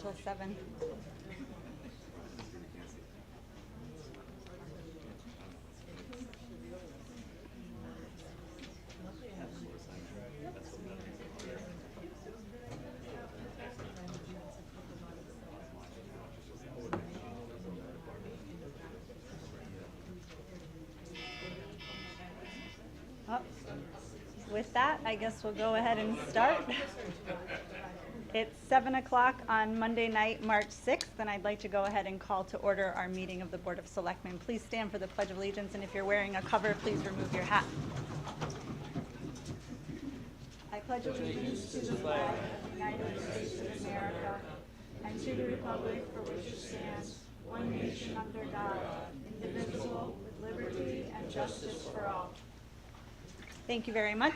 till 7. Oh, with that, I guess we'll go ahead and start. It's 7 o'clock on Monday night, March 6th, and I'd like to go ahead and call to order our meeting of the Board of Selectmen. Please stand for the Pledge of Allegiance, and if you're wearing a cover, please remove your hat. I pledge allegiance to the flag of the United States of America and to the republic for which it stands, one nation under God, indivisible, with liberty and justice for all. Thank you very much.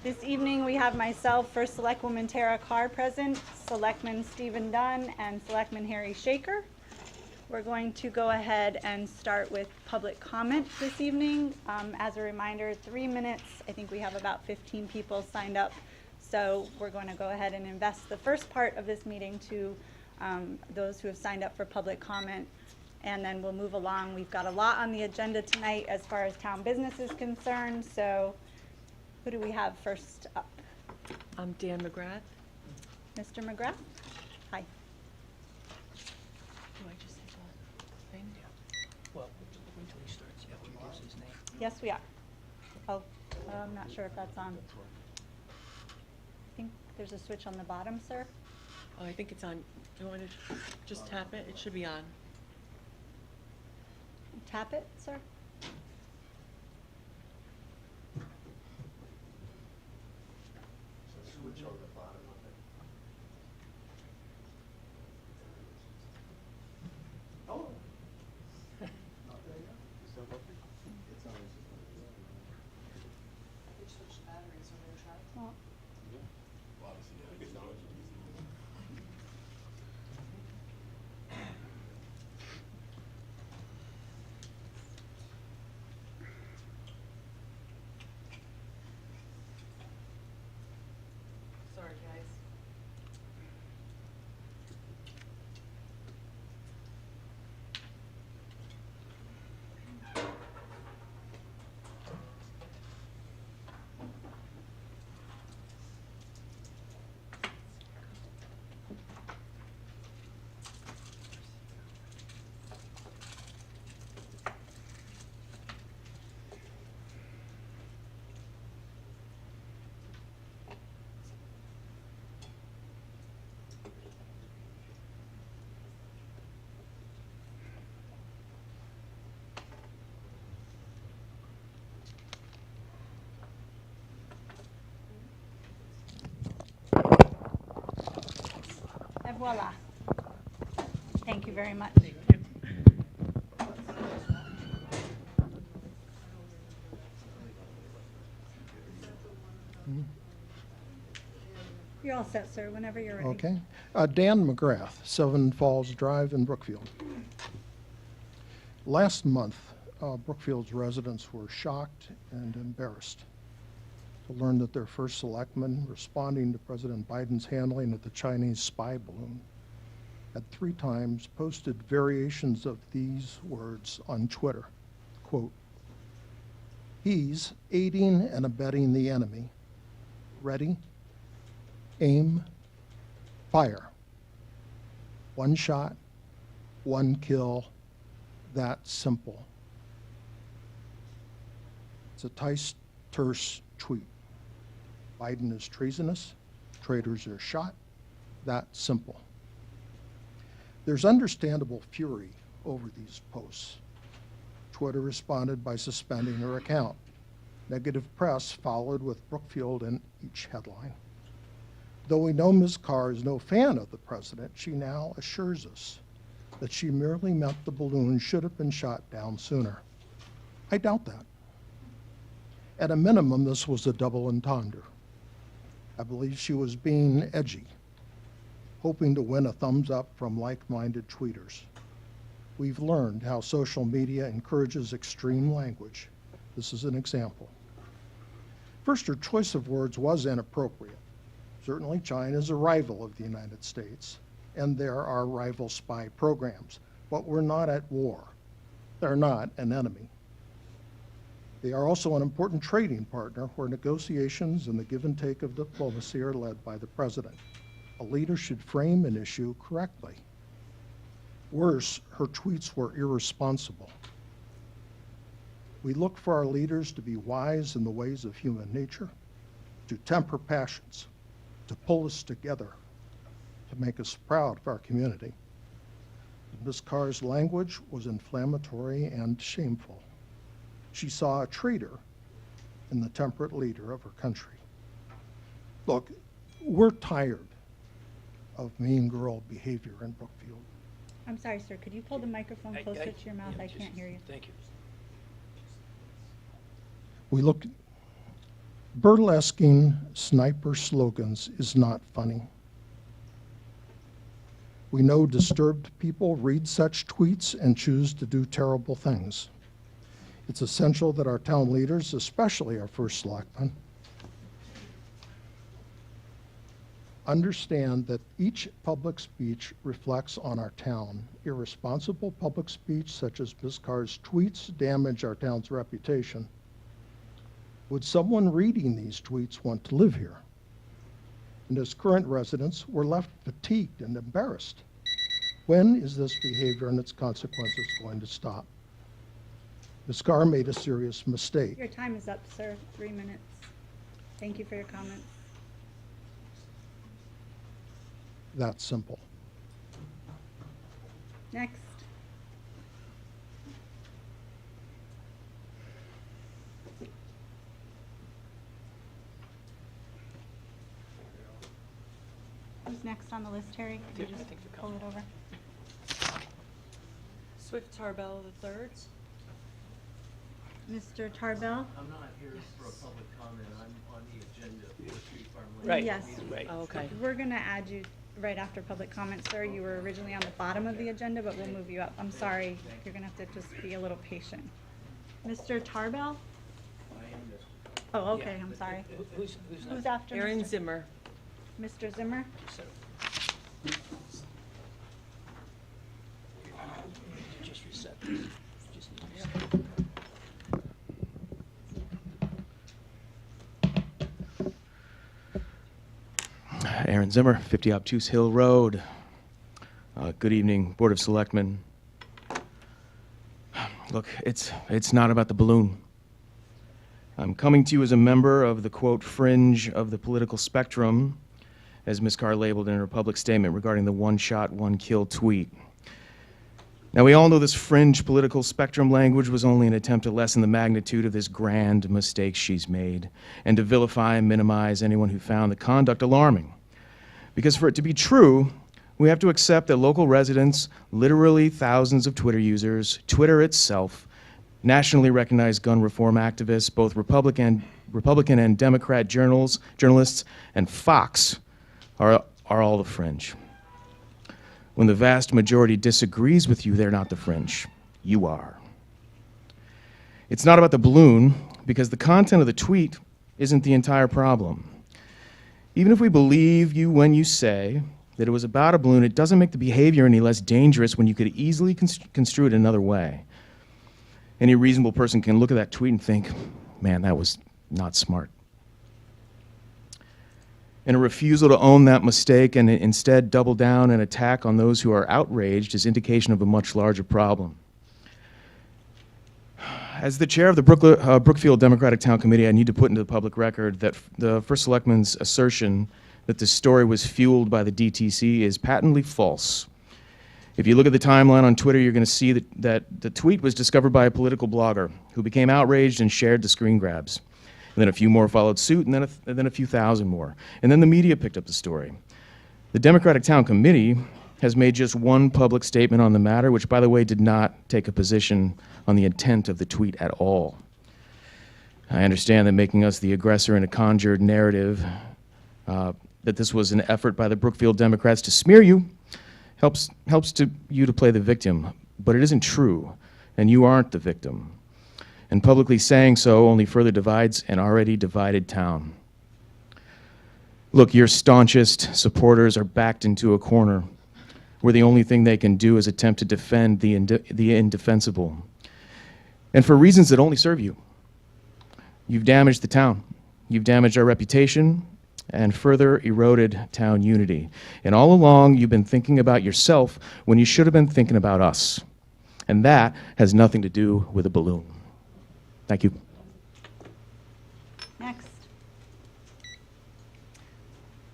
This evening we have myself, First Selectwoman Tara Carr present, Selectman Stephen Dunn, and Selectman Harry Shaker. We're going to go ahead and start with public comment this evening. As a reminder, 3 minutes. I think we have about 15 people signed up. So we're going to go ahead and invest the first part of this meeting to those who have signed up for public comment. And then we'll move along. We've got a lot on the agenda tonight as far as town business is concerned. So who do we have first up? I'm Dan McGrath. Mr. McGrath? Hi. Do I just say the thing? Well, wait till he starts. Yeah, he gives his name. Yes, we are. Oh, I'm not sure if that's on. I think there's a switch on the bottom, sir. Oh, I think it's on. Do you want to just tap it? It should be on. Tap it, sir. Switch on the bottom of it. Oh. Not there yet? Is that working? It's on. We switched batteries. We're going to try. Well, Yeah. Well, obviously, yeah, it's not. Sorry, guys. and voila. Thank you very much. You're all set, sir, whenever you're ready. Okay. Dan McGrath, 7 Falls Drive in Brookfield. Last month, Brookfield's residents were shocked and embarrassed to learn that their first selectman, responding to President Biden's handling of the Chinese spy balloon, had 3 times posted variations of these words on Twitter. Quote, "He's aiding and abetting the enemy. Ready? Aim, fire. 1 shot, 1 kill, that simple." It's a terse tweet. Biden is treasonous, traitors are shot, that simple. There's understandable fury over these posts. Twitter responded by suspending her account. Negative press followed with Brookfield in each headline. Though we know Ms. Carr is no fan of the president, she now assures us that she merely meant the balloon should have been shot down sooner. I doubt that. At a minimum, this was a double entendre. I believe she was being edgy, hoping to win a thumbs up from like-minded tweeters. We've learned how social media encourages extreme language. This is an example. First, her choice of words was inappropriate. Certainly, China is a rival of the United States, and there are rival spy programs. But we're not at war. They're not an enemy. They are also an important trading partner where negotiations and the give and take of diplomacy are led by the president. A leader should frame an issue correctly. Worse, her tweets were irresponsible. We look for our leaders to be wise in the ways of human nature, to temper passions, to pull us together, to make us proud of our community. Ms. Carr's language was inflammatory and shameful. She saw a traitor in the temperate leader of her country. Look, we're tired of mean girl behavior in Brookfield. I'm sorry, sir. Could you pull the microphone closer to your mouth? yeah, I can't hear you. Thank you. We look, burlesquing sniper slogans is not funny. We know disturbed people read such tweets and choose to do terrible things. It's essential that our town leaders, especially our first selectman, understand that each public speech reflects on our town. Irresponsible public speech, such as Ms. Carr's tweets, damage our town's reputation. Would someone reading these tweets want to live here? And as current residents, we're left fatigued and embarrassed. When is this behavior and its consequences going to stop? Ms. Carr made a serious mistake. Your time is up, sir. 3 minutes. Thank you for your comments. That's simple. Next. Who's next on the list, Harry? Could you Yeah, I just think you're pull it over? Swift Tarbell the third. Mr. Tarbell? I'm not here for a public comment. I'm on the agenda for the street farm. Right. Yes. Right. Oh, okay. We're going to add you right after public comment, sir. You were originally on the bottom of the agenda, but we'll move you up. I'm sorry. You're going to have to just be a little patient. Mr. Tarbell? Oh, okay. Yeah. I'm sorry. Who's Who's next? after Aaron Mr. Zimmer. Mr. Zimmer? So- Just reset this. Just need to reset. Aaron Zimmer, 50 Obtuse Hill Road. Good evening, Board of Selectmen. Look, it's not about the balloon. I'm coming to you as a member of the, quote, fringe of the political spectrum, as Ms. Carr labeled in her public statement regarding the one-shot, one-kill tweet. Now, we all know this fringe political spectrum language was only an attempt to lessen the magnitude of this grand mistake she's made and to vilify and minimize anyone who found the conduct alarming. Because for it to be true, we have to accept that local residents, literally thousands of Twitter users, Twitter itself, nationally recognized gun reform activists, both Republican and Democrat journalists, and Fox are all the fringe. When the vast majority disagrees with you, they're not the fringe. You are. It's not about the balloon, because the content of the tweet isn't the entire problem. Even if we believe you when you say that it was about a balloon, it doesn't make the behavior any less dangerous when you could easily construe it another way. Any reasonable person can look at that tweet and think, man, that was not smart. And a refusal to own that mistake and instead double down and attack on those who are outraged is indication of a much larger problem. As the chair of the Brookfield Democratic Town Committee, I need to put into the public record that the First Selectman's assertion that this story was fueled by the DTC is patently false. If you look at the timeline on Twitter, you're going to see that the tweet was discovered by a political blogger who became outraged and shared the screen grabs. And then a few more followed suit, and then a few thousand more. And then the media picked up the story. The Democratic Town Committee has made just one public statement on the matter, which, by the way, did not take a position on the intent of the tweet at all. I understand that making us the aggressor in a conjured narrative, that this was an effort by the Brookfield Democrats to smear you, helps you to play the victim. But it isn't true, and you aren't the victim. And publicly saying so only further divides an already divided town. Look, your staunchest supporters are backed into a corner. where the only thing they can do is attempt to defend the indefensible. And for reasons that only serve you. You've damaged the town. You've damaged our reputation and further eroded town unity. And all along, you've been thinking about yourself when you should have been thinking about us. And that has nothing to do with a balloon. Thank you. Next.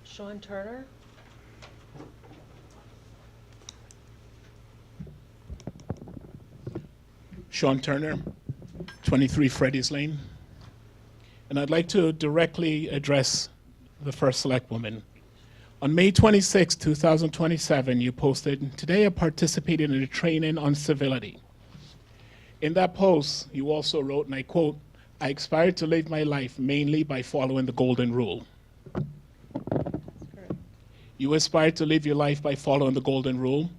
Sean Turner? Sean Turner, 23 Freddy's Lane. And I'd like to directly address the first select woman. On May 26, 2027, you posted, "Today I participated in a training on civility." In that post, you also wrote, and I quote, "I aspire to live my life mainly by following the golden rule." You aspire to live your life by following the golden rule?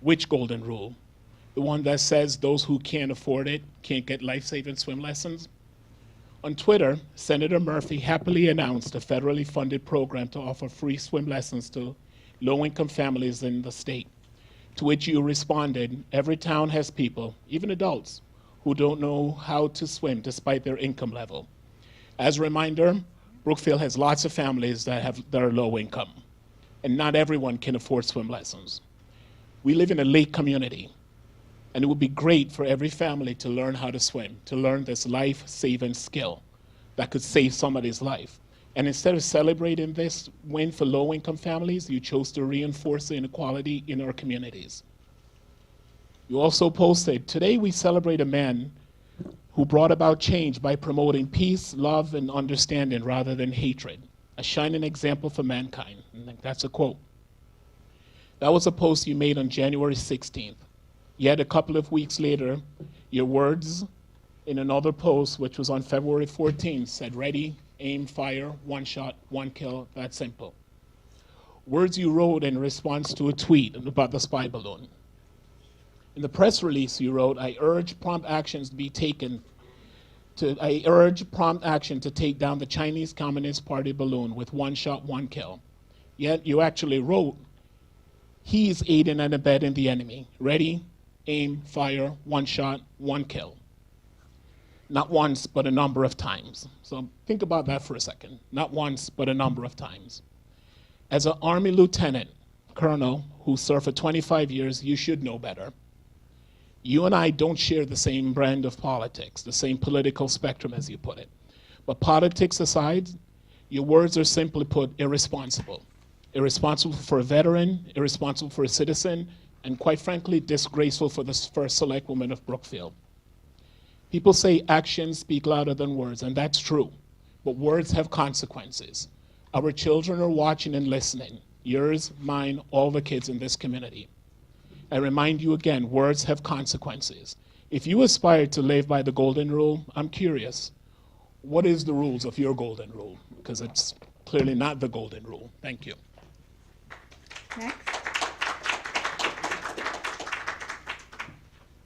Which golden rule? The one that says those who can't afford it can't get life-saving swim lessons? On Twitter, Senator Murphy happily announced a federally funded program to offer free swim lessons to low-income families in the state, to which you responded, "Every town has people, even adults, who don't know how to swim despite their income level." As a reminder, Brookfield has lots of families that are low income, and not everyone can afford swim lessons. We live in a lake community, and it would be great for every family to learn how to swim, to learn this life-saving skill that could save somebody's life. And instead of celebrating this win for low-income families, you chose to reinforce the inequality in our communities. You also posted, "Today we celebrate a man who brought about change by promoting peace, love, and understanding rather than hatred. A shining example for mankind." And that's a quote. That was a post you made on January 16th. Yet a couple of weeks later, your words in another post, which was on February 14th, said, "Ready, aim, fire, one shot, one kill, that simple." Words you wrote in response to a tweet about the spy balloon. In the press release you wrote, I urge prompt action to take down the Chinese Communist Party balloon with one shot, one kill." Yet you actually wrote, "He's aiding and abetting the enemy. Ready, aim, fire, one shot, one kill." Not once, but a number of times. So think about that for a second. Not once, but a number of times. As an Army lieutenant, colonel, who served for 25 years, you should know better. You and I don't share the same brand of politics, the same political spectrum, as you put it. But politics aside, your words are simply put irresponsible. Irresponsible for a veteran, irresponsible for a citizen, and quite frankly, disgraceful for the first select woman of Brookfield. People say actions speak louder than words, and that's true. But words have consequences. Our children are watching and listening. Yours, mine, all the kids in this community. I remind you again, words have consequences. If you aspire to live by the golden rule, I'm curious, what is the rules of your golden rule? Because it's clearly not the golden rule. Thank you. Next.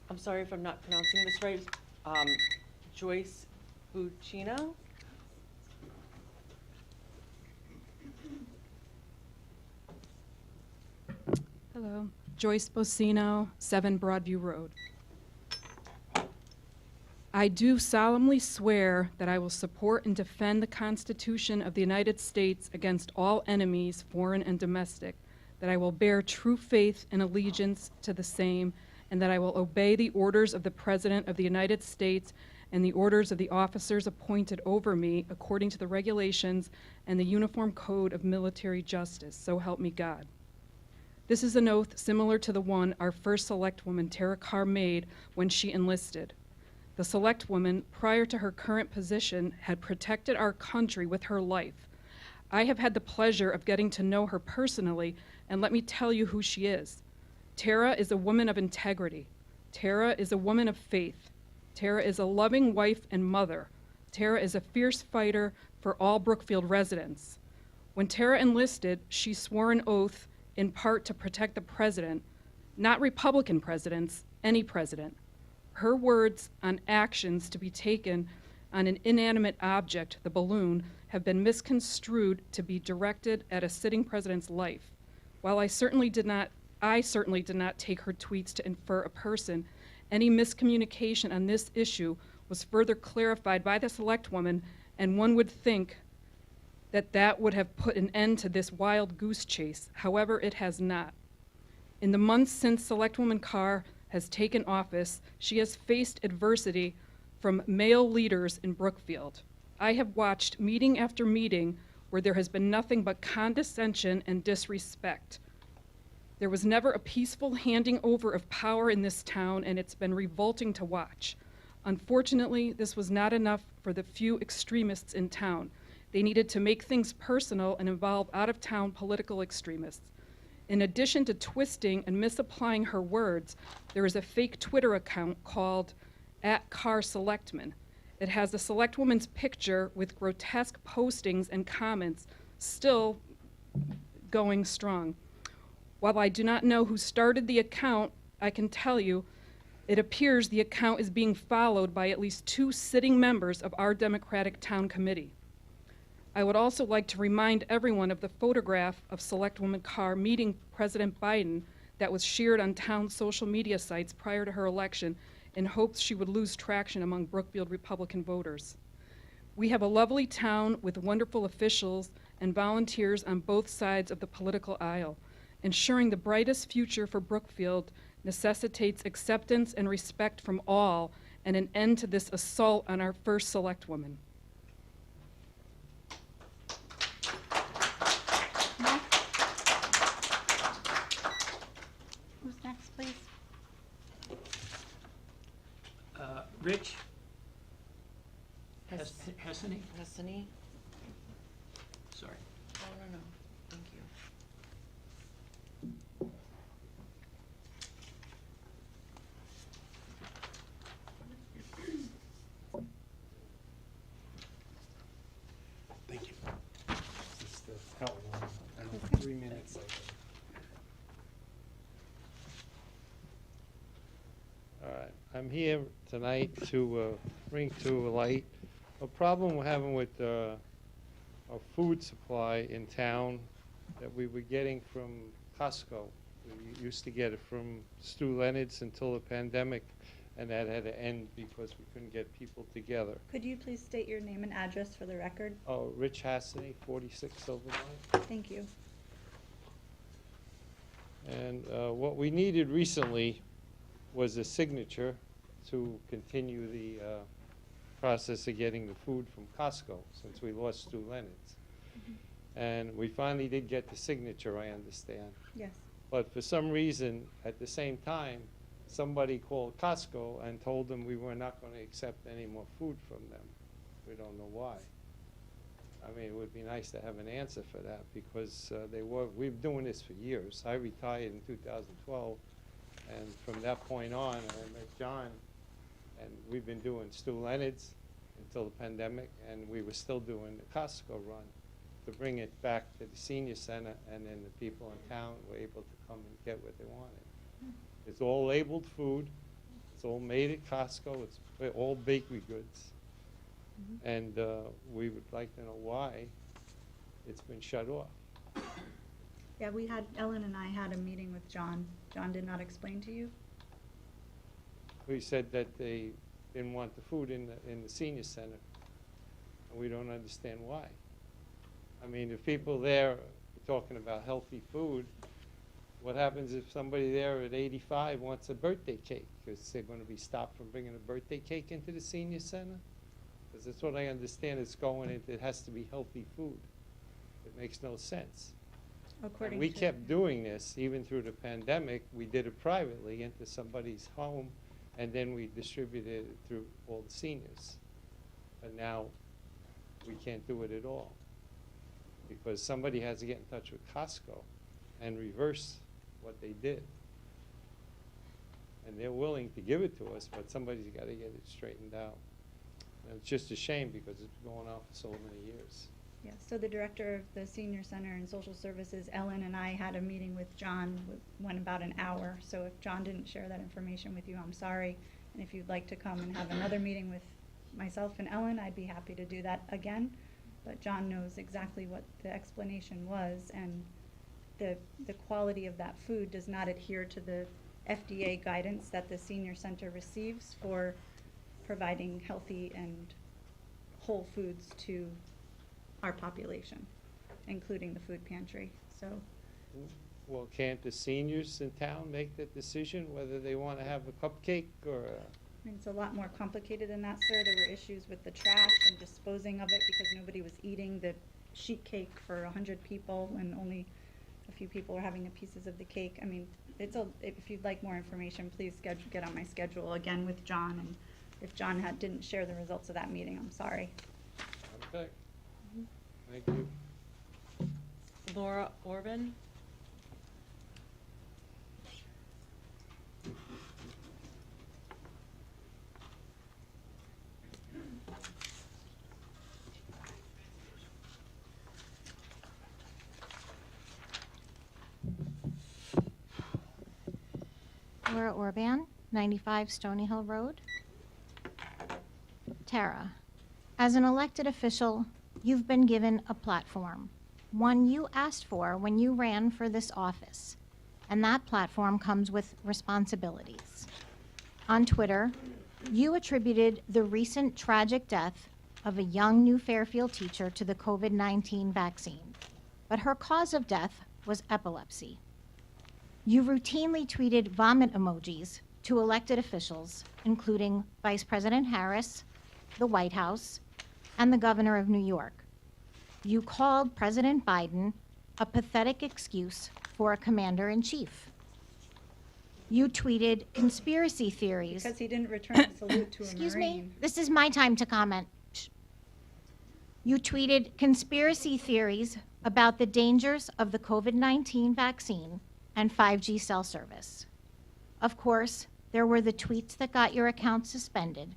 I'm sorry if I'm not pronouncing this right. Joyce Buccino? Hello, Joyce Bocino, 7 Broadview Road. I do solemnly swear that I will support and defend the Constitution of the United States against all enemies, foreign and domestic, that I will bear true faith and allegiance to the same, and that I will obey the orders of the President of the United States and the orders of the officers appointed over me according to the regulations and the Uniform Code of Military Justice. So help me God. This is an oath similar to the one our first select woman, Tara Carr, made when she enlisted. The select woman, prior to her current position, had protected our country with her life. I have had the pleasure of getting to know her personally, and let me tell you who she is. Tara is a woman of integrity. Tara is a woman of faith. Tara is a loving wife and mother. Tara is a fierce fighter for all Brookfield residents. When Tara enlisted, she swore an oath in part to protect the president, not Republican presidents, any president. Her words on actions to be taken on an inanimate object, the balloon, have been misconstrued to be directed at a sitting president's life. While I certainly did not I certainly did not take her tweets to infer a person. Any miscommunication on this issue was further clarified by the Selectwoman, and one would think that that would have put an end to this wild goose chase. However, it has not. In the months since Selectwoman Carr has taken office, she has faced adversity from male leaders in Brookfield. I have watched meeting after meeting where there has been nothing but condescension and disrespect. There was never a peaceful handing over of power in this town, and it's been revolting to watch. Unfortunately, this was not enough for the few extremists in town. They needed to make things personal and involve out-of-town political extremists. In addition to twisting and misapplying her words, there is a fake Twitter account called @CarSelectmen. It has the Selectwoman's picture with grotesque postings and comments, still going strong. While I do not know who started the account, I can tell you it appears the account is being followed by at least 2 sitting members of our Democratic Town Committee. I would also like to remind everyone of the photograph of Selectwoman Carr meeting President Biden that was shared on town social media sites prior to her election in hopes she would lose traction among Brookfield Republican voters. We have a lovely town with wonderful officials and volunteers on both sides of the political aisle. Ensuring the brightest future for Brookfield necessitates acceptance and respect from all and an end to this assault on our first Selectwoman. Next. Who's next, please? Rich? Hess- Hessany? Hessany? Sorry. No. Thank you. Thank you. This is the outline. I know, Okay. 3 minutes. All right, I'm here tonight to bring to light a problem we're having with our food supply in town that we were getting from Costco. We used to get it from Stu Leonard's until the pandemic, and that had to end because we couldn't get people together. Could you please state your name and address for the record? Oh, Rich Hassany, 46 Silvermine. Thank you. And what we needed recently was a signature to continue the process of getting the food from Costco, since we lost Stu Leonard's. And we finally did get the signature, I understand. Yes. But for some reason, at the same time, somebody called Costco and told them we were not going to accept any more food from them. We don't know why. I mean, it would be nice to have an answer for that, because we've been doing this for years. I retired in 2012, and from that point on, I met John, and we've been doing Stu Leonard's until the pandemic, and we were still doing the Costco run to bring it back to the senior center, and then the people in town were able to come and get what they wanted. It's all labeled food. It's all made at Costco. It's all bakery goods. And we would like to know why it's been shut off. Yeah, Ellen and I had a meeting with John. John did not explain to you? We said that they didn't want the food in the senior center, and we don't understand why. I mean, if people there are talking about healthy food, what happens if somebody there at 85 wants a birthday cake? Because they're going to be stopped from bringing a birthday cake into the senior center? Because that's what I understand it's going into. It has to be healthy food. It makes no sense. According We to kept doing this even through the pandemic. We did it privately into somebody's home, and then we distributed it through all the seniors. But now we can't do it at all, because somebody has to get in touch with Costco and reverse what they did. And they're willing to give it to us, but somebody's got to get it straightened out. And it's just a shame, because it's been going on for so many years. Yeah, so the director of the Senior Center and Social Services, Ellen, and I had a meeting with John, went about an hour. So if John didn't share that information with you, I'm sorry. And if you'd like to come and have another meeting with myself and Ellen, I'd be happy to do that again. But John knows exactly what the explanation was, and the quality of that food does not adhere to the FDA guidance that the senior center receives for providing healthy and whole foods to our population, including the food pantry. So, Well, can't the seniors in town make the decision whether they want to have a cupcake or a... I mean, it's a lot more complicated than that, sir. There were issues with the trash and disposing of it because nobody was eating the sheet cake for 100 people and only a few people were having the pieces of the cake. I mean, if you'd like more information, please get on my schedule again with John. And if John didn't share the results of that meeting, I'm sorry. Okay. Thank you. Laura Orban? Laura Orban, 95 Stony Hill Road. Tara, as an elected official, you've been given a platform, one you asked for when you ran for this office, and that platform comes with responsibilities. On Twitter, you attributed the recent tragic death of a young New Fairfield teacher to the COVID-19 vaccine, but her cause of death was epilepsy. You routinely tweeted vomit emojis to elected officials, including Vice President Harris, the White House, and the governor of New York. You called President Biden a pathetic excuse for a commander-in-chief. You tweeted conspiracy theories. Because he didn't return a salute to a Excuse Marine. me, this is my time to comment. You tweeted conspiracy theories about the dangers of the COVID-19 vaccine and 5G cell service. Of course, there were the tweets that got your account suspended,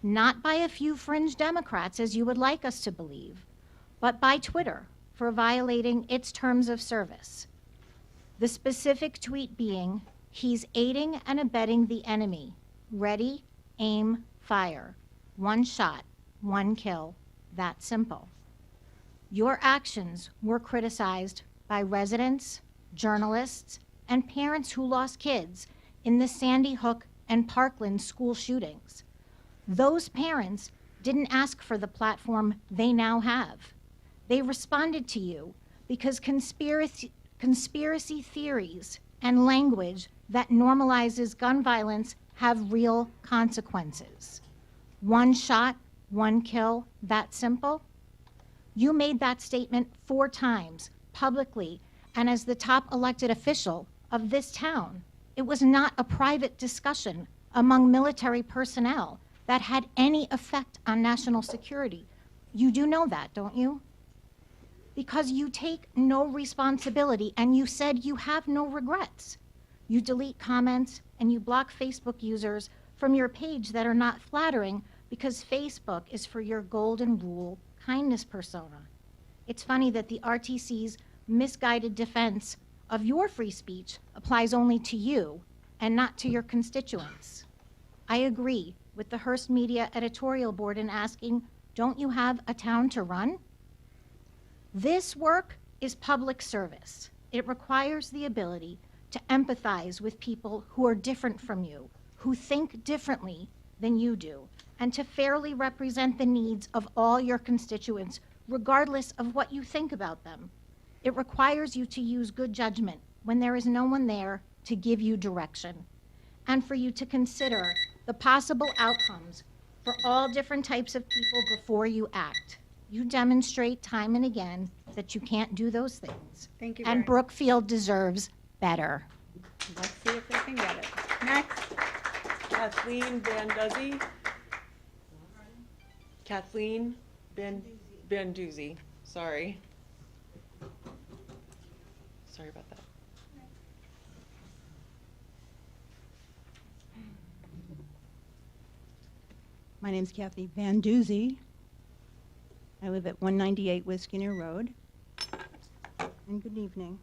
not by a few fringe Democrats, as you would like us to believe, but by Twitter for violating its terms of service. The specific tweet being, he's aiding and abetting the enemy. Ready, aim, fire. One shot, one kill. That simple. Your actions were criticized by residents, journalists, and parents who lost kids in the Sandy Hook and Parkland school shootings. Those parents didn't ask for the platform they now have. They responded to you because conspiracy theories and language that normalizes gun violence have real consequences. One shot, one kill, that simple? You made that statement 4 times, publicly, and as the top elected official of this town. It was not a private discussion among military personnel that had any effect on national security. You do know that, don't you? Because you take no responsibility and you said you have no regrets. You delete comments and you block Facebook users from your page that are not flattering because Facebook is for your golden rule kindness persona. It's funny that the RTC's misguided defense of your free speech applies only to you and not to your constituents. I agree with the Hearst Media editorial board in asking, don't you have a town to run? This work is public service. It requires the ability to empathize with people who are different from you, who think differently than you do, and to fairly represent the needs of all your constituents, regardless of what you think about them. It requires you to use good judgment when there is no one there to give you direction, and for you to consider the possible outcomes for all different types of people before you act. You demonstrate time and again that you can't do those things. Thank you And very Brookfield deserves better. Let's see if they can get it. Next. Kathleen Van Duzzy? Kathleen Van Duzzy, sorry. Sorry about that. My name's Kathy Van Duzzy. I live at 198 Wiskinger Road. And good evening.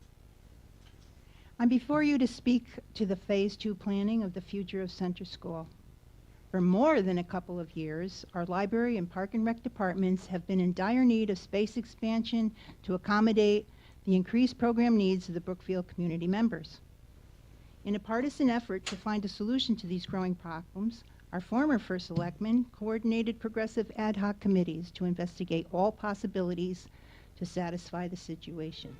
I'm before you to speak to the Phase 2 planning of the future of Center School. For more than a couple of years, our library and park and rec departments have been in dire need of space expansion to accommodate the increased program needs of the Brookfield community members. In a partisan effort to find a solution to these growing problems, our former first selectman coordinated progressive ad hoc committees to investigate all possibilities to satisfy the situation.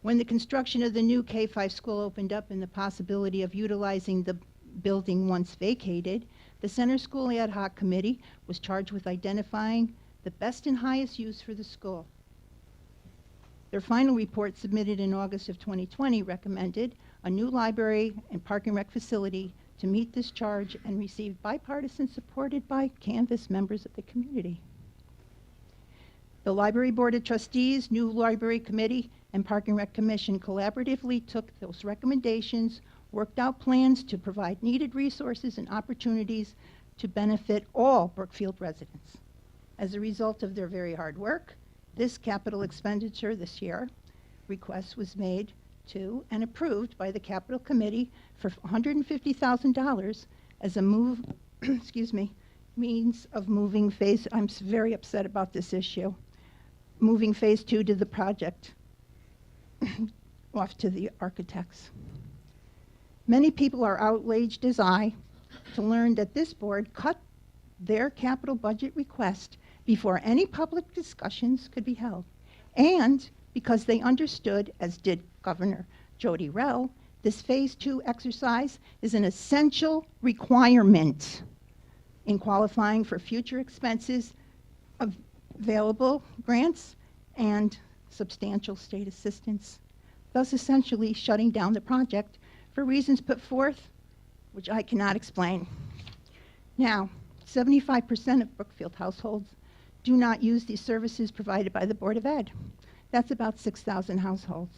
When the construction of the new K-5 school opened up and the possibility of utilizing the building once vacated, the Center School Ad Hoc Committee was charged with identifying the best and highest use for the school. Their final report, submitted in August of 2020, recommended a new library and park and rec facility to meet this charge and received bipartisan supported by Canvas members of the community. The Library Board of Trustees, new Library Committee, and Park and Rec Commission collaboratively took those recommendations, worked out plans to provide needed resources and opportunities to benefit all Brookfield residents. As a result of their very hard work, this capital expenditure this year request was made to and approved by the Capital Committee for $150,000 as a means of moving phase. I'm very upset about this issue. Moving phase 2 to the project off to the architects. Many people are outraged as I to learn that this board cut their capital budget request before any public discussions could be held. And because they understood, as did Governor Jody Rell, this phase 2 exercise is an essential requirement in qualifying for future expenses of available grants and substantial state assistance, thus essentially shutting down the project for reasons put forth which I cannot explain. Now, 75% of Brookfield households do not use these services provided by the Board of Ed. That's about 6,000 households.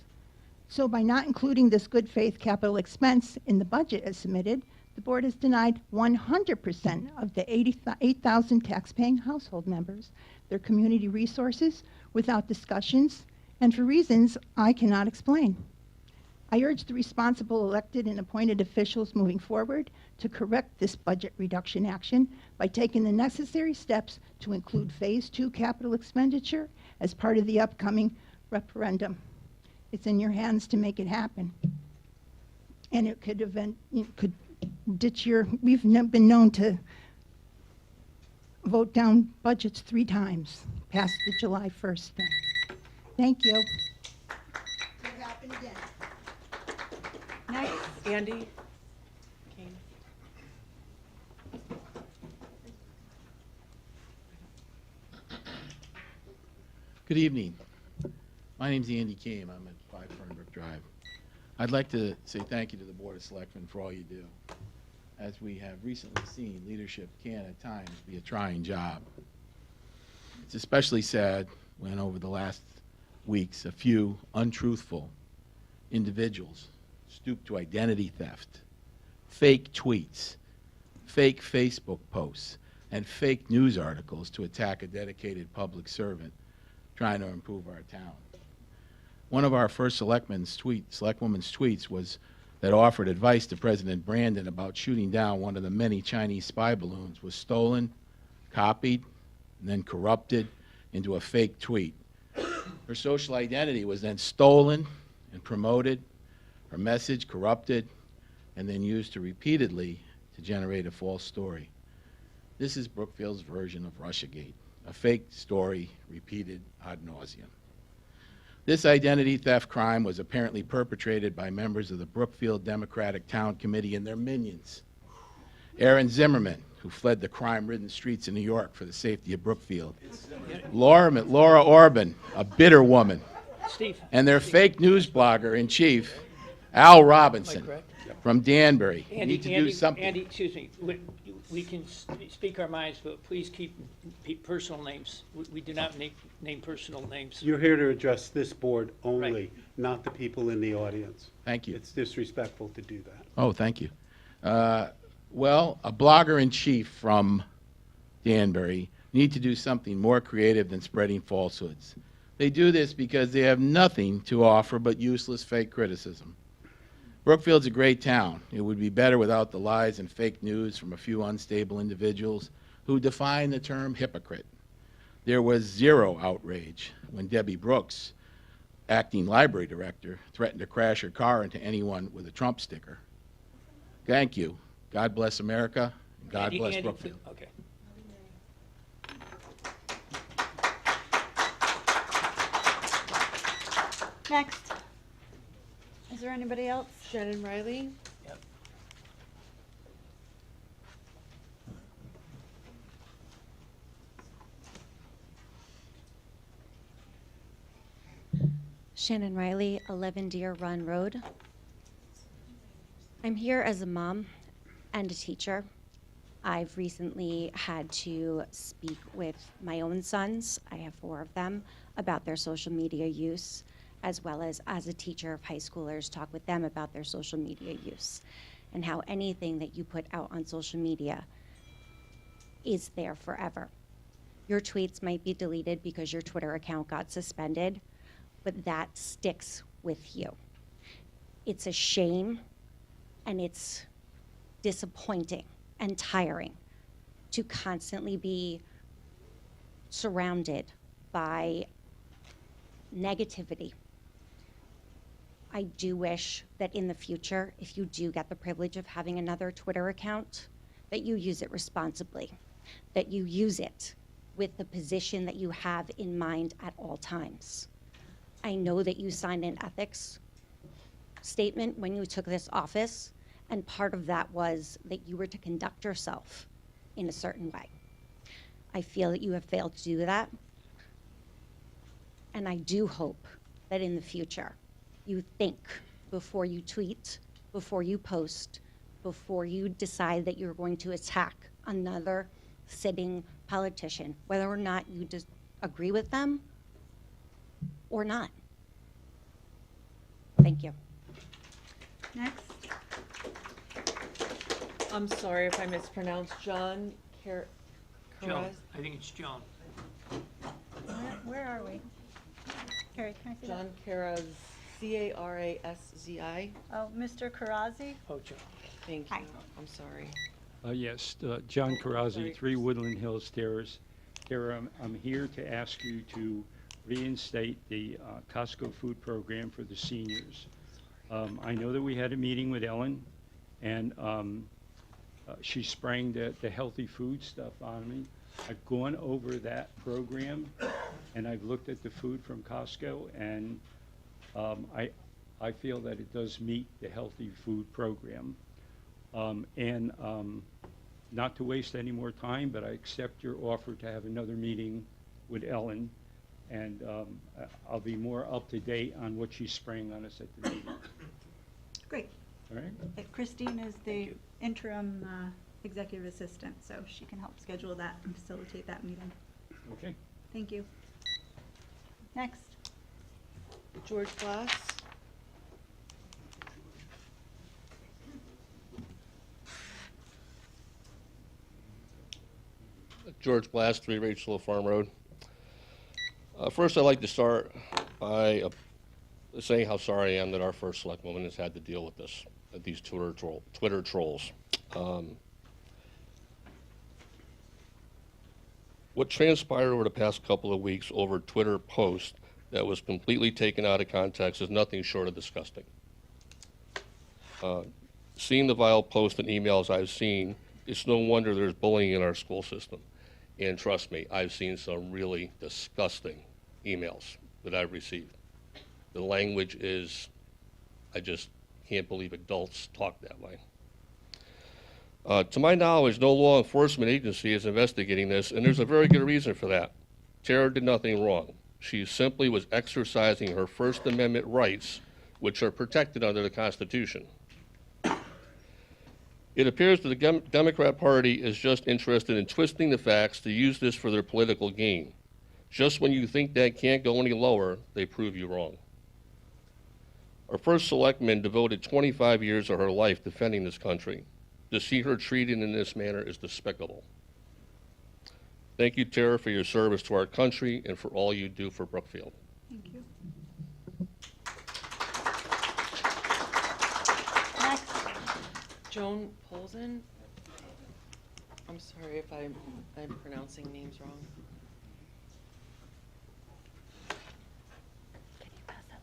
So by not including this good faith capital expense in the budget as submitted, the board has denied 100% of the 8,000 taxpaying household members their community resources without discussions and for reasons I cannot explain. I urge the responsible elected and appointed officials moving forward to correct this budget reduction action by taking the necessary steps to include phase 2 capital expenditure as part of the upcoming referendum. It's in your hands to make it happen. And it could ditch your, we've been known to vote down budgets 3 times past the July 1st thing. Thank you. It'll happen again. Next, Andy Kane. Good evening. My name's Andy Kame. I'm at 5 Fernbrook Drive. I'd like to say thank you to the Board of Selectmen for all you do. As we have recently seen, leadership can at times be a trying job. It's especially sad when over the last weeks a few untruthful individuals stoop to identity theft, fake tweets, fake Facebook posts, and fake news articles to attack a dedicated public servant trying to improve our town. One of our first selectwoman's tweets was that offered advice to President Brandon about shooting down one of the many Chinese spy balloons was stolen, copied, and then corrupted into a fake tweet. Her social identity was then stolen and promoted, her message corrupted, and then used to repeatedly to generate a false story. This is Brookfield's version of Russiagate, a fake story repeated ad nauseum. This identity theft crime was apparently perpetrated by members of the Brookfield Democratic Town Committee and their minions. Aaron Zimmerman, who fled the crime-ridden streets of New York for the safety of Brookfield. Laura Orban, a bitter woman. Steve. And their fake news blogger in chief, Al Robinson, from Danbury. You need to do something. Andy, excuse me. We can speak our minds, but please keep personal names. We do not name personal names. You're here to address this board only, Right. not the people in the audience. Thank you. It's disrespectful to do that. Oh, thank you. Well, a blogger-in-chief from Danbury need to do something more creative than spreading falsehoods. They do this because they have nothing to offer but useless fake criticism. Brookfield's a great town. It would be better without the lies and fake news from a few unstable individuals who define the term hypocrite. There was zero outrage when Debbie Brooks acting library director threatened to crash her car into anyone with a Trump sticker. Thank you. God bless America. And God bless Andy, Brookfield. Okay. Next. Is there anybody else? Shannon Riley. Yep. Shannon Riley, 11 Deer Run Road. I'm here as a mom and a teacher. I've recently had to speak with my own sons, I have 4 of them, about their social media use, as well as a teacher of high schoolers, talk with them about their social media use and how anything that you put out on social media is there forever. Your tweets might be deleted because your Twitter account got suspended, but that sticks with you. It's a shame, and it's disappointing and tiring to constantly be surrounded by negativity. I do wish that in the future, if you do get the privilege of having another Twitter account, that you use it responsibly, that you use it with the position that you have in mind at all times. I know that you signed an ethics statement when you took this office, and part of that was that you were to conduct yourself in a certain way. I feel that you have failed to do that, and I do hope that in the future you think before you tweet, before you post, before you decide that you're going to attack another sitting politician, whether or not you agree with them or not. Thank you. Next. I'm sorry if I mispronounced John Joan. Caraz. I think it's Joan. Where are we? Carrie, can I see that? John Caraz, Carazzi. Oh, Mr. Karazi? Oh, Joan. Thank Hi. you. I'm sorry. Yes, John Sorry. Carazzi, 3 Woodland Hills Terrace. Tara, I'm here to ask you to reinstate the Costco food program for the seniors. I know that we had a meeting with Ellen, and she sprang the healthy food stuff on me. I've gone over that program, and I've looked at the food from Costco, and I feel that it does meet the healthy food program. Not to waste any more time, but I accept your offer to have another meeting with Ellen, and I'll be more up to date on what she sprang on us at the meeting. Great. All right? Christine is the you. interim executive assistant, so she can help schedule that and facilitate that meeting. Okay. Thank you. Next. George Glass. George Glass, 3 Rachel Farm Road. First, I'd like to start by saying how sorry I am that our first selectwoman has had to deal with this, these Twitter trolls. What transpired over the past couple of weeks over Twitter post that was completely taken out of context is nothing short of disgusting. Seeing the vile posts and emails I've seen, it's no wonder there's bullying in our school system. And trust me, I've seen some really disgusting emails that I've received. The language is, I just can't believe adults talk that way. To my knowledge, no law enforcement agency is investigating this, and there's a very good reason for that. Tara did nothing wrong. She simply was exercising her First Amendment rights, which are protected under the Constitution. It appears that the Democrat Party is just interested in twisting the facts to use this for their political gain. Just when you think that can't go any lower, they prove you wrong. Our first selectman devoted 25 years of her life defending this country. To see her treated in this manner is despicable. Thank you, Tara, for your service to our country and for all you do for Brookfield. Thank you. Next. Joan Polzin. I'm sorry if I'm pronouncing names wrong. Can you pass that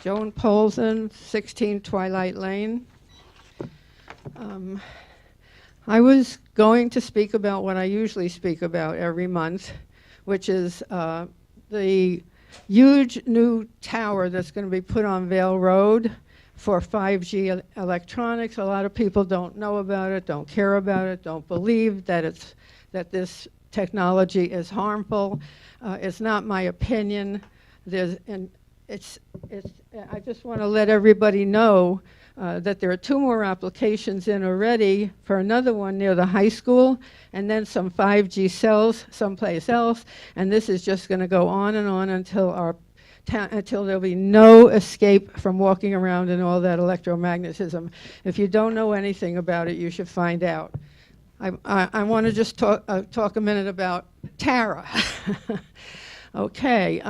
Joan Polson, 16 Twilight Lane. I was going to speak about what I usually speak about every month, which is the huge new tower that's going to be put on Vale Road for 5G electronics. A lot of people don't know about it, don't care about it, don't believe that this technology is harmful. It's not my opinion. I just want to let everybody know that there are 2 more applications in already for another one near the high school, and then some 5G cells someplace else, and this is just going to go on and on until until there'll be no escape from walking around in all that electromagnetism. If you don't know anything about it, you should find out. I want to just talk a minute about Tara. Okay,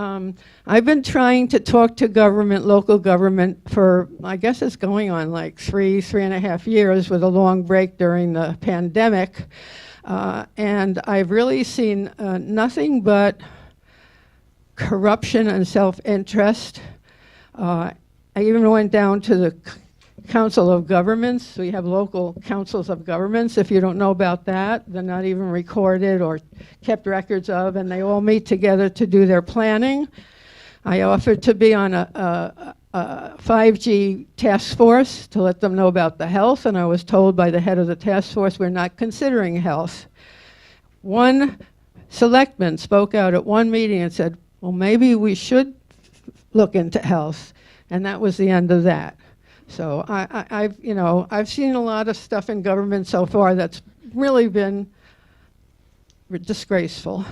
I've been trying to talk to government, local government, for, I guess it's going on like 3.5 years with a long break during the pandemic. And I've really seen nothing but corruption and self-interest. I even went down to the Council of Governments. We have local councils of governments. If you don't know about that, they're not even recorded or kept records of, and they all meet together to do their planning. I offered to be on a 5G task force to let them know about the health, and I was told by the head of the task force we're not considering health. One selectman spoke out at one meeting and said, well, maybe we should look into health, and that was the end of that. So I've seen a lot of stuff in government so far that's really been disgraceful.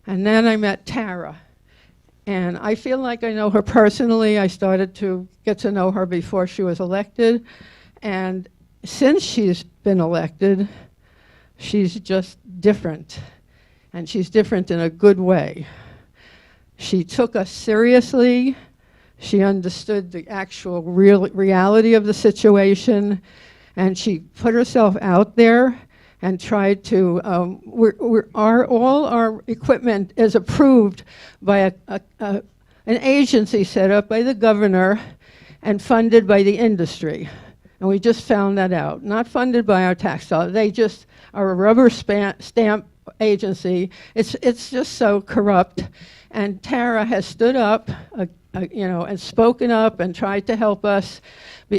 And then I met Tara, and I feel like I know her personally. I started to get to know her before she was elected, and since she's been elected, she's just different, and she's different in a good way. She took us seriously. She understood the actual reality of the situation, and she put herself out there and tried to, all our equipment is approved by an agency set up by the governor and funded by the industry. And we just found that out. Not funded by our tax dollars. They just are a rubber stamp agency. It's just so corrupt. And Tara has stood up, and spoken up and tried to help us.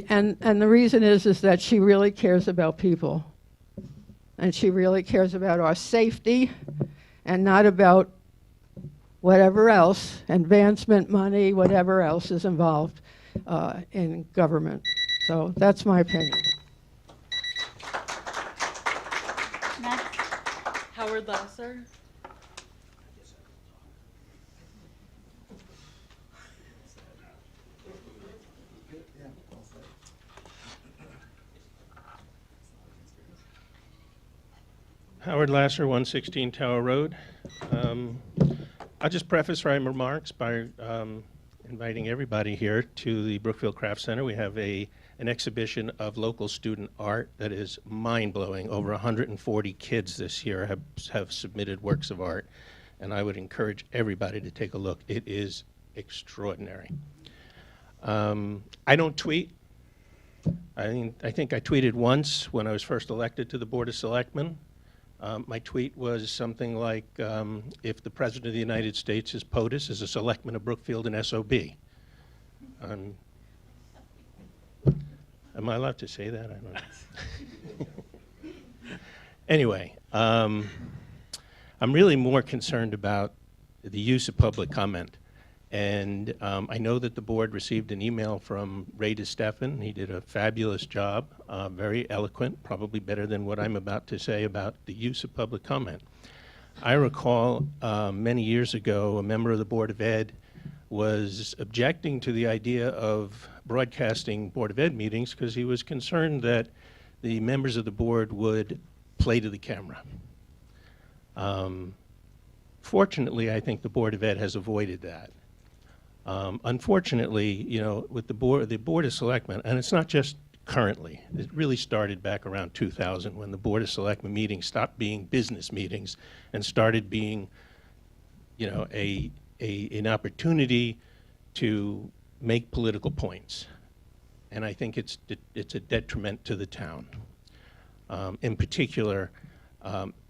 And the reason is that she really cares about people. And she really cares about our safety and not about whatever else, advancement money, whatever else is involved in government. So that's my opinion. Next. Howard Lasser. Howard Lasser, 116 Tower Road. I'll just preface my remarks by inviting everybody here to the Brookfield Craft Center. We have an exhibition of local student art that is mind-blowing. Over 140 kids this year have submitted works of art, and I would encourage everybody to take a look. It is extraordinary. I don't tweet. I think I tweeted once when I was first elected to the Board of Selectmen. My tweet was something like, if the President of the United States is POTUS, is a selectman of Brookfield and SOB. Am I allowed to say that? I don't know. Anyway, I'm really more concerned about the use of public comment. And I know that the board received an email from Ray DeStefan. He did a fabulous job, very eloquent, probably better than what I'm about to say about the use of public comment. I recall many years ago, a member of the Board of Ed was objecting to the idea of broadcasting Board of Ed meetings because he was concerned that the members of the board would play to the camera. Fortunately, I think the Board of Ed has avoided that. Unfortunately, with the Board of Selectmen, and it's not just currently, it really started back around 2000 when the Board of Selectmen meetings stopped being business meetings and started being, an opportunity to make political points. And I think it's a detriment to the town. In particular,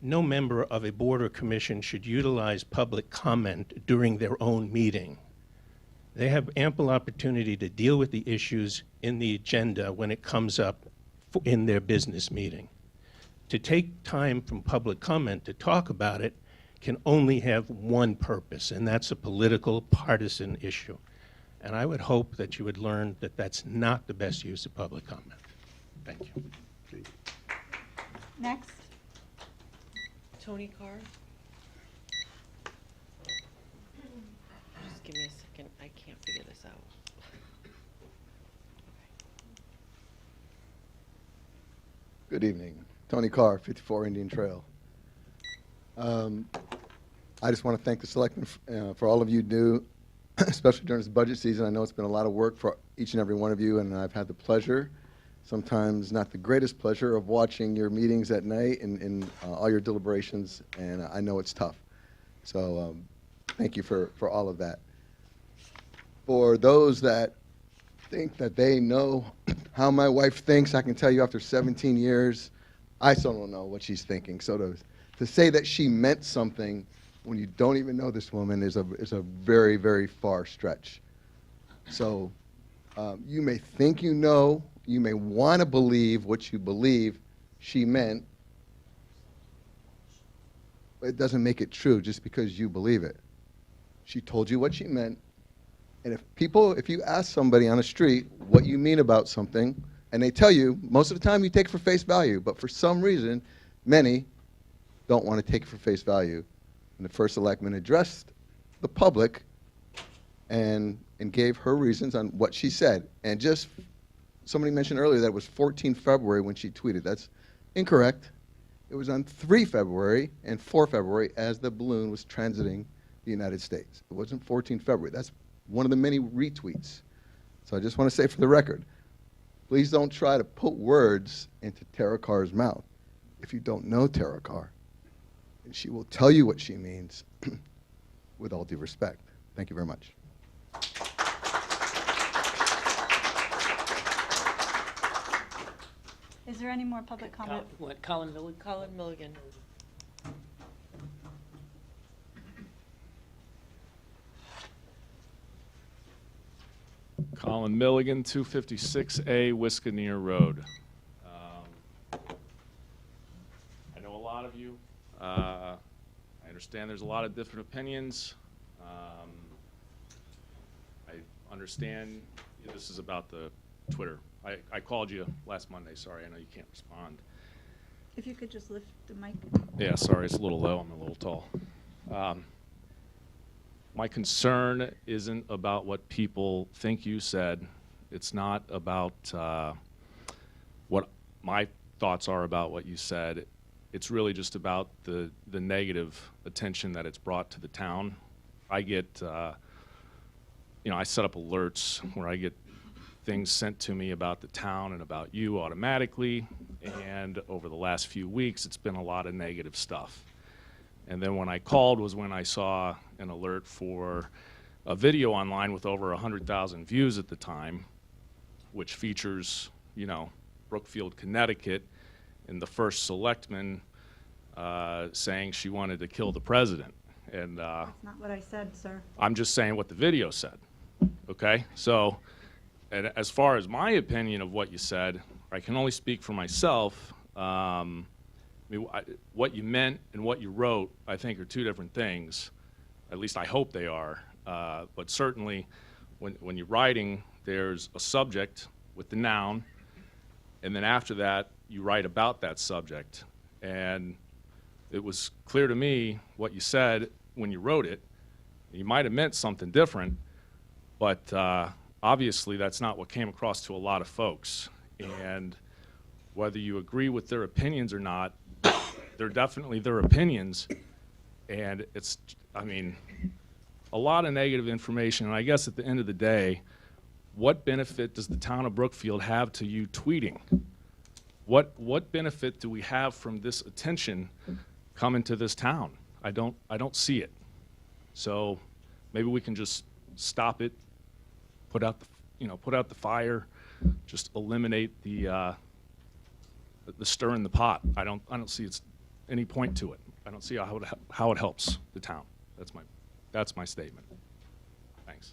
no member of a board or commission should utilize public comment during their own meeting. They have ample opportunity to deal with the issues in the agenda when it comes up in their business meeting. To take time from public comment to talk about it can only have one purpose, and that's a political, partisan issue. And I would hope that you would learn that that's not the best use of public comment. Thank you. Next. Tony Carr. Just give me a second. I can't figure this out. Good evening. Tony Carr, 54 Indian Trail. I just want to thank the selectmen for all of you do, especially during this budget season. I know it's been a lot of work for each and every one of you, and I've had the pleasure, sometimes not the greatest pleasure, of watching your meetings at night and all your deliberations, and I know it's tough. So thank you for all of that. For those that think that they know how my wife thinks, I can tell you after 17 years, I still don't know what she's thinking. So to say that she meant something when you don't even know this woman is a very, very far stretch. So you may think you know, you may want to believe what you believe she meant, but it doesn't make it true just because you believe it. She told you what she meant, and if you ask somebody on the street what you mean about something, and they tell you, most of the time you take it for face value, but for some reason, many don't want to take it for face value. And the first selectman addressed the public and gave her reasons on what she said. And just, somebody mentioned earlier that it was 14 February when she tweeted. That's incorrect. It was on 3 February and 4 February as the balloon was transiting the United States. It wasn't 14 February. That's one of the many retweets. So I just want to say for the record, please don't try to put words into Tara Carr's mouth. If you don't know Tara Carr, and she will tell you what she means with all due respect. Thank you very much. Is there any more public comment? Colin Milligan. Colin Milligan. Colin Milligan, 256A Wisconsin Road. I know a lot of you. I understand there's a lot of different opinions. I understand this is about the Twitter. I called you last Monday. Sorry, I know you can't respond. If you could just lift the mic. Yeah, sorry, it's a little low. I'm a little tall. My concern isn't about what people think you said. It's not about what my thoughts are about what you said. It's really just about the negative attention that it's brought to the town. I get, I set up alerts where I get things sent to me about the town and about you automatically, and over the last few weeks, it's been a lot of negative stuff. And then when I called was when I saw an alert for a video online with over 100,000 views at the time, which features, Brookfield, Connecticut, and the first selectman saying she wanted to kill the president. And That's not what I said, sir. I'm just saying what the video said, okay? So, and as far as my opinion of what you said, I can only speak for myself. What you meant and what you wrote, I think, are two different things. At least I hope they are. But certainly, when you're writing, there's a subject with the noun, and then after that, you write about that subject. And it was clear to me what you said when you wrote it. You might have meant something different, but obviously that's not what came across to a lot of folks. And whether you agree with their opinions or not, they're definitely their opinions, and it's, a lot of negative information. And I guess at the end of the day, what benefit does the town of Brookfield have to you tweeting? What benefit do we have from this attention coming to this town? I don't see it. So maybe we can just stop it put out the fire, just eliminate the stir in the pot. I don't see any point to it. I don't see how it helps the town. That's my statement. Thanks.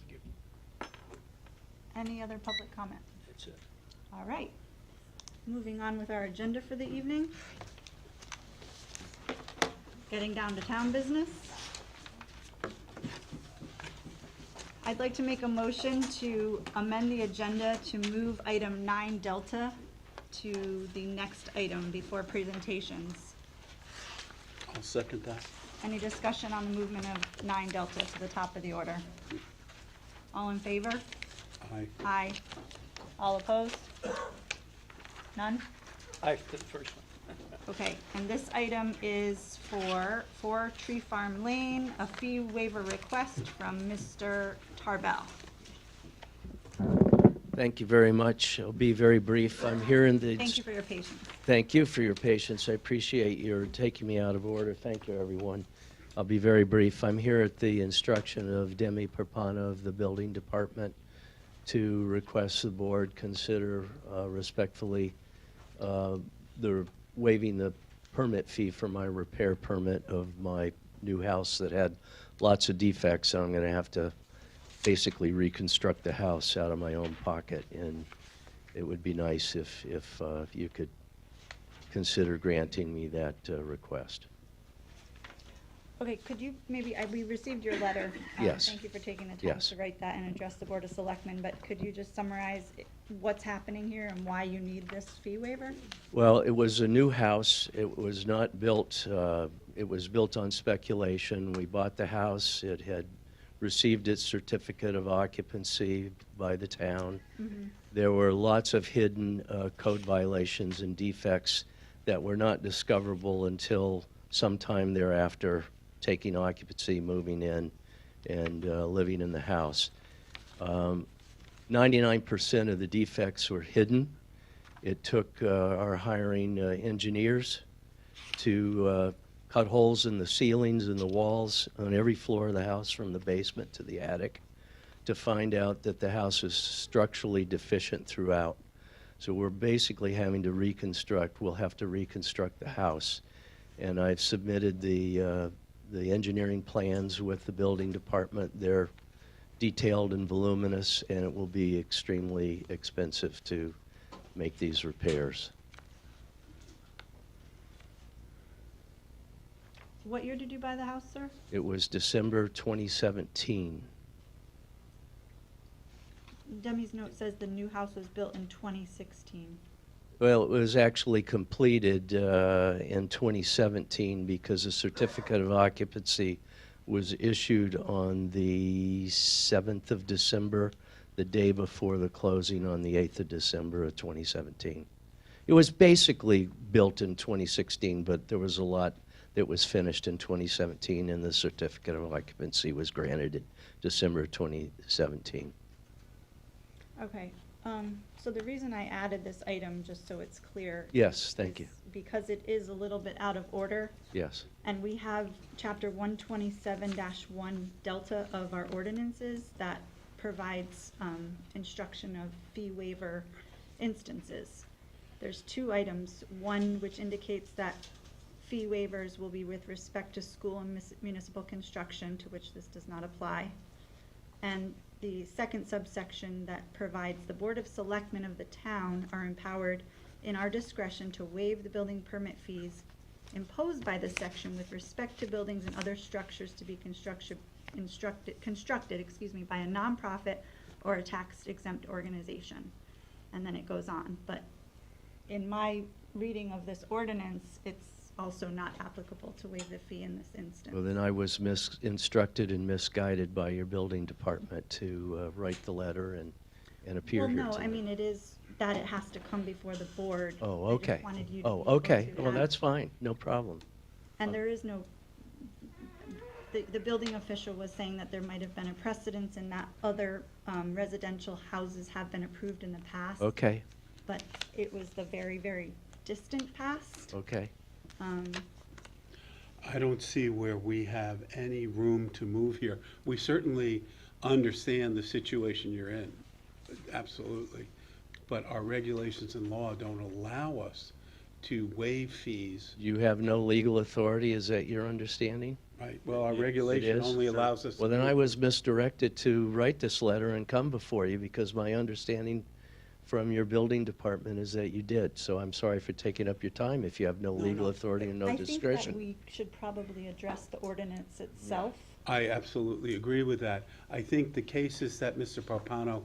Any other public comment? That's it. All right. Moving on with our agenda for the evening. Getting down to town business. I'd like to make a motion to amend the agenda to move item 9 Delta to the next item before presentations. I'll second that. Any discussion on the movement of 9 Delta to the top of the order? All in favor? Aye. Aye. All opposed? None? Aye, to the first one. Okay, and this item is for 4 Tree Farm Lane, a fee waiver request from Mr. Tarbell. Thank you very much. I'll be very brief. I'm here in the... Thank you for your patience. Thank you for your patience. I appreciate your taking me out of order. Thank you, everyone. I'll be very brief. I'm here at the instruction of Demi Perpana of the Building Department to request the board consider respectfully the waiving the permit fee for my repair permit of my new house that had lots of defects. So I'm going to have to basically reconstruct the house out of my own pocket, and it would be nice if you could consider granting me that request. Okay, could you maybe, we received your letter. Yes. Thank you for taking the time Yes. to write that and address the Board of Selectmen, but could you just summarize what's happening here and why you need this fee waiver? Well, it was a new house. It was not built, it was built on speculation. We bought the house. It had received its certificate of occupancy by the town. Mhm. There were lots of hidden code violations and defects that were not discoverable until sometime thereafter, taking occupancy, moving in, and living in the house. 99% of the defects were hidden. It took our hiring engineers to cut holes in the ceilings and the walls on every floor of the house from the basement to the attic to find out that the house was structurally deficient throughout. So we're basically having to reconstruct. We'll have to reconstruct the house. And I've submitted the engineering plans with the building department. They're detailed and voluminous, and it will be extremely expensive to make these repairs. What year did you buy the house, sir? It was December 2017. Demi's note says the new house was built in 2016. Well, it was actually completed in 2017 because a certificate of occupancy was issued on the 7th of December, the day before the closing on the 8th of December of 2017. It was basically built in 2016, but there was a lot that was finished in 2017, and the certificate of occupancy was granted in December 2017. Okay, so the reason I added this item, just so it's clear. Yes, thank you. is because it is a little bit out of order. Yes. And we have chapter 127-1 Delta of our ordinances that provides instruction of fee waiver instances. There's 2 items, one which indicates that fee waivers will be with respect to school and municipal construction, to which this does not apply. And the second subsection that provides the Board of Selectmen of the town are empowered in our discretion to waive the building permit fees imposed by this section with respect to buildings and other structures to be constructed by a nonprofit or a tax-exempt organization. And then it goes on. But in my reading of this ordinance, it's also not applicable to waive the fee in this instance. Well, then I was misinstructed and misguided by your building department to write the letter and appear here Well, no, tonight. I mean, it is that it has to come before the board. Oh, I just okay. wanted you to Oh, be able okay. to Well, have- that's fine. No problem. And there is no, the building official was saying that there might have been a precedence in that other residential houses have been approved in the past. Okay. But it was the very, very distant past. Okay. I don't see where we have any room to move here. We certainly understand the situation you're in. Absolutely. But our regulations and law don't allow us to waive fees. You have no legal authority, is that your understanding? Right, well, our It regulation is? only allows us. Well, to then do I it. was misdirected to write this letter and come before you, because my understanding from your building department is that you did. So I'm sorry for taking up your time if you have no legal authority and no I think that discretion. we should probably address the ordinance itself. I absolutely agree with that. I think the cases that Mr. Parpano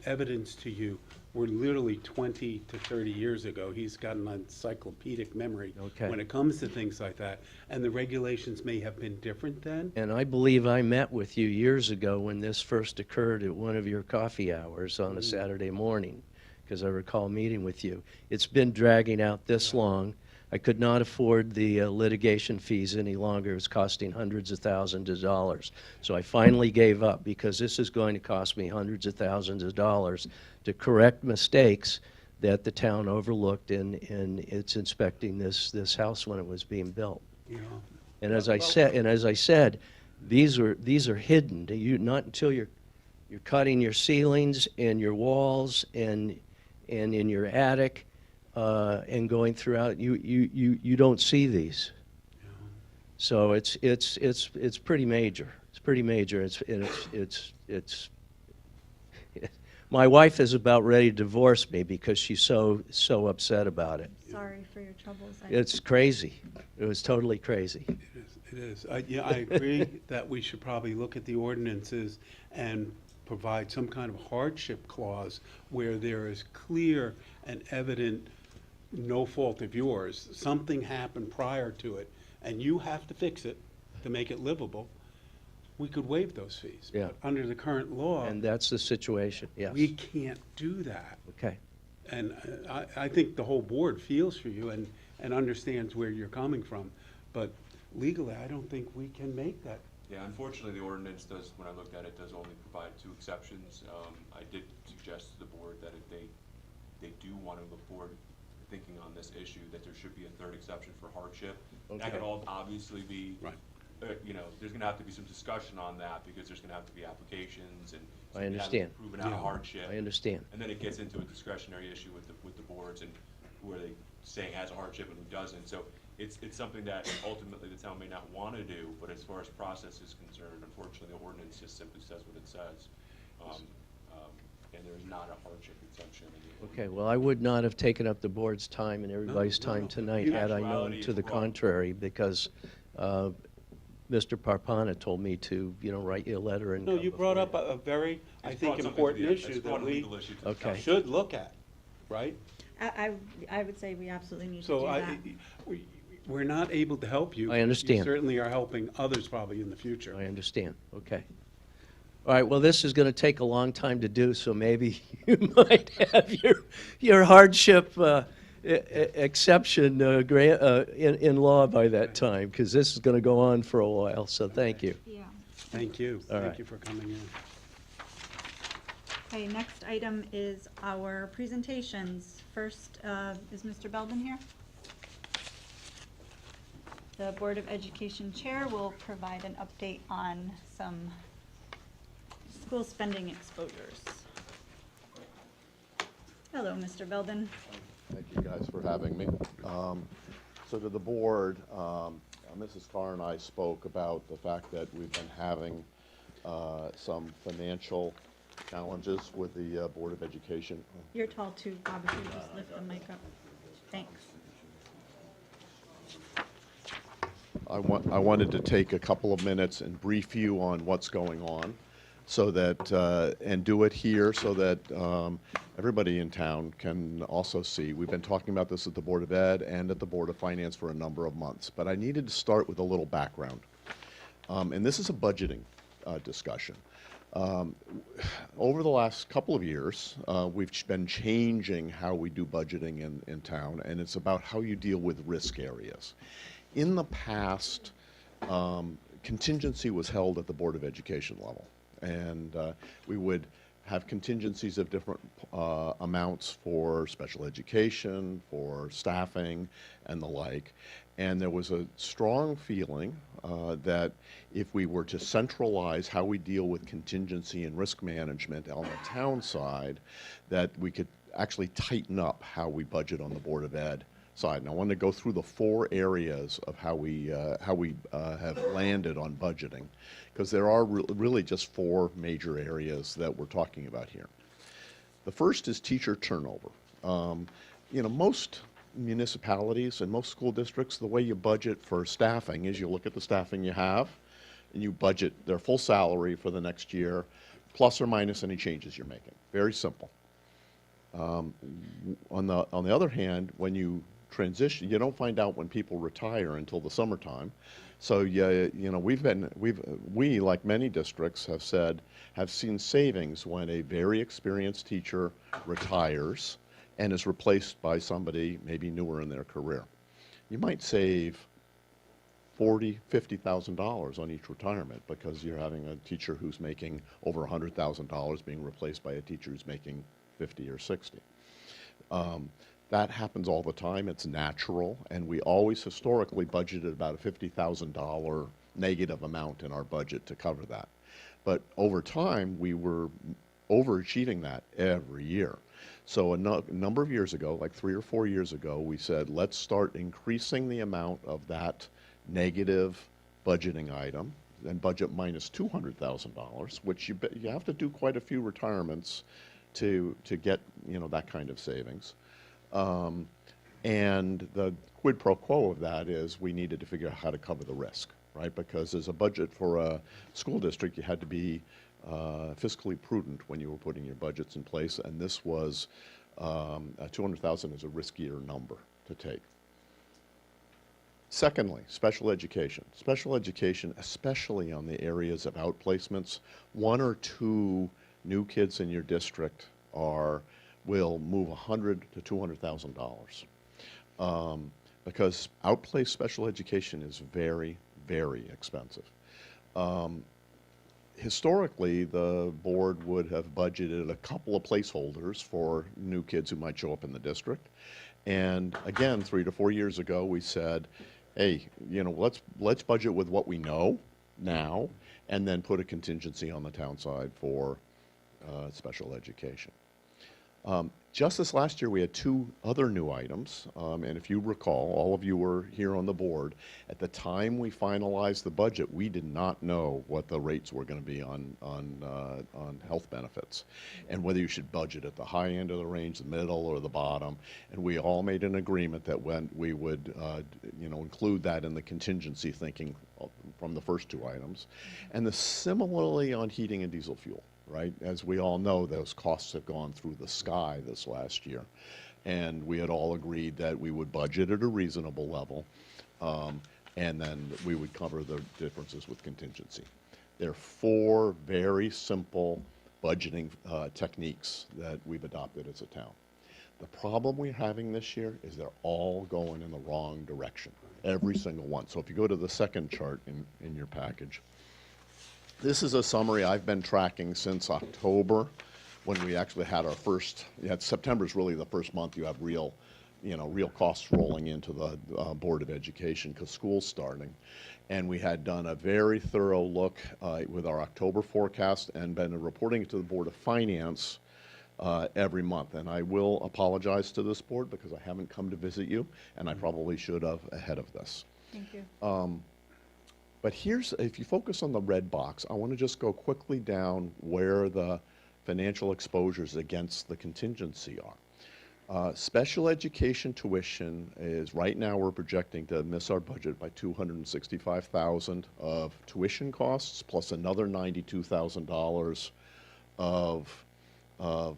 evidenced to you were literally 20 to 30 years ago. He's got an encyclopedic memory Okay. when it comes to things like that. And the regulations may have been different then. And I believe I met with you years ago when this first occurred at one of your coffee hours on a Saturday morning, because I recall meeting with you. It's been dragging out this long. I could not afford the litigation fees any longer. It was costing hundreds of thousands of dollars. So I finally gave up, because this is going to cost me hundreds of thousands of dollars to correct mistakes that the town overlooked in its inspecting this house when it was being built. Yeah. And as I said, these are hidden. Not until you're cutting your ceilings and your walls and in your attic and going throughout, you don't see these. So it's pretty major. It's pretty major. It's my wife is about ready to divorce me because she's so upset about it. Sorry for your troubles. It's crazy. It was totally crazy. It is. Yeah, I agree that we should probably look at the ordinances and provide some kind of hardship clause where there is clear and evident no fault of yours. Something happened prior to it, and you have to fix it to make it livable. We could waive those fees. Yeah. But under the current law, And that's the situation, yes. we can't do that. Okay. And I think the whole board feels for you and understands where you're coming from. But legally, I don't think we can make that. Yeah, unfortunately, the ordinance does, when I looked at it, does only provide 2 exceptions. I did suggest to the board that if they do want to look forward, thinking on this issue, that there should be a 3rd exception for hardship. That Okay. could all obviously be, there's going to have to be some discussion on that, because there's going to have to be applications and I understand. proven out hardship. I understand. And then it gets into a discretionary issue with the boards and who are they saying has a hardship and who doesn't. So it's something that ultimately the town may not want to do, but as far as process is concerned, unfortunately, the ordinance just simply says what it says. And there is not a hardship exemption. Okay, well, I would not have taken up the board's time and everybody's time tonight had I known to the contrary, because Mr. Parpana told me to, write you a letter and. No, come you brought before up a very, I It's think, brought something to important the- issue it's brought that a we legal issue to the Okay. should look at, right? I would say we absolutely need to So do that. we're not able to help you. I understand. You certainly are helping others probably in the future. I understand, okay. All right, well, this is going to take a long time to do, so maybe you might have your hardship exception in law by that time, because this is going to go on for a while, so thank you. Yeah. Thank you. All Thank right. you for coming in. Okay, next item is our presentations. First, is Mr. Belden here? The Board of Education Chair will provide an update on some school spending exposures. Hello, Mr. Belden. Thank you guys for having me. So to the board, Mrs. Carr and I spoke about the fact that we've been having some financial challenges with the Board of Education. You're tall too, Bob, if you just lift the mic up. Thanks. I wanted to take a couple of minutes and brief you on what's going on, so that, and do it here so that everybody in town can also see. We've been talking about this at the Board of Ed and at the Board of Finance for a number of months, but I needed to start with a little background. And this is a budgeting discussion. Over the last couple of years, we've been changing how we do budgeting in town, and it's about how you deal with risk areas. In the past, contingency was held at the Board of Education level, and we would have contingencies of different amounts for special education, for staffing, and the like. And there was a strong feeling that if we were to centralize how we deal with contingency and risk management on the town side, that we could actually tighten up how we budget on the Board of Ed side. And I want to go through the 4 areas of how we have landed on budgeting, because there are really just 4 major areas that we're talking about here. The first is teacher turnover. Most municipalities and most school districts, the way you budget for staffing is you look at the staffing you have, and you budget their full salary for the next year, plus or minus any changes you're making. Very simple. On the other hand, when you transition, you don't find out when people retire until the summertime. So we, like many districts, have seen savings when a very experienced teacher retires and is replaced by somebody maybe newer in their career. You might save $40,000, $50,000 on each retirement because you're having a teacher who's making over $100,000 being replaced by a teacher who's making 50 or 60. That happens all the time. It's natural, and we always historically budgeted about a $50,000 negative amount in our budget to cover that. But over time, we were overachieving that every year. So a number of years ago, like 3 or 4 years ago, we said, let's start increasing the amount of that negative budgeting item and budget minus $200,000, which you have to do quite a few retirements to get that kind of savings. And the quid pro quo of that is we needed to figure out how to cover the risk, right? Because as a budget for a school district, you had to be fiscally prudent when you were putting your budgets in place, and this was $200,000 is a riskier number to take. Secondly, special education. Special education, especially on the areas of outplacements, 1 or 2 new kids in your district will move $100,000 to $200,000 because outplaced special education is very, very expensive. Historically, the board would have budgeted a couple of placeholders for new kids who might show up in the district. And again, 3 to 4 years ago, we said, hey, let's budget with what we know now and then put a contingency on the town side for special education. Just this last year, we had 2 other new items, and if you recall, all of you were here on the board. At the time we finalized the budget, we did not know what the rates were going to be on health benefits, and whether you should budget at the high end of the range, the middle, or the bottom. And we all made an agreement that we would, include that in the contingency thinking from the first 2 items, and similarly on heating and diesel fuel. Right? As we all know, those costs have gone through the sky this last year. And we had all agreed that we would budget at a reasonable level, and then we would cover the differences with contingency. There are 4 very simple budgeting techniques that we've adopted as a town. The problem we're having this year is they're all going in the wrong direction, every single one. So if you go to the second chart in your package, this is a summary I've been tracking since October, when we actually had our first. September is really the first month you have real costs rolling into the Board of Education because school's starting, and we had done a very thorough look with our October forecast and been reporting it to the Board of Finance every month. And I will apologize to this board because I haven't come to visit you, and I probably should have ahead of this. Thank you. But if you focus on the red box, I want to just go quickly down where the financial exposures against the contingency are. Special education tuition is, right now we're projecting to miss our budget by $265,000 of tuition costs plus another $92,000 of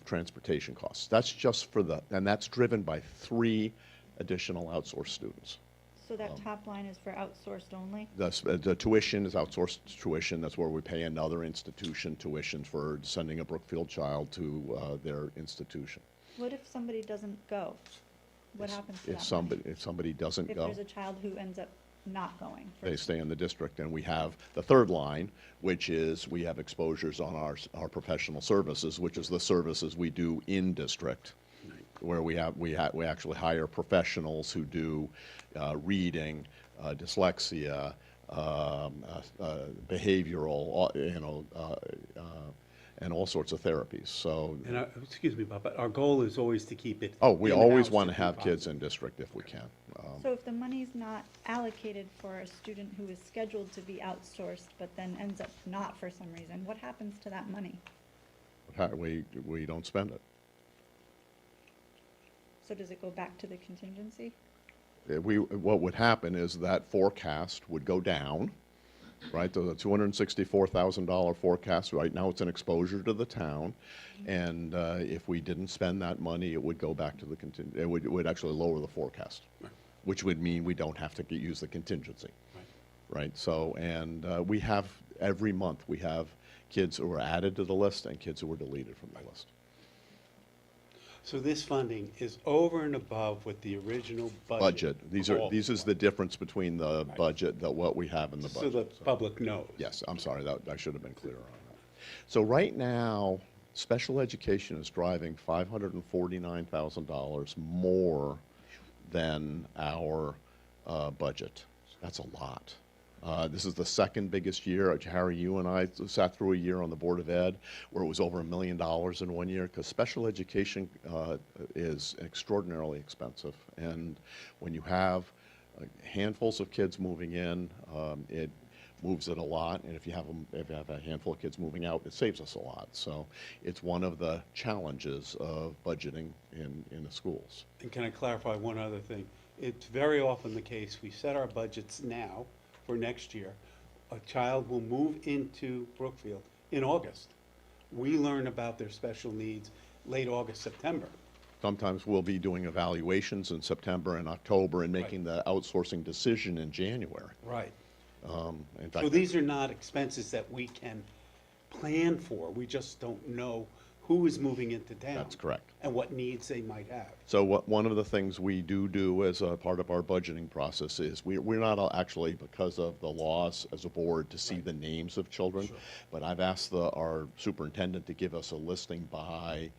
transportation costs. That's just and that's driven by 3 additional outsourced students. So that top line is for outsourced only? The tuition is outsourced tuition. That's where we pay another institution tuition for sending a Brookfield child to their institution. What if somebody doesn't go? What happens to that money? If somebody doesn't go, If there's a child who ends up not going? they stay in the district. And we have the third line, which is we have exposures on our professional services, which is the services we do in district. where we actually hire professionals who do reading, dyslexia, behavioral, and all sorts of therapies. So, And, excuse me, Bob, but our goal is always to keep it. oh, we in-house always want to if we have kids possibly. in district if we can. So if the money's not allocated for a student who is scheduled to be outsourced, but then ends up not for some reason, what happens to that money? We don't spend it. So does it go back to the contingency? What would happen is that forecast would go down, right? The $264,000 forecast, right now it's an exposure to the town. And if we didn't spend that money, it would go back to the it would actually lower the forecast, which would mean we don't have to use the contingency, right? So, and we have, every month, we have kids who are added to the list and kids who are deleted from the list. So this funding is over and above what the original budget. This is the difference between the budget, what we have in the So budget. the public knows. Yes, I'm sorry, I should have been clearer on that. So right now, special education is driving $549,000 more than our budget. That's a lot. This is the second biggest year. Harry, you and I sat through a year on the Board of Ed where it was over $1 million in 1 year, because special education is extraordinarily expensive. And when you have handfuls of kids moving in, it moves it a lot. And if you have a handful of kids moving out, it saves us a lot. So it's one of the challenges of budgeting in the schools. And can I clarify one other thing? It's very often the case, we set our budgets now for next year. A child will move into Brookfield in August. We learn about their special needs late August, September. Sometimes we'll be doing evaluations in September and October and making the outsourcing decision in January. Right. In fact, So these are not expenses that we can plan for. We just don't know who is moving into town. That's correct. And what needs they might have. So one of the things we do as a part of our budgeting process is we're not actually, because of the laws as a board, to see the names of children, but I've asked our superintendent to give us a listing by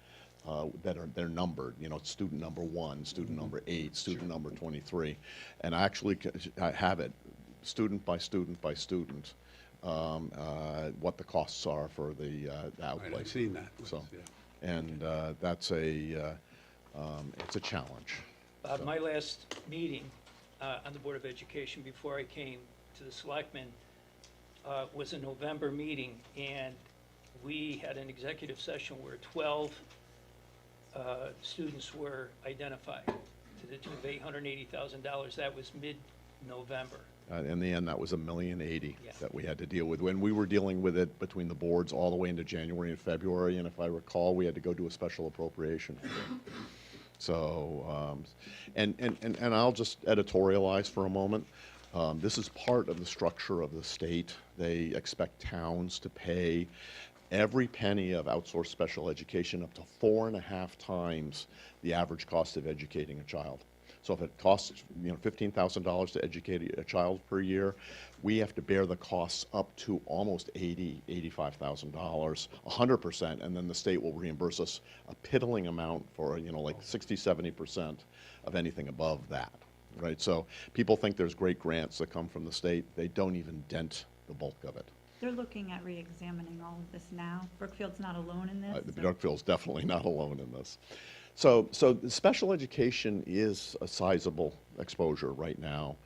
they're numbered, student number 1, student number 8, student number 23, and I actually have it student by student by student, what the costs are for the outlay. Right, I've seen that. So, Yeah. and that's it's a challenge. My last meeting on the Board of Education before I came to the Selectmen was a November meeting, and we had an executive session where 12 students were identified to the tune of $880,000. That was mid-November. In the end, that was $1.080 million Yeah. that we had to deal with. When we were dealing with it between the boards all the way into January and February, and if I recall, we had to go do a special appropriation. So, and I'll just editorialize for a moment. This is part of the structure of the state. They expect towns to pay every penny of outsourced special education up to 4.5 times the average cost of educating a child. So if it costs $15,000 to educate a child per year, we have to bear the costs up to almost $85,000, 100%, and then the state will reimburse us a piddling amount for like 60-70% of anything above that, right? So people think there's great grants that come from the state. They don't even dent the bulk of it. They're looking at re-examining all of this now. Brookfield's not alone in this. Brookfield's definitely not alone in this. So special education is a sizable exposure right now,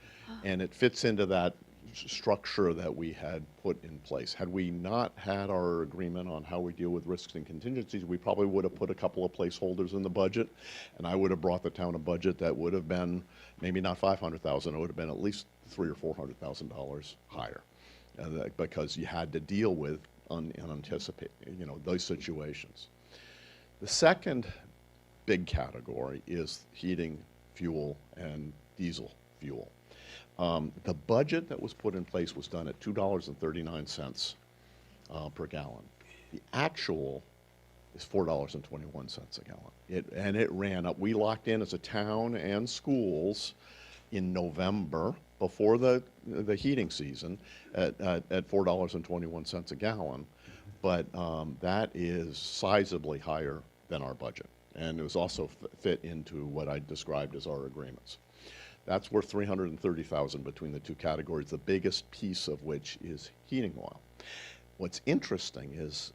and it fits into that structure that we had put in place. Had we not had our agreement on how we deal with risks and contingencies, we probably would have put a couple of placeholders in the budget, and I would have brought the town a budget that would have been maybe not $500,000, it would have been at least $300,000 or $400,000 higher, because you had to deal with unanticipated, those situations. The second big category is heating fuel and diesel fuel. The budget that was put in place was done at $2.39 per gallon. The actual is $4.21 a gallon. And it ran up. We locked in as a town and schools in November before the heating season at $4.21 a gallon. But that is sizably higher than our budget. and it was also fit into what I described as our agreements. That's worth $330,000 between the two categories, the biggest piece of which is heating oil. What's interesting is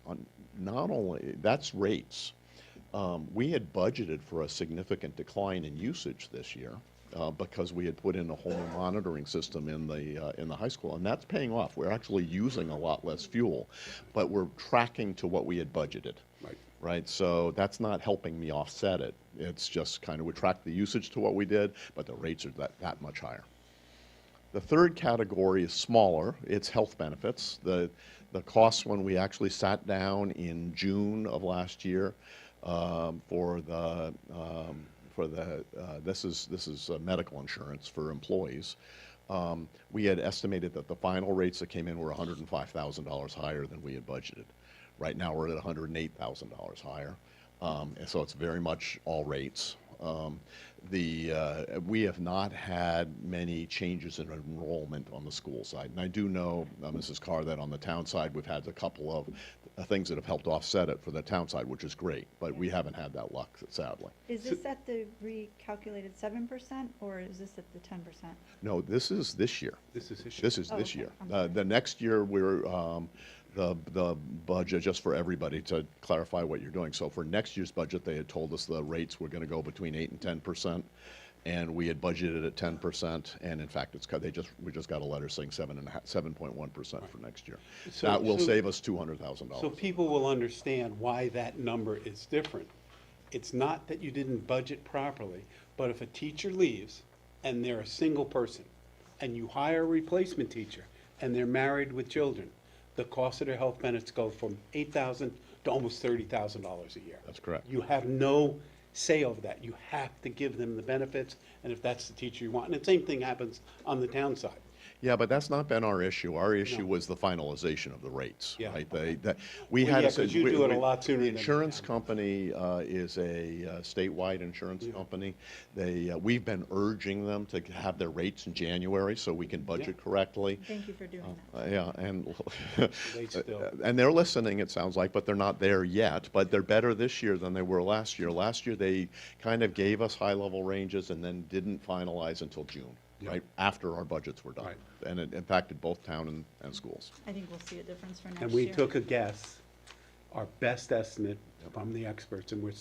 not only, that's rates. We had budgeted for a significant decline in usage this year because we had put in a whole new monitoring system in the high school, and that's paying off. We're actually using a lot less fuel, but we're tracking to what we had budgeted. Right, so that's not helping me offset it. It's just kind of, we track the usage to what we did, but the rates are that much higher. The third category is smaller. It's health benefits. The costs when we actually sat down in June of last year this is medical insurance for employees. We had estimated that the final rates that came in were $105,000 higher than we had budgeted. Right now, we're at $108,000 higher, and so it's very much all rates. We have not had many changes in enrollment on the school side, and I do know, Mrs. Carr, that on the town side, we've had a couple of things that have helped offset it for the town side, which is great, but we haven't had that luck, sadly. Is this at the recalculated 7%, or is this at the 10%? No, this is this year. This is this year. This is this year. The next year, we're the budget, just for everybody to clarify what you're doing. So for next year's budget, they had told us the rates were going to go between 8 and 10%, and we had budgeted at 10%, and in fact, we just got a letter saying 7.1% for next year. That will save us $200,000. So people will understand why that number is different. It's not that you didn't budget properly, but if a teacher leaves and they're a single person, and you hire a replacement teacher, and they're married with children, the cost of their health benefits go from $8,000 to almost $30,000 a year. That's correct. You have no say over that. You have to give them the benefits, and if that's the teacher you want. And the same thing happens on the town side. Yeah, but that's not been our issue. Our issue was the finalization of the rates. Yeah. Right? Well, yeah, 'cause you do it a lot sooner The than insurance company is a statewide insurance company. We've been urging them to have their rates in January so we can budget correctly. Thank you for doing that. Yeah, and They still- and they're listening, it sounds like, but they're not there yet. But they're better this year than they were last year. Last year, they kind of gave us high-level ranges and then didn't finalize until June. Right after our budgets were done, and it impacted both town and schools. I think we'll see a difference for next And year. we took a guess, our best estimate from the experts, and we're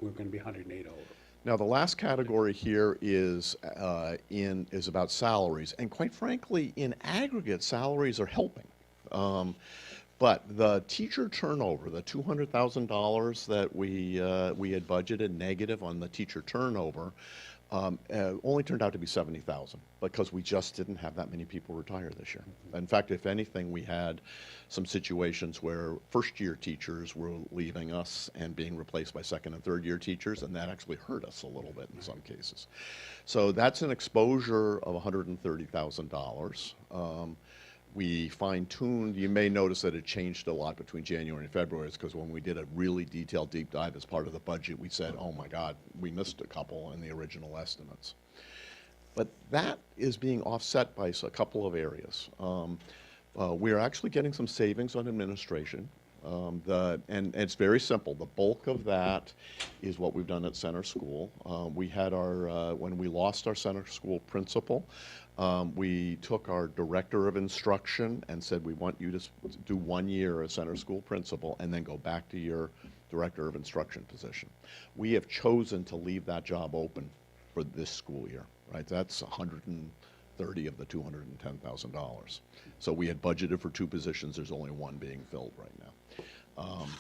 going to be 108 over. Now, the last category here is about salaries, and quite frankly, in aggregate, salaries are helping. But the teacher turnover, the $200,000 that we had budgeted negative on the teacher turnover, only turned out to be 70,000 because we just didn't have that many people retire this year. In fact, if anything, we had some situations where first-year teachers were leaving us and being replaced by second and third-year teachers, and that actually hurt us a little bit in some cases. So that's an exposure of $130,000. We fine-tuned, you may notice that it changed a lot between January and February. It's because when we did a really detailed deep dive as part of the budget, we said, oh my God, we missed a couple in the original estimates. But that is being offset by a couple of areas. We are actually getting some savings on administration. And it's very simple. The bulk of that is what we've done at center school. We had when we lost our center school principal, we took our director of instruction and said, we want you to do 1 year as center school principal and then go back to your director of instruction position. We have chosen to leave that job open for this school year, right? That's $130 of the $210,000. So we had budgeted for 2 positions. There's only 1 being filled right now.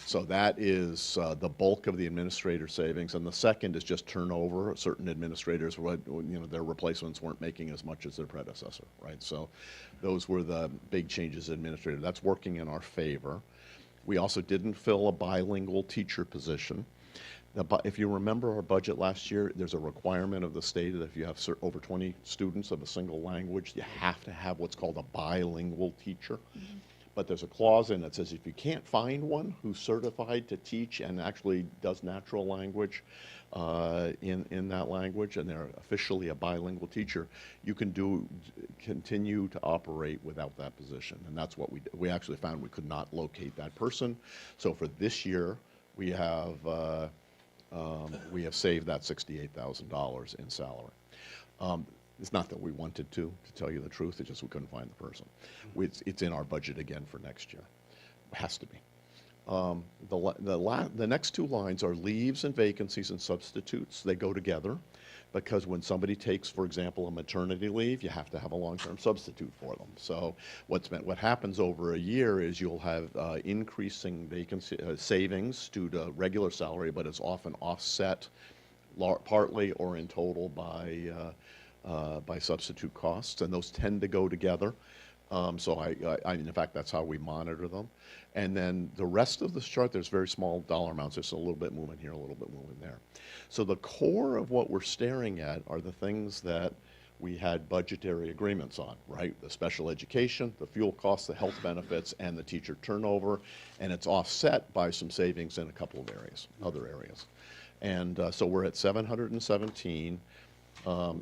So that is the bulk of the administrator savings, and the second is just turnover. Certain administrators, their replacements weren't making as much as their predecessor, right? So those were the big changes in administrator. That's working in our favor. We also didn't fill a bilingual teacher position. If you remember our budget last year, there's a requirement of the state that if you have over 20 students of a single language, you have to have what's called a bilingual teacher. Mm-hmm. But there's a clause in it that says if you can't find one who's certified to teach and actually does natural language in that language, and they're officially a bilingual teacher, you can continue to operate without that position. And that's what we actually found. We could not locate that person. So for this year, we have we have saved that $68,000 in salary. It's not that we wanted to tell you the truth, it's just we couldn't find the person. It's in our budget again for next year. It has to be. The next two lines are leaves and vacancies and substitutes. They go together because when somebody takes, for example, a maternity leave, you have to have a long-term substitute for them. So what happens over a year is you'll have increasing vacancy savings due to regular salary, but it's often offset partly or in total by substitute costs, and those tend to go together. So in fact, that's how we monitor them. And then the rest of this chart, there's very small dollar amounts. There's a little bit movement here, a little bit movement there. So the core of what we're staring at are the things that we had budgetary agreements on, right? The special education, the fuel costs, the health benefits, and the teacher turnover. And it's offset by some savings in a couple of areas, other areas. And so we're at 717.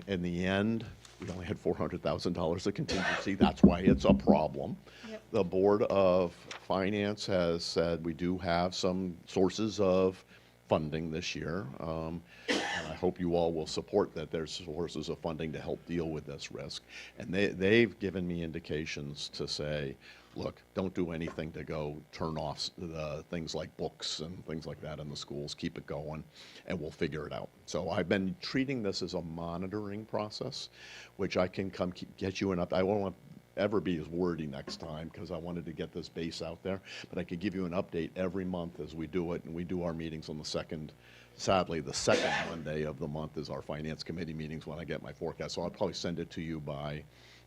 In the end, we only had $400,000 of contingency. That's why it's a problem. Yep. The Board of Finance has said we do have some sources of funding this year. And I hope you all will support that there's sources of funding to help deal with this risk. And they've given me indications to say, look, don't do anything to go turn off the things like books and things like that in the schools. Keep it going, and we'll figure it out. So I've been treating this as a monitoring process, which I can get you an update. I won't ever be as wordy next time because I wanted to get this base out there, but I could give you an update every month as we do it, and we do our meetings on the second. Sadly, the second Monday of the month is our Finance Committee meetings when I get my forecast. So I'll probably send it to you by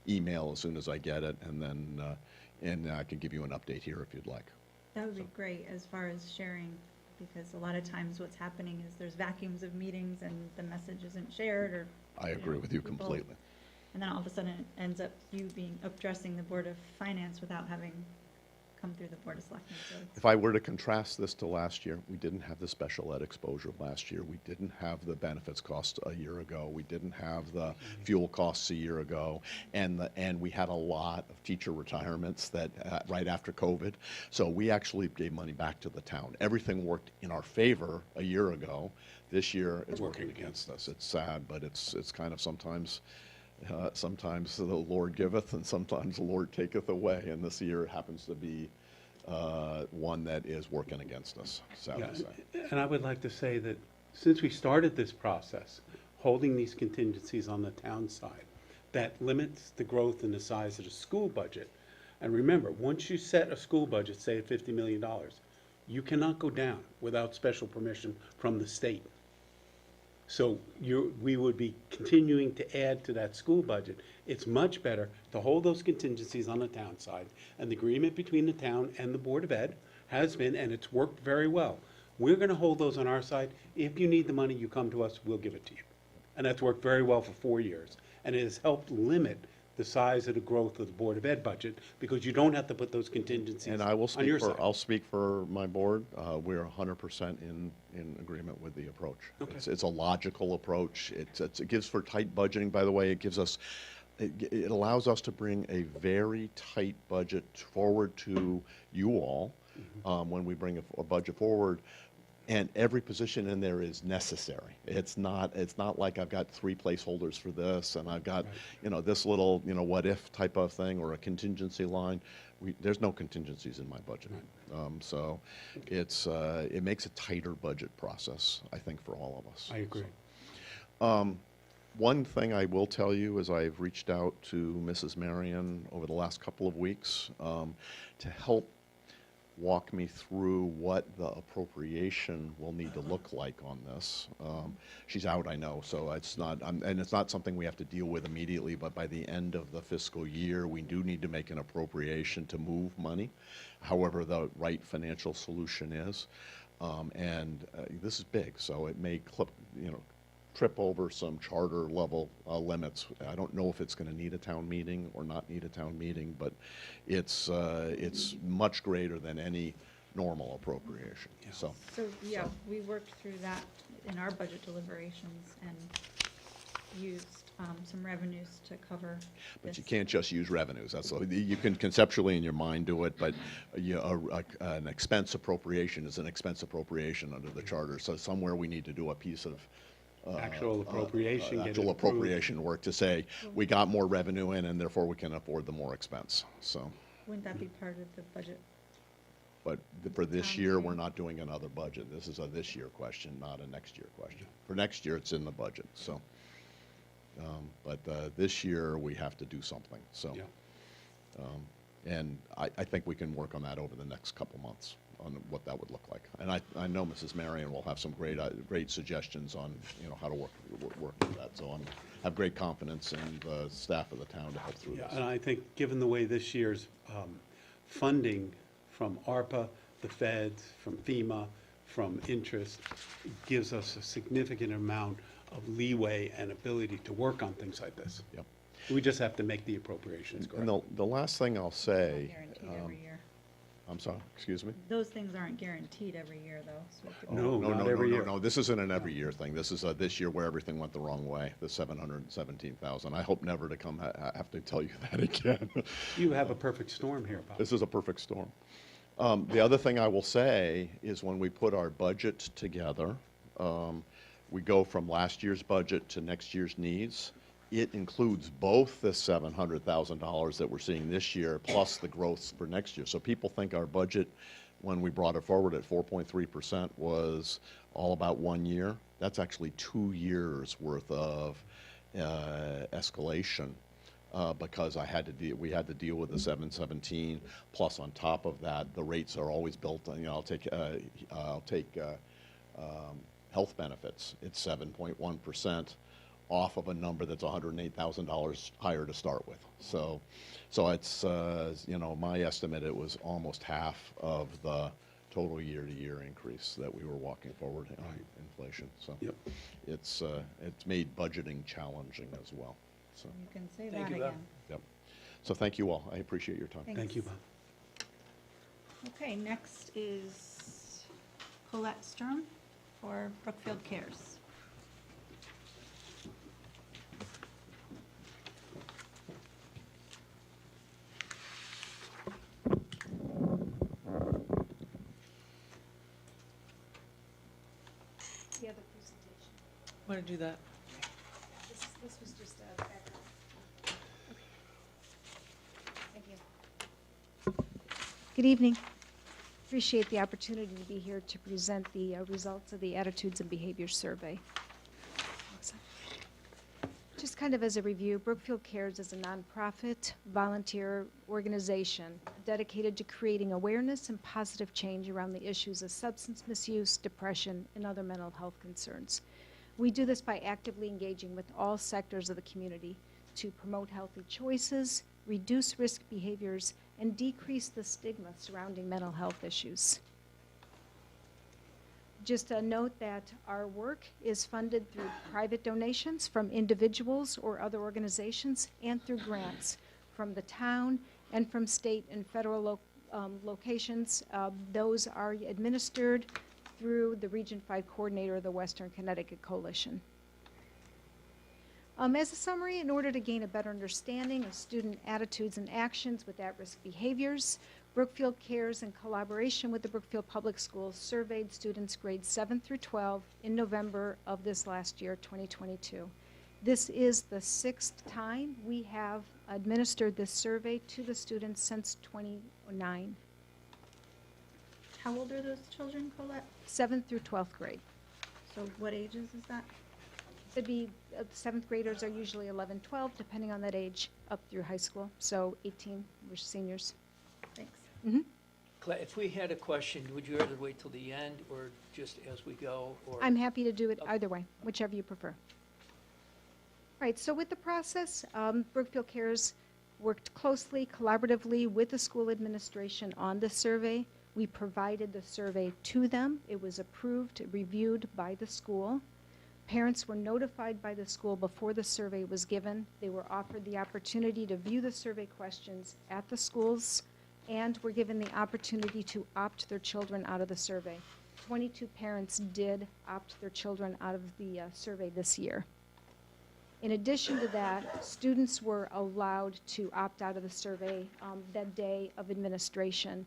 email as soon as I get it, and then and I can give you an update here if you'd like. That would be great as far as sharing, because a lot of times what's happening is there's vacuums of meetings and the message isn't shared, or I agree with you people, completely. and then all of a sudden it ends up you addressing the Board of Finance without having come through the Board of Selectmen. So If I were to contrast this to last year, we didn't have the special ed exposure last year. We didn't have the benefits costs a year ago. We didn't have the fuel costs a year ago. And we had a lot of teacher retirements that right after COVID. So we actually gave money back to the town. Everything worked in our favor a year ago. This year it's working against us. It's sad, but it's kind of sometimes the Lord giveth and sometimes the Lord taketh away, and this year happens to be one that is working against us, sadly to say. And I would like to say that since we started this process, holding these contingencies on the town side, that limits the growth in the size of the school budget. And remember, once you set a school budget, say at $50 million, you cannot go down without special permission from the state. So we would be continuing to add to that school budget. It's much better to hold those contingencies on the town side. And the agreement between the town and the Board of Ed has been, and it's worked very well. We're going to hold those on our side. If you need the money, you come to us, we'll give it to you. And that's worked very well for 4 years. And it has helped limit the size of the growth of the Board of Ed budget because you don't have to put those contingencies And I will on your speak side. I'll speak for my board. We're 100% in agreement with the approach. Okay. It's a logical approach. It gives for tight budgeting, by the way. It gives us, it allows us to bring a very tight budget forward to you all when we bring a budget forward. And every position in there is necessary. It's not like I've got 3 placeholders for this and I've got, this little, what if type of thing or a contingency line. There's no contingencies in my budget. So it makes a tighter budget process, I think, for all of us. I agree. So, one thing I will tell you is I've reached out to Mrs. Marion over the last couple of weeks to help walk me through what the appropriation will need to look like on this. She's out, I know, so it's not, and it's not something we have to deal with immediately, but by the end of the fiscal year, we do need to make an appropriation to move money, however the right financial solution is. This is big, so it may trip over some charter level limits. I don't know if it's going to need a town meeting or not need a town meeting, but it's much greater than any normal appropriation. Yeah. So we worked through that in our budget deliberations and used some revenues to cover But this. you can't just use revenues. That's all. You can conceptually in your mind do it, but an expense appropriation is an expense appropriation under the charter. So somewhere we need to do a piece of Actual appropriation, get it actual approved. appropriation work to say we got more revenue in, and therefore we can afford the more expense. So, Wouldn't that be part of the budget? but for this year, we're not doing another budget. This is a this year question, not a next year question. For next year, it's in the budget. So, but this year we have to do something. So, and I think we can work on that over the next couple months on what that would look like. And I know Mrs. Marion will have some great suggestions on how to work with that. So I have great confidence in the staff of the town to help through Yeah, this. and I think, given the way this year's funding from ARPA, the feds, from FEMA, from interest, gives us a significant amount of leeway and ability to work on things like this. Yep. We just have to make the appropriations correct. And the last thing I'll say, Guaranteed every year. I'm sorry, excuse me? Those things aren't guaranteed every year, though. So it could- No, not every year. No, this isn't an every year thing. This is this year where everything went the wrong way, the 717,000. I hope never to have to tell you that again. You have a perfect storm here, Bob. This is a perfect storm. The other thing I will say is when we put our budget together, we go from last year's budget to next year's needs. It includes both the $700,000 that we're seeing this year plus the growth for next year. So people think our budget, when we brought it forward at 4.3%, was all about 1 year. That's actually 2 years worth of escalation. Because we had to deal with the 717, plus on top of that, the rates are always built on. I'll take health benefits. It's 7.1% off of a number that's $108,000 higher to start with. So it's my estimate, it was almost half of the total year-to-year increase that we were walking forward on inflation. So it's made budgeting challenging as well. So. You can say Thank that you, Bob. again. Yep. So thank you all. I appreciate your time. Thank you, Bob. Okay, next is Colette Sturm for Brookfield Cares. The other presentation. Want to do that? This was just a background. Thank you. Good evening. Appreciate the opportunity to be here to present the results of the Attitudes and Behaviors Survey. Just kind of as a review, Brookfield Cares is a nonprofit volunteer organization dedicated to creating awareness and positive change around the issues of substance misuse, depression, and other mental health concerns. We do this by actively engaging with all sectors of the community to promote healthy choices, reduce risk behaviors, and decrease the stigma surrounding mental health issues. Just a note that our work is funded through private donations from individuals or other organizations and through grants from the town and from state and federal locations. Those are administered through the Region 5 coordinator of the Western Connecticut Coalition. As a summary, in order to gain a better understanding of student attitudes and actions with at-risk behaviors, Brookfield Cares, in collaboration with the Brookfield Public Schools, surveyed students grades 7 through 12 in November of this last year, 2022. This is the 6th time we have administered this survey to the students since 2009. How old are those children, Colette? 7th through 12th grade. So what ages is that? It'd be, 7th graders are usually 11, 12, depending on that age, up through high school. So 18, we're seniors. Thanks. Claire, if we had a question, would you rather wait till the end or just as we go? Or I'm happy to do it either way, whichever you prefer. All right, so with the process, Brookfield Cares worked closely, collaboratively with the school administration on the survey. We provided the survey to them. It was approved, reviewed by the school. Parents were notified by the school before the survey was given. They were offered the opportunity to view the survey questions at the schools and were given the opportunity to opt their children out of the survey. 22 parents did opt their children out of the survey this year. In addition to that, students were allowed to opt out of the survey that day of administration,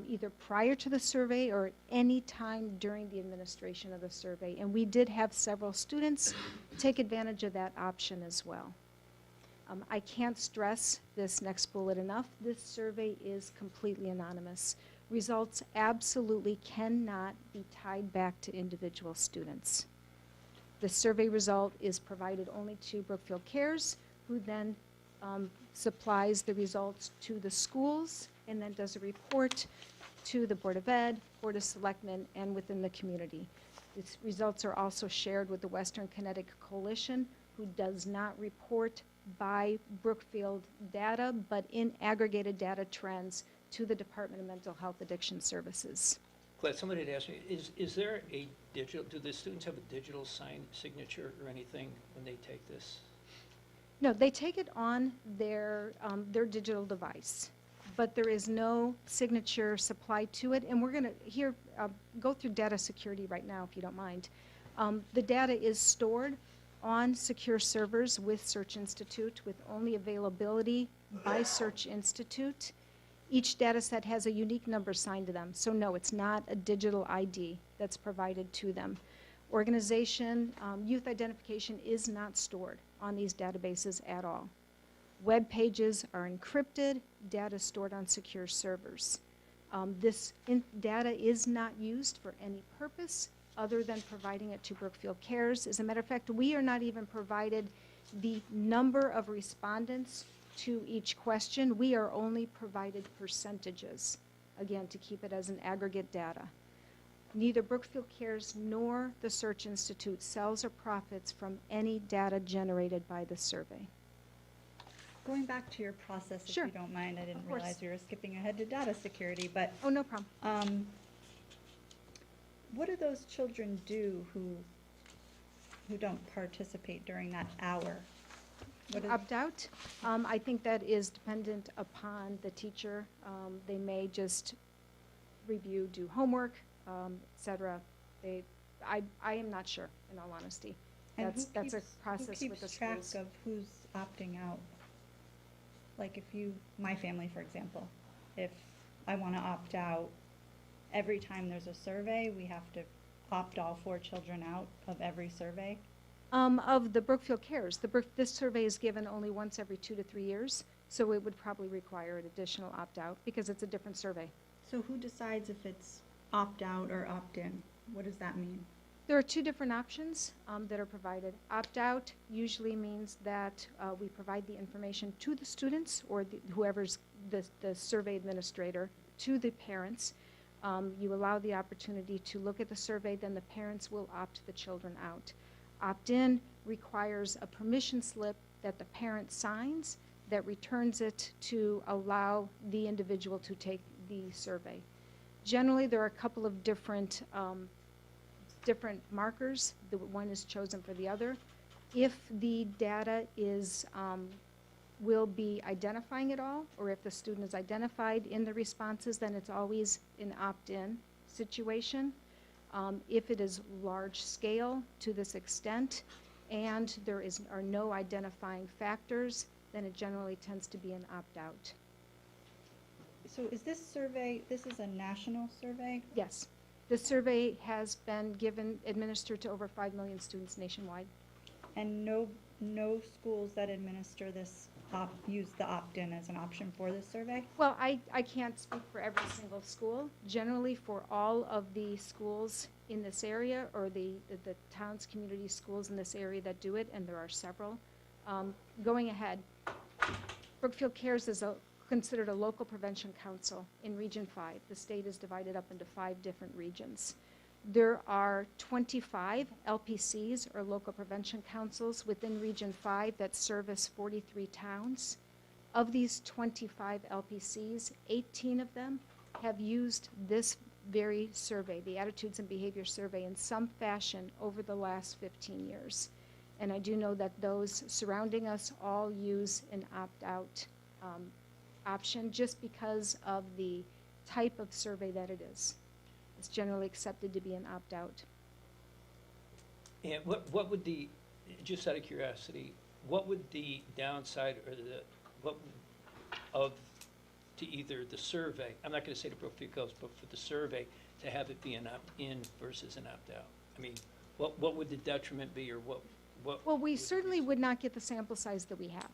either prior to the survey or at any time during the administration of the survey. And we did have several students take advantage of that option as well. I can't stress this next bullet enough. This survey is completely anonymous. Results absolutely cannot be tied back to individual students. The survey result is provided only to Brookfield Cares, who then supplies the results to the schools and then does a report to the Board of Ed, Board of Selectmen, and within the community. These results are also shared with the Western Connecticut Coalition, who does not report by Brookfield data, but in aggregated data trends to the Department of Mental Health Addiction Services. Glad somebody had asked me, is there a digital, do the students have a digital signature or anything when they take this? No, they take it on their digital device, but there is no signature supplied to it. And we're going to go through data security right now, if you don't mind. The data is stored on secure servers with Search Institute, with only availability by Search Institute. Each data set has a unique number assigned to them. So no, it's not a digital ID that's provided to them. Organization, youth identification is not stored on these databases at all. Web pages are encrypted, data stored on secure servers. This data is not used for any purpose other than providing it to Brookfield Cares. As a matter of fact, we are not even provided the number of respondents to each question. We are only provided percentages, again, to keep it as an aggregate data. Neither Brookfield Cares nor the Search Institute sells or profits from any data generated by the survey. Going back to your process, if Sure. you don't mind, I didn't Of course. realize we were skipping ahead to data security, but Oh, no problem. what do those children do who don't participate during that hour? Opt out? I think that is dependent upon the teacher. They may just review, do homework, et cetera. I am not sure, in all honesty. And That's a process who with the keeps track schools. of who's opting out? Like my family, for example, if I want to opt out, every time there's a survey, we have to opt all 4 children out of every survey? Of the Brookfield Cares, this survey is given only once every 2 to 3 years, so it would probably require an additional opt-out because it's a different survey. So who decides if it's opt-out or opt-in? What does that mean? There are 2 different options that are provided. Opt-out usually means that we provide the information to the students or whoever's the survey administrator, to the parents. You allow the opportunity to look at the survey, then the parents will opt the children out. Opt-in requires a permission slip that the parent signs that returns it to allow the individual to take the survey. Generally, there are a couple of different markers. One is chosen for the other. If the data will be identifying it all, or if the student is identified in the responses, then it's always an opt-in situation. If it is large scale to this extent and there are no identifying factors, then it generally tends to be an opt-out. So is this is a national survey? Yes. The survey has been administered to over 5 million students nationwide. And no schools that administer this use the opt-in as an option for this survey? Well, I can't speak for every single school. Generally, for all of the schools in this area, or the town's community schools in this area that do it, and there are several, going ahead, Brookfield Cares is considered a local prevention council in Region 5. The state is divided up into 5 different regions. There are 25 LPCs, or local prevention councils, within Region 5 that service 43 towns. Of these 25 LPCs, 18 of them have used this very survey, the Attitudes and Behavior Survey, in some fashion over the last 15 years. And I do know that those surrounding us all use an opt-out option just because of the type of survey that it is. It's generally accepted to be an opt-out. And what would the just out of curiosity, what would the downside or to either the survey, I'm not gonna say to Brookfield Hills, but for the survey, to have it be an opt-in versus an opt-out? I mean, what would the detriment be, or what? Well, we certainly would not get the sample size that we have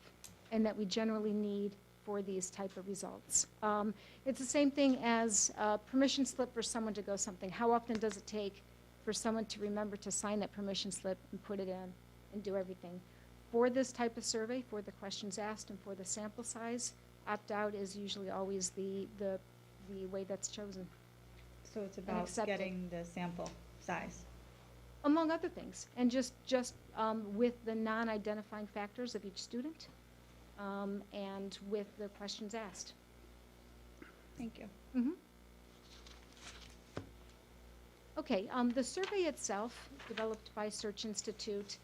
and that we generally need for these type of results. It's the same thing as a permission slip for someone to go something. How often does it take for someone to remember to sign that permission slip and put it in and do everything? For this type of survey, for the questions asked and for the sample size, opt-out is usually always the way that's chosen. So it's And about accepted. getting the sample size. Among other things, and just with the non-identifying factors of each student, and with the questions asked. Thank you. Mhm. Okay, the survey itself, developed by Search Institute,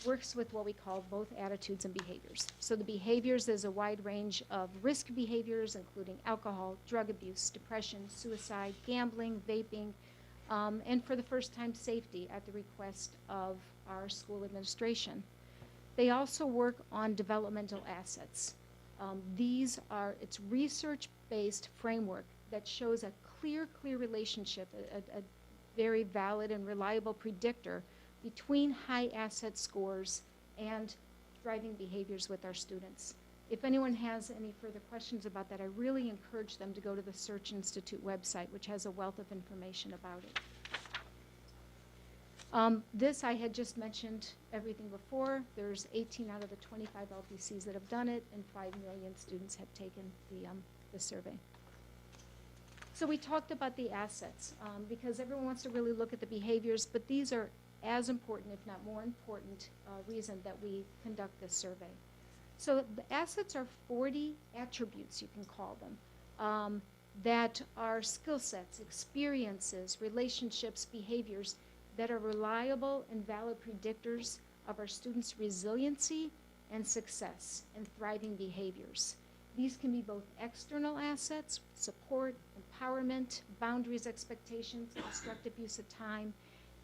works with what we call both attitudes and behaviors. So the behaviors is a wide range of risk behaviors, including alcohol, drug abuse, depression, suicide, gambling, vaping, and for the first time, safety at the request of our school administration. They also work on developmental assets. It's research-based framework that shows a clear relationship, a very valid and reliable predictor between high asset scores and driving behaviors with our students. If anyone has any further questions about that, I really encourage them to go to the Search Institute website, which has a wealth of information about it. This, I had just mentioned everything before. There's 18 out of the 25 LPCs that have done it, and 5 million students have taken the survey. So we talked about the assets, because everyone wants to really look at the behaviors, but these are as important, if not more important, reason that we conduct this survey. So the assets are 40 attributes, you can call them, that are skill sets, experiences, relationships, behaviors that are reliable and valid predictors of our students' resiliency and success and thriving behaviors. These can be both external assets, support, empowerment, boundaries, expectations, constructive use of time,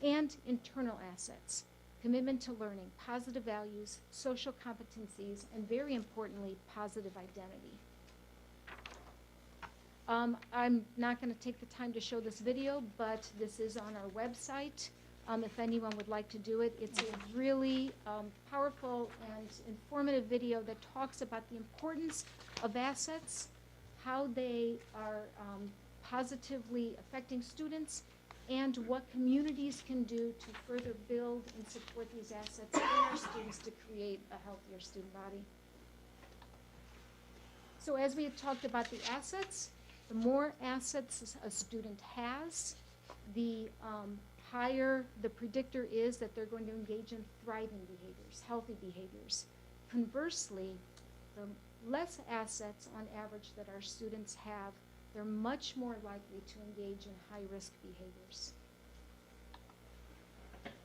and internal assets, commitment to learning, positive values, social competencies, and very importantly, positive identity. I'm not going to take the time to show this video, but this is on our website. If anyone would like to do it, it's a really powerful and informative video that talks about the importance of assets, how they are positively affecting students, and what communities can do to further build and support these assets in our students to create a healthier student body. So as we had talked about the assets, the more assets a student has, the higher the predictor is that they're going to engage in thriving behaviors, healthy behaviors. Conversely, the less assets on average that our students have, they're much more likely to engage in high-risk behaviors.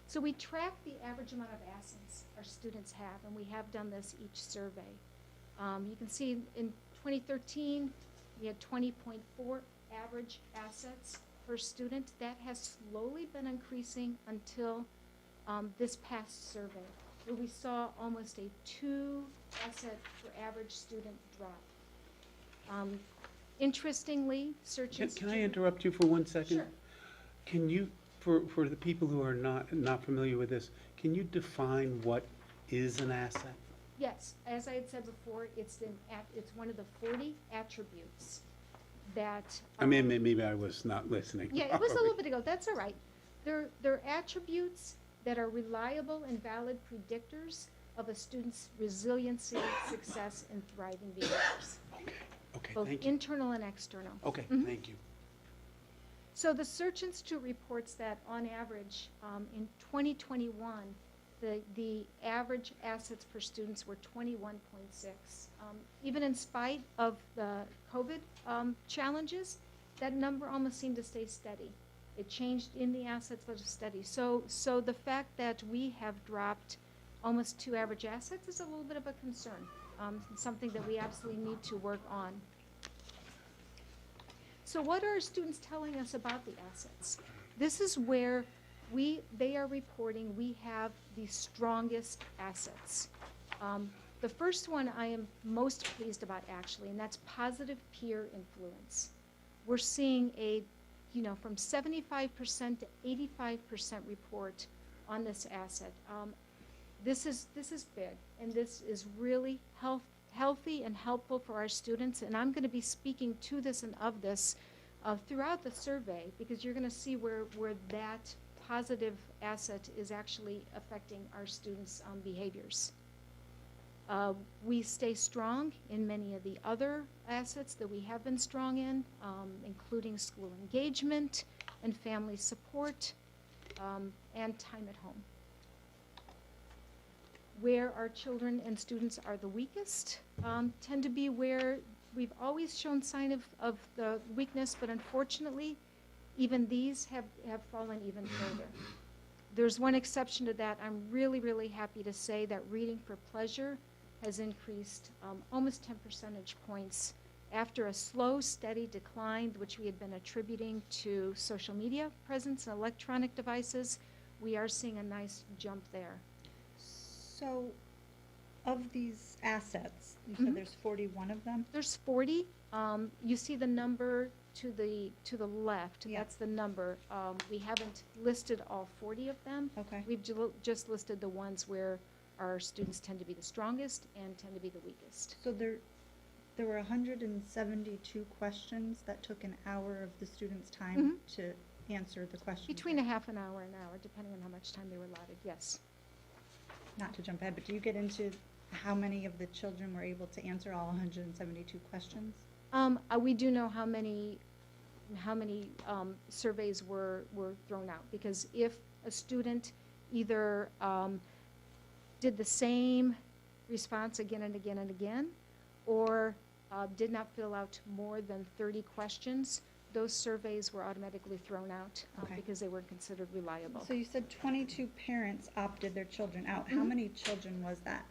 So we track the average amount of assets our students have, and we have done this each survey. You can see in 2013, we had 20.4 average assets per student. That has slowly been increasing until this past survey, where we saw almost a 2 asset per average student drop. Interestingly, Search Institute... Can I interrupt you for 1 second? Sure. Can you, for the people who are not familiar with this, can you define what is an asset? Yes, as I had said before, it's one of the 40 attributes that... I mean, maybe I was not listening. Yeah, it was a little bit ago. That's all right. They're attributes that are reliable and valid predictors of a student's resiliency, success, and thriving behaviors. Okay, Both thank you. internal and external. Okay, Mhm. thank you. So the Search Institute reports that on average, in 2021, the average assets per students were 21.6. Even in spite of the COVID challenges, that number almost seemed to stay steady. It changed in the assets, but it's steady. So the fact that we have dropped almost 2 average assets is a little bit of a concern, something that we absolutely need to work on. So what are students telling us about the assets? This is where They are reporting we have the strongest assets. The first one I am most pleased about actually, and that's positive peer influence. We're seeing from 75% to 85% report on this asset. This is big, and this is really healthy and helpful for our students. And I'm going to be speaking to this and of this throughout the survey, because you're going to see where that positive asset is actually affecting our students' behaviors. We stay strong in many of the other assets that we have been strong in, including school engagement and family support and time at home. Where our children and students are the weakest tend to be where we've always shown sign of the weakness, but unfortunately, even these have fallen even further. There's one exception to that. I'm really, really happy to say that reading for pleasure has increased almost 10 percentage points after a slow, steady decline, which we had been attributing to social media presence and electronic devices. We are seeing a nice jump there. So, of these assets, you said there's 41 of them? There's 40. You see the number to the left. Yeah. That's the number. We haven't listed all 40 of them. Okay. We've just listed the ones where our students tend to be the strongest and tend to be the weakest. So there were 172 questions that took an hour of the students' time to answer the questions. Between a half an hour and an hour, depending on how much time they were allotted, yes. Not to jump ahead, but do you get into how many of the children were able to answer all 172 questions? We do know how many surveys were thrown out, because if a student either did the same response again and again and again, or did not fill out more than 30 questions, those surveys were automatically thrown out because they weren't considered reliable. So you said 22 parents opted their children out. How many children was that?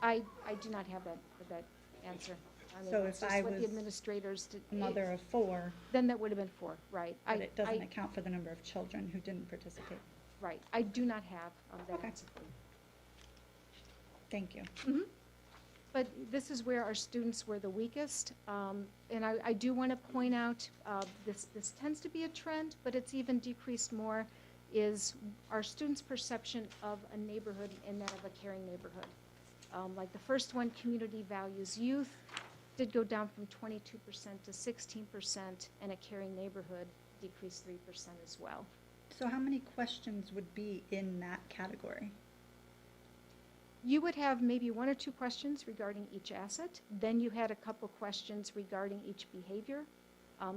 I do not have that answer. I mean, So it's if just I what the was administrators did. mother of 4, then that would have been 4, right? But it doesn't account for the number of children who didn't participate. Right. I do not have that answer for you. Thank you. But this is where our students were the weakest. And I do want to point out, this tends to be a trend, but it's even decreased more, is our students' perception of a neighborhood and that of a caring neighborhood. Like the first one, community values youth, did go down from 22% to 16%, and a caring neighborhood decreased 3% as well. So how many questions would be in that category? You would have maybe 1 or 2 questions regarding each asset. Then you had a couple questions regarding each behavior.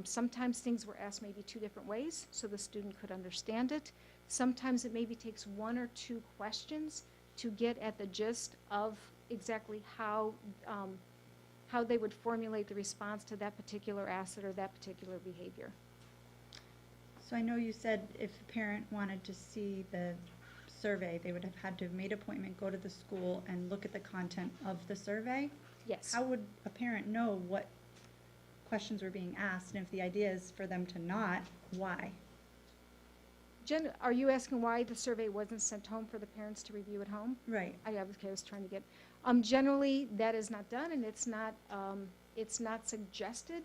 Sometimes things were asked maybe 2 different ways so the student could understand it. Sometimes it maybe takes 1 or 2 questions to get at the gist of exactly how they would formulate the response to that particular asset or that particular behavior. So I know you said if a parent wanted to see the survey, they would have had to have made an appointment, go to the school, and look at the content of the survey? Yes. How would a parent know what questions were being asked, and if the idea is for them to not, why? Jen, are you asking why the survey wasn't sent home for the parents to review at home? Right. I was trying to get. Generally, that is not done, and it's not suggested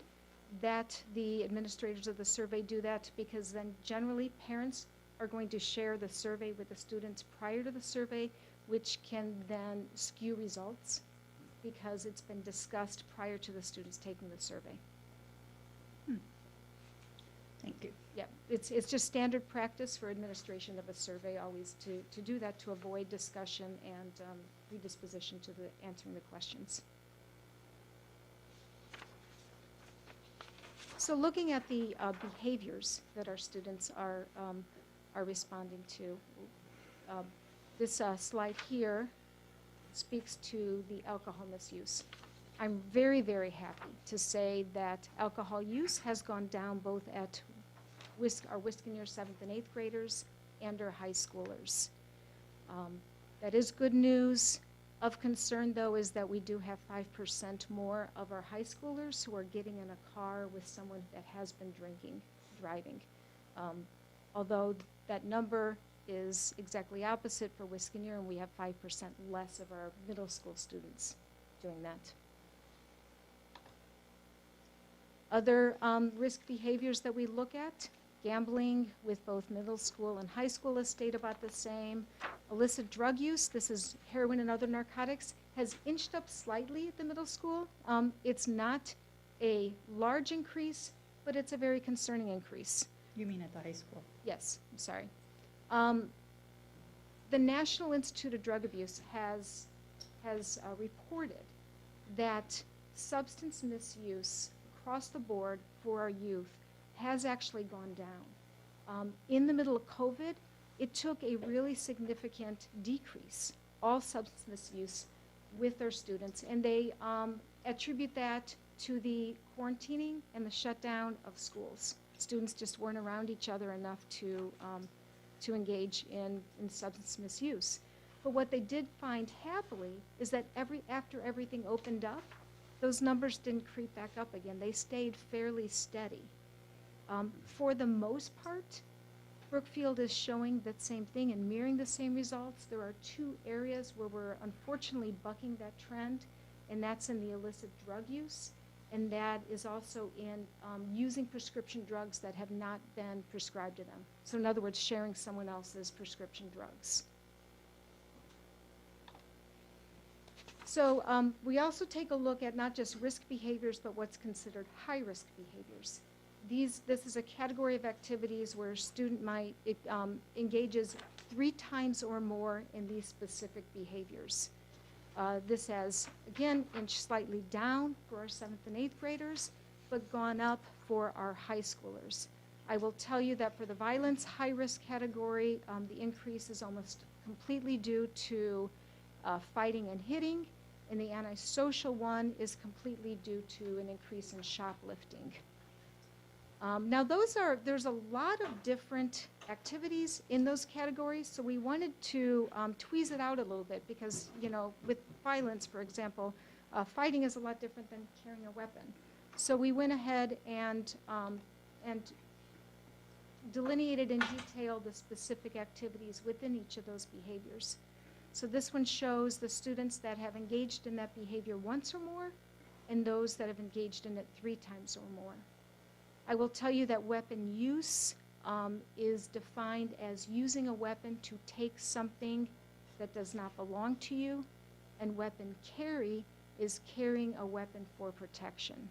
that the administrators of the survey do that, because then generally parents are going to share the survey with the students prior to the survey, which can then skew results because it's been discussed prior to the students taking the survey. Thank you. Yeah, it's just standard practice for administration of a survey always to do that, to avoid discussion and predisposition to answering the questions. So looking at the behaviors that our students are responding to, this slide here speaks to the alcohol misuse. I'm very, very happy to say that alcohol use has gone down both at our Wisconsin 7th and 8th graders and our high schoolers. That is good news. Of concern, though, is that we do have 5% more of our high schoolers who are getting in a car with someone that has been driving. although that number is exactly opposite for Wisconsin, and we have 5% less of our middle school students doing that. Other risk behaviors that we look at, gambling with both middle school and high school is stayed about the same. Illicit drug use, this is heroin and other narcotics, has inched up slightly at the middle school. It's not a large increase, but it's a very concerning increase. You mean at the high school? Yes, I'm sorry. The National Institute of Drug Abuse has reported that substance misuse across the board for our youth has actually gone down. In the middle of COVID, it took a really significant decrease, all substance misuse with their students, and they attribute that to the quarantining and the shutdown of schools. Students just weren't around each other enough to engage in substance misuse. But what they did find happily is that after everything opened up, those numbers didn't creep back up again. They stayed fairly steady. For the most part, Brookfield is showing that same thing and mirroring the same results. There are two areas where we're unfortunately bucking that trend, and that's in the illicit drug use, and that is also in using prescription drugs that have not been prescribed to them. So in other words, sharing someone else's prescription drugs. So we also take a look at not just risk behaviors, but what's considered high-risk behaviors. This is a category of activities where a student might engages 3 times or more in these specific behaviors. This has, again, inched slightly down for our 7th and 8th graders, but gone up for our high schoolers. I will tell you that for the violence high-risk category, the increase is almost completely due to fighting and hitting, and the antisocial one is completely due to an increase in shoplifting. Now there's a lot of different activities in those categories, so we wanted to tweeze it out a little bit because, you know, with violence, for example, fighting is a lot different than carrying a weapon. So we went ahead and delineated in detail the specific activities within each of those behaviors. So this one shows the students that have engaged in that behavior once or more and those that have engaged in it 3 times or more. I will tell you that weapon use is defined as using a weapon to take something that does not belong to you, and weapon carry is carrying a weapon for protection.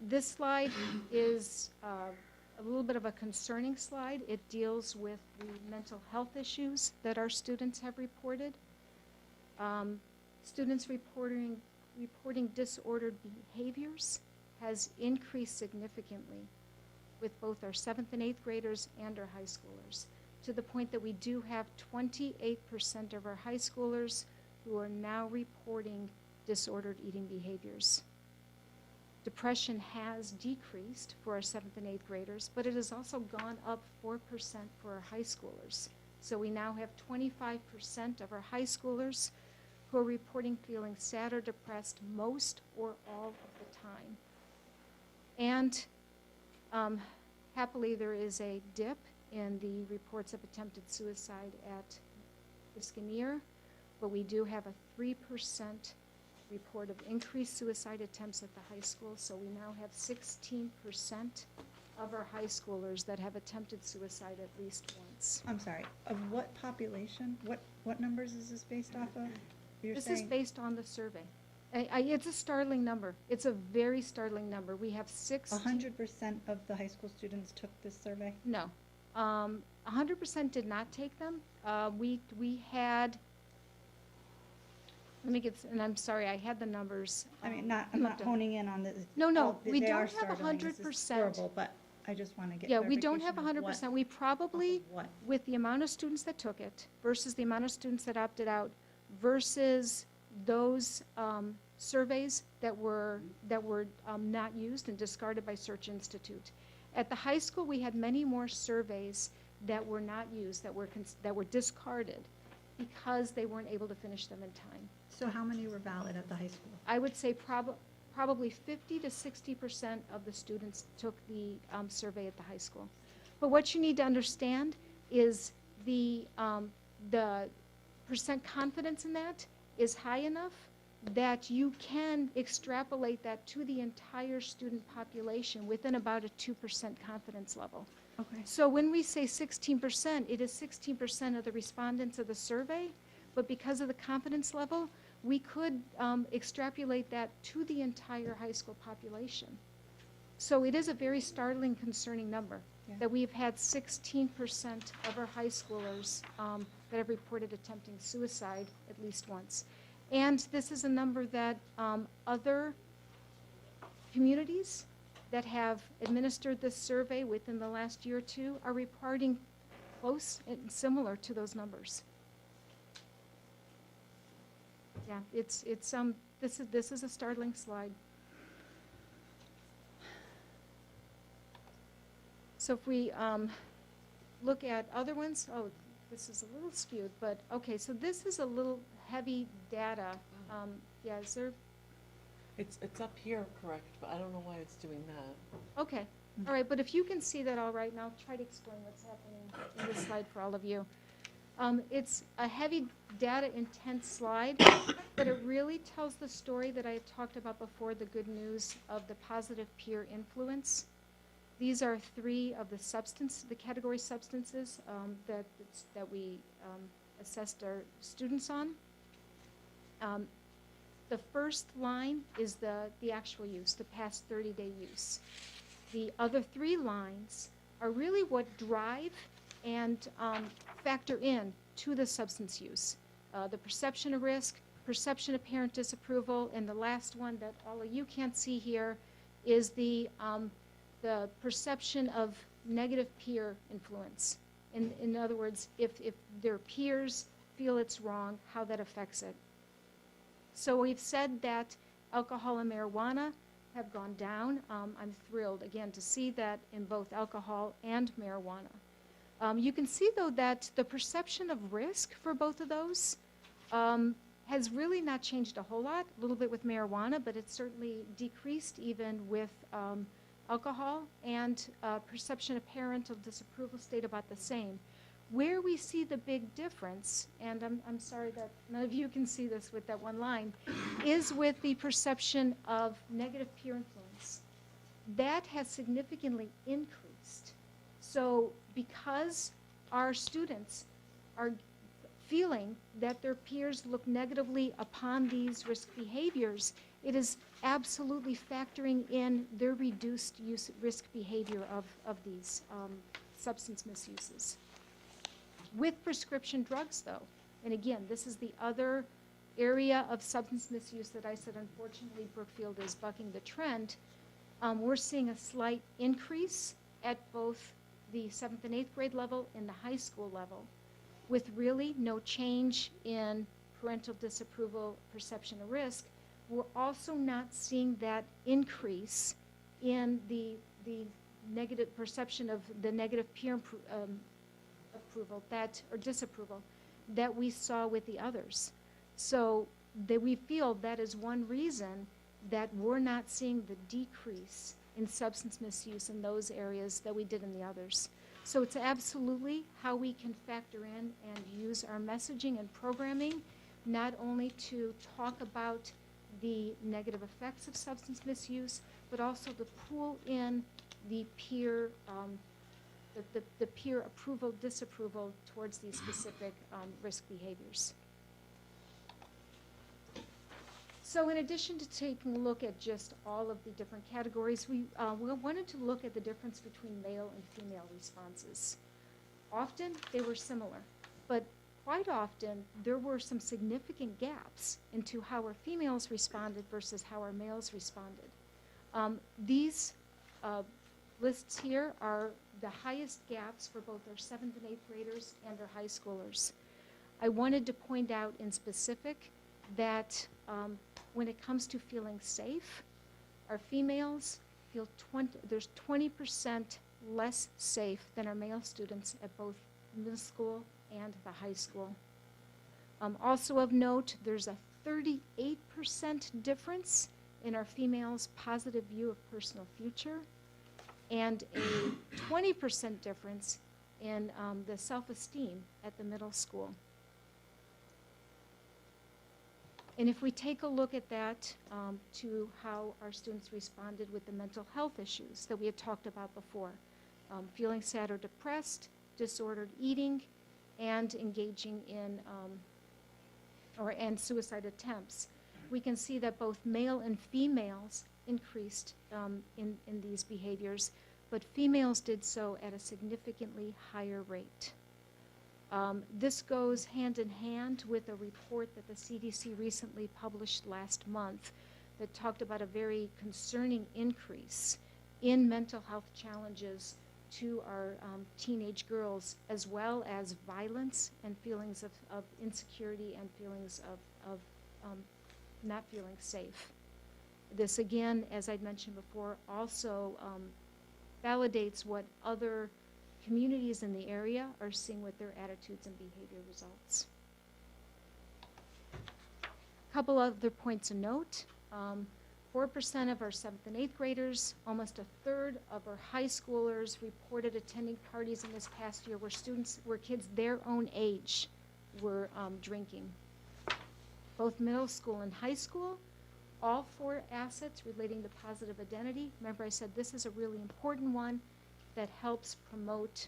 This slide is a little bit of a concerning slide. It deals with the mental health issues that our students have reported. Students reporting disordered behaviors has increased significantly with both our 7th and 8th graders and our high schoolers, to the point that we do have 28% of our high schoolers who are now reporting disordered eating behaviors. Depression has decreased for our 7th and 8th graders, but it has also gone up 4% for our high schoolers. So we now have 25% of our high schoolers who are reporting feeling sad or depressed most or all of the time. And happily, there is a dip in the reports of attempted suicide at Wisconsin, but we do have a 3% report of increased suicide attempts at the high school, so we now have 16% of our high schoolers that have attempted suicide at least once. I'm sorry, of what population? What numbers is this based off of? This is based on the survey. It's a startling number. It's a very startling number. We have 100% of the high school students took this survey? No. 100% did not take them. We had, let me get, and I'm sorry, I had the numbers. I mean, I'm not honing in on this. No, we they don't are have startling. This is 100%. horrible, but I just want to get Yeah, we don't have clarification of 100%. We probably, what? with the amount of students that took it versus the amount of students that opted out versus those surveys that were not used and discarded by Search Institute. At the high school, we had many more surveys that were not used, that were discarded because they weren't able to finish them in time. So how many were valid at the high school? I would say probably 50 to 60% of the students took the survey at the high school. But what you need to understand is the percent confidence in that is high enough that you can extrapolate that to the entire student population within about a 2% confidence level. Okay. So when we say 16%, it is 16% of the respondents of the survey, but because of the confidence level, we could extrapolate that to the entire high school population. So it is a very startling, concerning number, that we've had 16% of our high schoolers that have reported attempting suicide at least once. And this is a number that other communities that have administered this survey within the last year or two are reporting close and similar to those numbers. Yeah, this is a startling slide. So if we look at other ones, oh, this is a little skewed, but okay, so this is a little heavy data. Yeah, is there? It's up here, correct, but I don't know why it's doing that. Okay, all right, but if you can see that all right, now try to explain what's happening in this slide for all of you. It's a heavy data intense slide, but it really tells the story that I had talked about before, the good news of the positive peer influence. These are three of the category substances that we assessed our students on. The first line is the actual use, the past 30-day use. The other three lines are really what drive and factor in to the substance use. The perception of risk, perception of parent disapproval, and the last one that all of you can't see here is the perception of negative peer influence. In other words, if their peers feel it's wrong, how that affects it. So we've said that alcohol and marijuana have gone down. I'm thrilled, again, to see that in both alcohol and marijuana. You can see, though, that the perception of risk for both of those has really not changed a whole lot, a little bit with marijuana, but it's certainly decreased even with alcohol, and perception of parental disapproval stayed about the same. Where we see the big difference, and I'm sorry that none of you can see this with that one line, is with the perception of negative peer influence. That has significantly increased. So because our students are feeling that their peers look negatively upon these risk behaviors, it is absolutely factoring in their reduced use risk behavior of these substance misuses. With prescription drugs, though, and again, this is the other area of substance misuse that I said, unfortunately, Brookfield is bucking the trend. We're seeing a slight increase at both the 7th and 8th grade level and the high school level, with really no change in parental disapproval, perception of risk. We're also not seeing that increase in the negative perception of the negative peer approval or disapproval that we saw with the others. So that we feel that is one reason that we're not seeing the decrease in substance misuse in those areas that we did in the others. So it's absolutely how we can factor in and use our messaging and programming, not only to talk about the negative effects of substance misuse, but also to pull in the peer the peer approval, disapproval towards these specific risk behaviors. So in addition to taking a look at just all of the different categories, we wanted to look at the difference between male and female responses. Often they were similar, but quite often there were some significant gaps into how our females responded versus how our males responded. These lists here are the highest gaps for both our 7th and 8th graders and our high schoolers. I wanted to point out in specific that when it comes to feeling safe, our females feel there's 20% less safe than our male students at both middle school and the high school. Also of note, there's a 38% difference in our females' positive view of personal future, and a 20% difference in the self-esteem at the middle school. And if we take a look at that to how our students responded with the mental health issues that we had talked about before, feeling sad or depressed, disordered eating, and engaging in and suicide attempts, we can see that both male and females increased in these behaviors, but females did so at a significantly higher rate. This goes hand in hand with a report that the CDC recently published last month that talked about a very concerning increase in mental health challenges to our teenage girls, as well as violence and feelings of insecurity and feelings of not feeling safe. This, again, as I'd mentioned before, also validates what other communities in the area are seeing with their attitudes and behavior results. A couple other points of note. 4% of our 7th and 8th graders, almost a third of our high schoolers reported attending parties in this past year where kids their own age were drinking. Both middle school and high school, all 4 assets relating to positive identity. Remember, I said this is a really important one that helps promote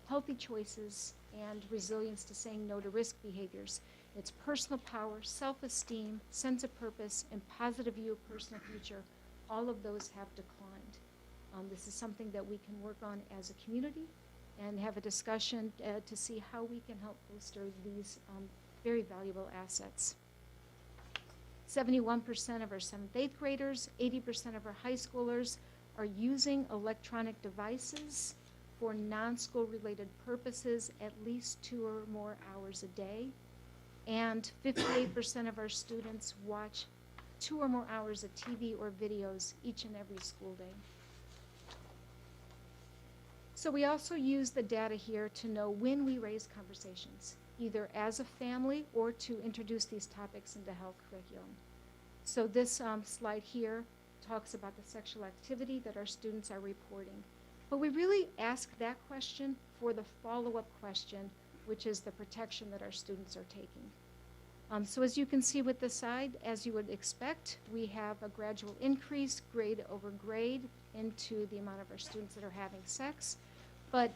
healthy choices and resilience to saying no to risk behaviors. It's personal power, self-esteem, sense of purpose, and positive view of personal future. All of those have declined. This is something that we can work on as a community and have a discussion to see how we can help bolster these very valuable assets. 71% of our 7th, 8th graders, 80% of our high schoolers are using electronic devices for non-school related purposes at least 2 or more hours a day. And 58% of our students watch 2 or more hours of TV or videos each and every school day. So we also use the data here to know when we raise conversations, either as a family or to introduce these topics into health curriculum. So this slide here talks about the sexual activity that our students are reporting. But we really ask that question for the follow-up question, which is the protection that our students are taking. So as you can see with this side, as you would expect, we have a gradual increase, grade over grade, into the amount of our students that are having sex. But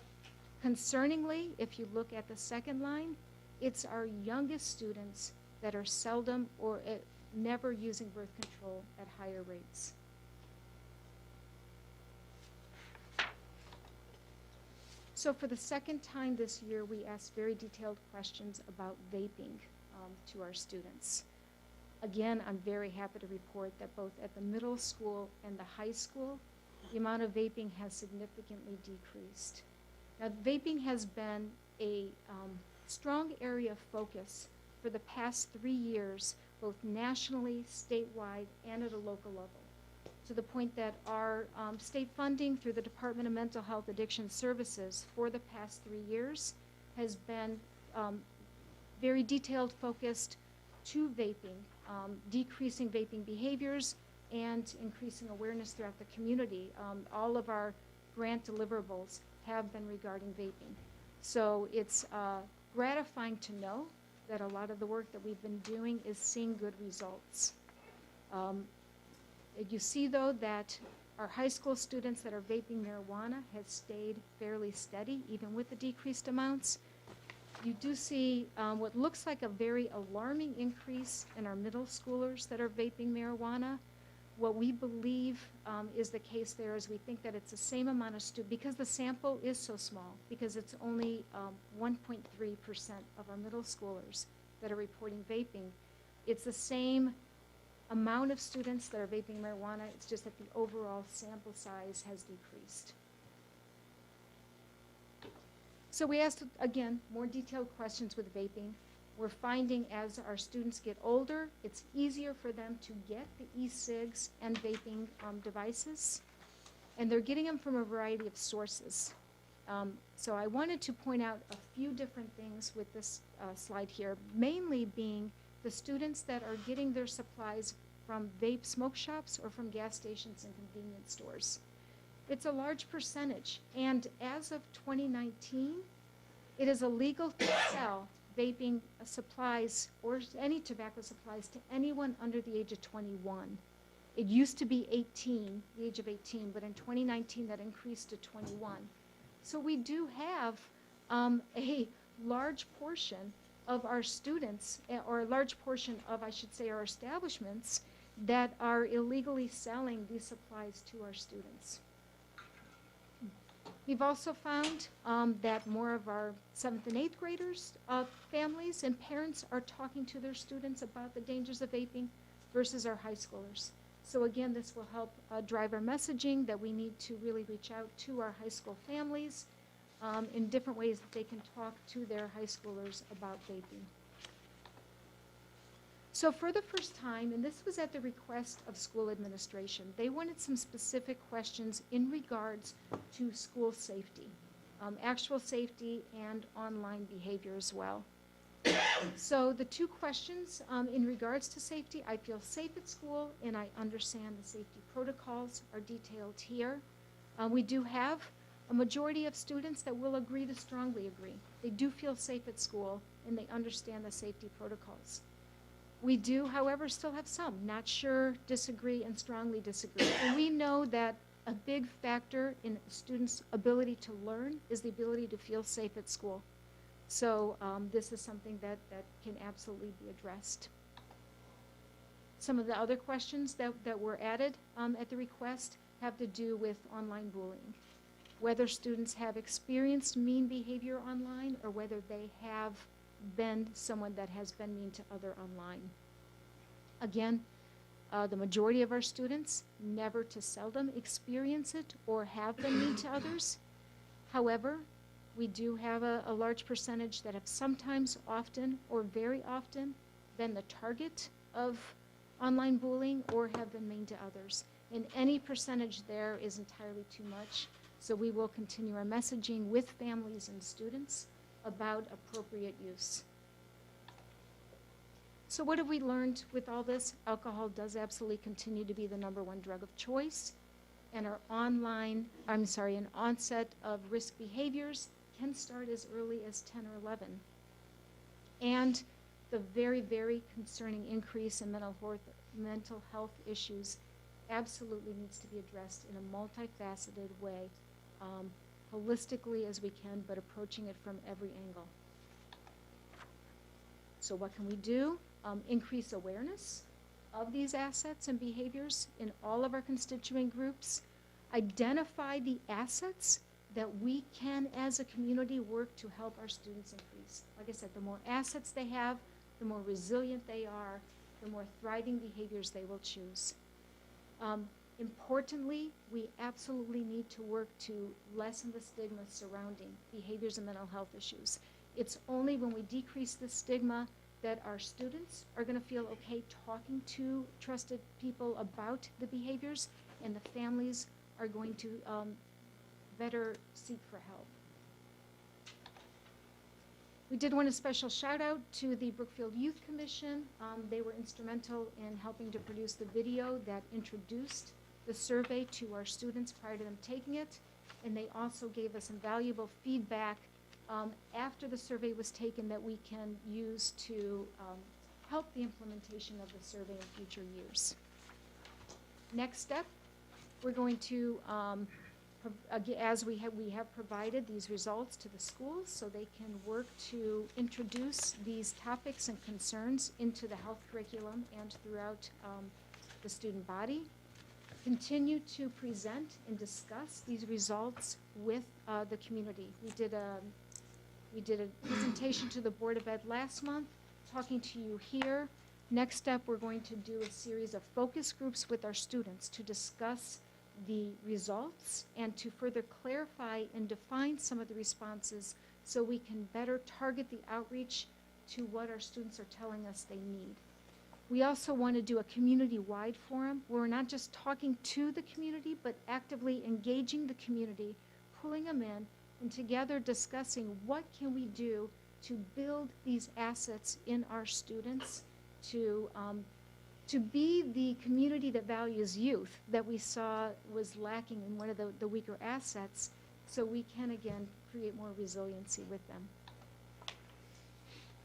concerningly, if you look at the second line, it's our youngest students that are seldom or never using birth control at higher rates. So for the second time this year, we asked very detailed questions about vaping to our students. Again, I'm very happy to report that both at the middle school and the high school, the amount of vaping has significantly decreased. Now, vaping has been a strong area of focus for the past 3 years, both nationally, statewide, and at a local level, to the point that our state funding through the Department of Mental Health Addiction Services for the past 3 years has been very detailed, focused to vaping, decreasing vaping behaviors and increasing awareness throughout the community. All of our grant deliverables have been regarding vaping. So it's gratifying to know that a lot of the work that we've been doing is seeing good results. You see, though, that our high school students that are vaping marijuana has stayed fairly steady, even with the decreased amounts. You do see what looks like a very alarming increase in our middle schoolers that are vaping marijuana. What we believe is the case there is we think that it's the same amount of students, because the sample is so small, because it's only 1.3% of our middle schoolers that are reporting vaping. It's the same amount of students that are vaping marijuana, it's just that the overall sample size has decreased. So we asked, again, more detailed questions with vaping. We're finding as our students get older, it's easier for them to get the e-cigs and vaping devices, and they're getting them from a variety of sources. So I wanted to point out a few different things with this slide here, mainly being the students that are getting their supplies from vape smoke shops or from gas stations and convenience stores. It's a large percentage, and as of 2019, it is illegal to sell vaping supplies or any tobacco supplies to anyone under the age of 21. It used to be 18, the age of 18, but in 2019 that increased to 21. So we do have a large portion of our students, or a large portion of, I should say, our establishments that are illegally selling these supplies to our students. We've also found that more of our 7th and 8th graders, families and parents are talking to their students about the dangers of vaping versus our high schoolers. So again, this will help drive our messaging that we need to really reach out to our high school families in different ways that they can talk to their high schoolers about vaping. So for the first time, and this was at the request of school administration, they wanted some specific questions in regards to school safety, actual safety and online behavior as well. So the two questions in regards to safety, I feel safe at school and I understand the safety protocols are detailed here. We do have a majority of students that will agree to strongly agree. They do feel safe at school and they understand the safety protocols. We do, however, still have some not sure, disagree, and strongly disagree. And we know that a big factor in a student's ability to learn is the ability to feel safe at school. So this is something that can absolutely be addressed. Some of the other questions that were added at the request have to do with online bullying. Whether students have experienced mean behavior online or whether they have been someone that has been mean to other online. Again, the majority of our students never to seldom experience it or have been mean to others. However, we do have a large percentage that have sometimes, often, or very often been the target of online bullying or have been mean to others. And any percentage there is entirely too much. So we will continue our messaging with families and students about appropriate use. So what have we learned with all this? Alcohol does absolutely continue to be the #1 drug of choice, and our an onset of risk behaviors can start as early as 10 or 11. And the very, very concerning increase in mental health issues absolutely needs to be addressed in a multifaceted way, holistically as we can, but approaching it from every angle. So what can we do? Increase awareness of these assets and behaviors in all of our constituent groups. Identify the assets that we can, as a community, work to help our students increase. Like I said, the more assets they have, the more resilient they are, the more thriving behaviors they will choose. Importantly, we absolutely need to work to lessen the stigma surrounding behaviors and mental health issues. It's only when we decrease the stigma that our students are going to feel okay talking to trusted people about the behaviors, and the families are going to better seek for help. We did want a special shout out to the Brookfield Youth Commission. They were instrumental in helping to produce the video that introduced the survey to our students prior to them taking it, and they also gave us invaluable feedback after the survey was taken that we can use to help the implementation of the survey in future years. Next step, we're going to, as we have provided these results to the schools so they can work to introduce these topics and concerns into the health curriculum and throughout the student body. Continue to present and discuss these results with the community. We did a presentation to the Board of Ed last month, talking to you here. Next step, we're going to do a series of focus groups with our students to discuss the results and to further clarify and define some of the responses so we can better target the outreach to what our students are telling us they need. We also want to do a community-wide forum where we're not just talking to the community, but actively engaging the community, pulling them in, and together discussing what can we do to build these assets in our students to to be the community that values youth that we saw was lacking in one of the weaker assets, so we can again create more resiliency with them.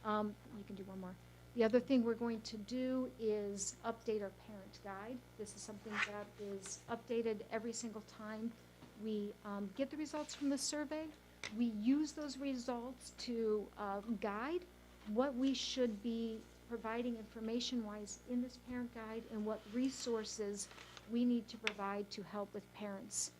You can do one more. The other thing we're going to do is update our parent guide. This is something that is updated every single time we get the results from the survey. We use those results to guide what we should be providing information-wise in this parent guide and what resources we need to provide to help with parents.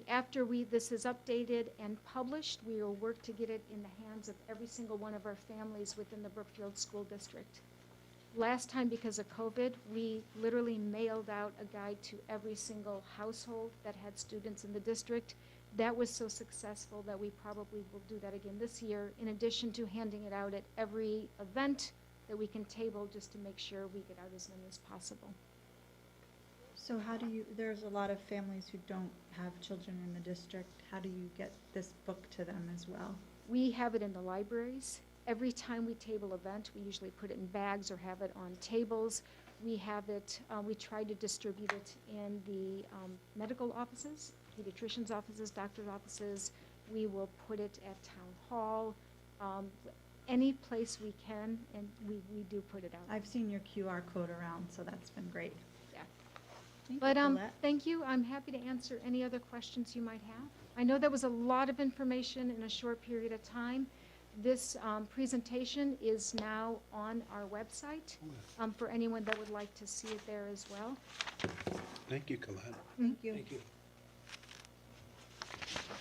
After this is updated and published, we will work to get it in the hands of every single one of our families within the Brookfield School District. Last time, because of COVID, we literally mailed out a guide to every single household that had students in the district. That was so successful that we probably will do that again this year, in addition to handing it out at every event that we can table, just to make sure we get out as many as possible. So how do you, there's a lot of families who don't have children in the district. How do you get this book to them as well? We have it in the libraries. Every time we table event, we usually put it in bags or have it on tables. We have it, we try to distribute it in the medical offices, pediatricians' offices, doctor's offices. We will put it at town hall, any place we can, and we do put it out. I've seen your QR code around, so that's been great. Yeah. Thank But you, Colette. thank you. I'm happy to answer any other questions you might have. I know that was a lot of information in a short period of time. This presentation is now on our website for anyone that would like to see it there as well. Thank you, Colette. Thank you. Thank you.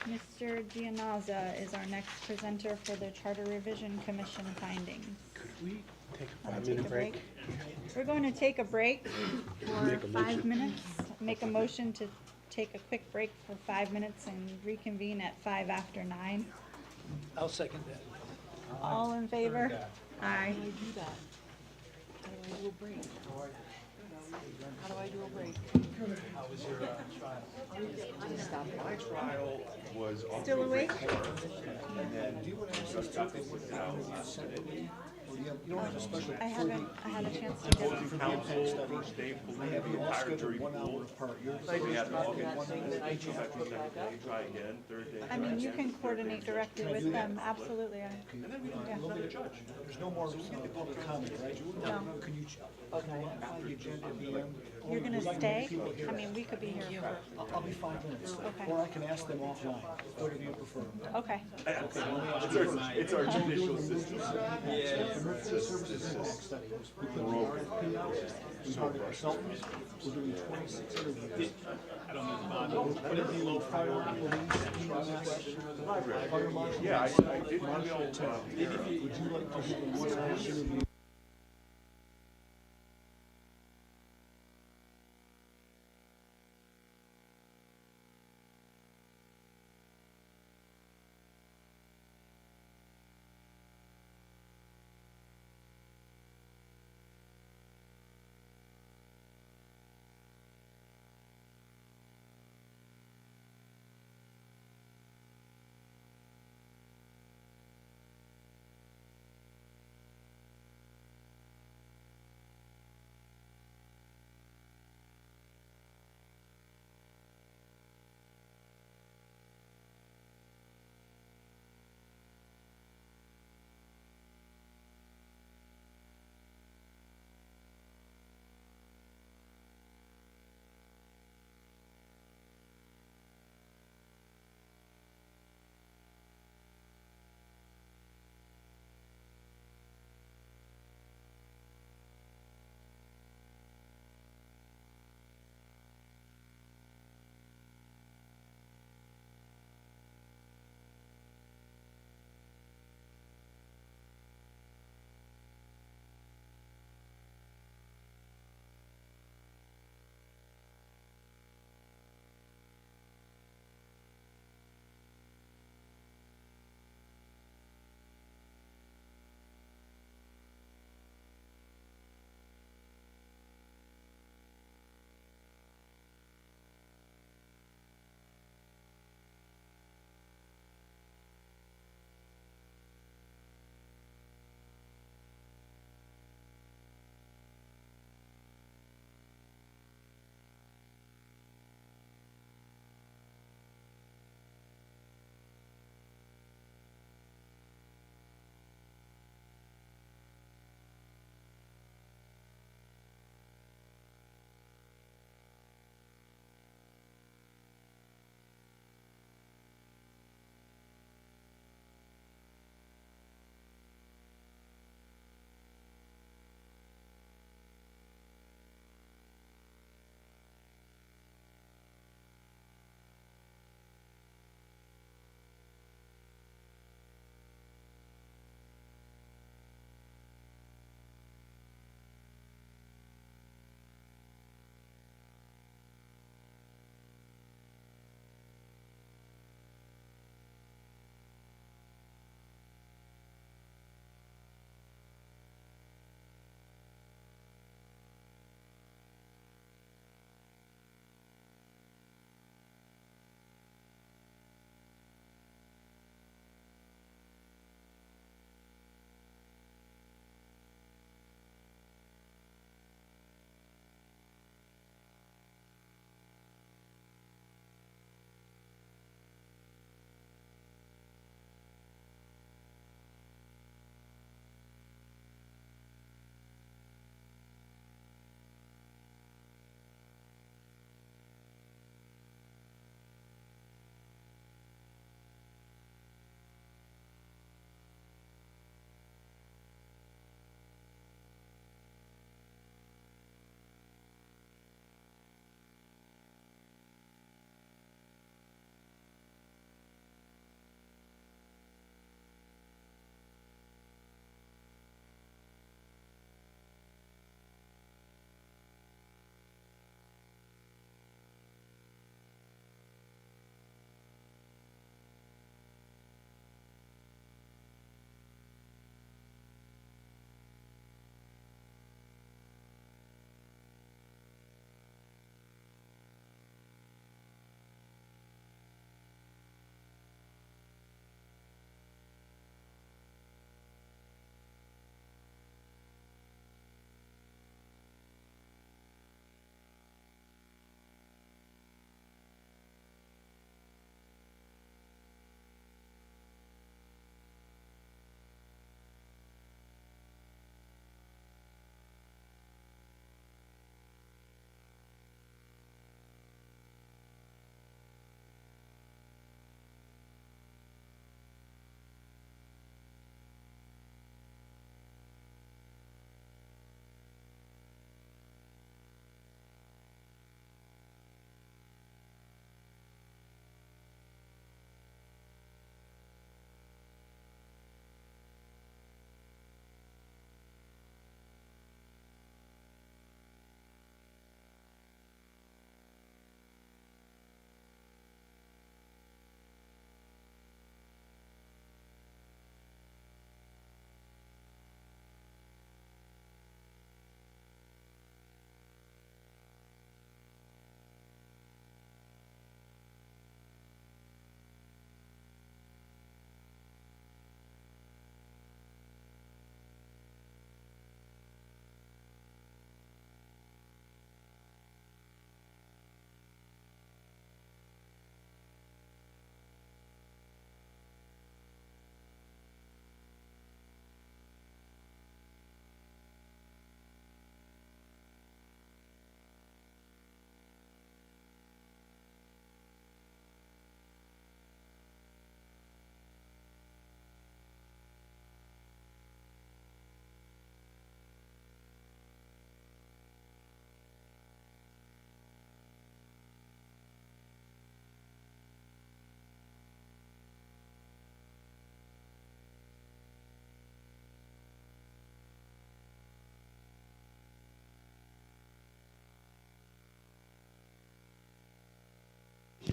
Mr. Gianazza is our next presenter for the Charter Revision Commission findings. Could we take a Wanna 5-minute take a break? We're going to take a break for Make a 5 motion. minutes. Make a motion to take a quick break for 5 minutes and reconvene at 5 after 9. I'll second that. All in favor? Aye. How do I do that? How do I do a break? How do I do a break? How was your trial? My trial was off Still to a great awake? start, and then just got this worked out last minute. I haven't had a chance to get Opposing counsel, first day, believe the entire jury pool. We had to all get second day, try again, third day. I mean, you can coordinate directly with them, absolutely. And then we don't Yeah. have a judge. There's no more public comment, right? No. Can you modify the agenda at the end? You're gonna We'd like stay? people here. I mean, we could be here for, I'll be 5 minutes. Okay. Or I can ask them offline, whatever you prefer. okay. It's our judicial system. Emergency services impact study. We put the RFP out, we hired consultants, we're doing 26 interviews. Whatever you need, fire, police, EMS, fire marshal. Yeah, I did Marshal, email, would you like to hear the one-hour interview?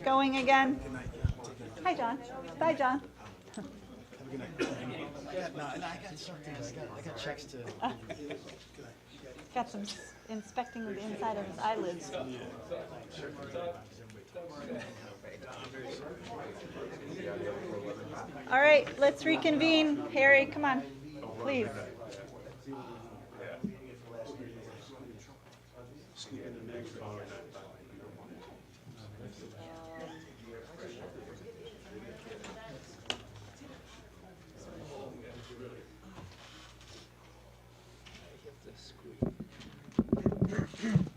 going again? Hi, John. Bye, John. Yeah, no, and I got something, I got checks to. Got some inspecting of the inside of his eyelids. All right, let's reconvene. Harry, come on, please.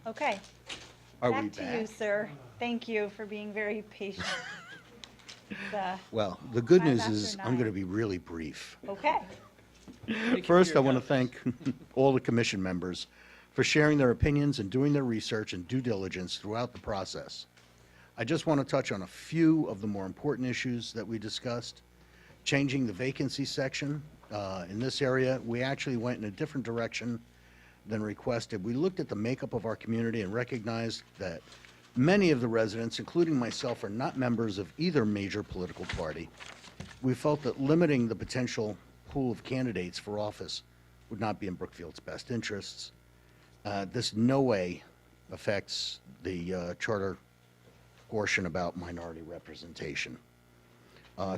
Okay. Are we Back to you, sir. Thank you for being very patient. Well, the good 5 news after is I'm 9. going to be really brief. Okay. First, I want to thank all the commission members for sharing their opinions and doing their research and due diligence throughout the process. I just want to touch on a few of the more important issues that we discussed. Changing the vacancy section. In this area, we actually went in a different direction than requested. We looked at the makeup of our community and recognized that many of the residents, including myself, are not members of either major political party. We felt that limiting the potential pool of candidates for office would not be in Brookfield's best interests. This no way affects the charter portion about minority representation.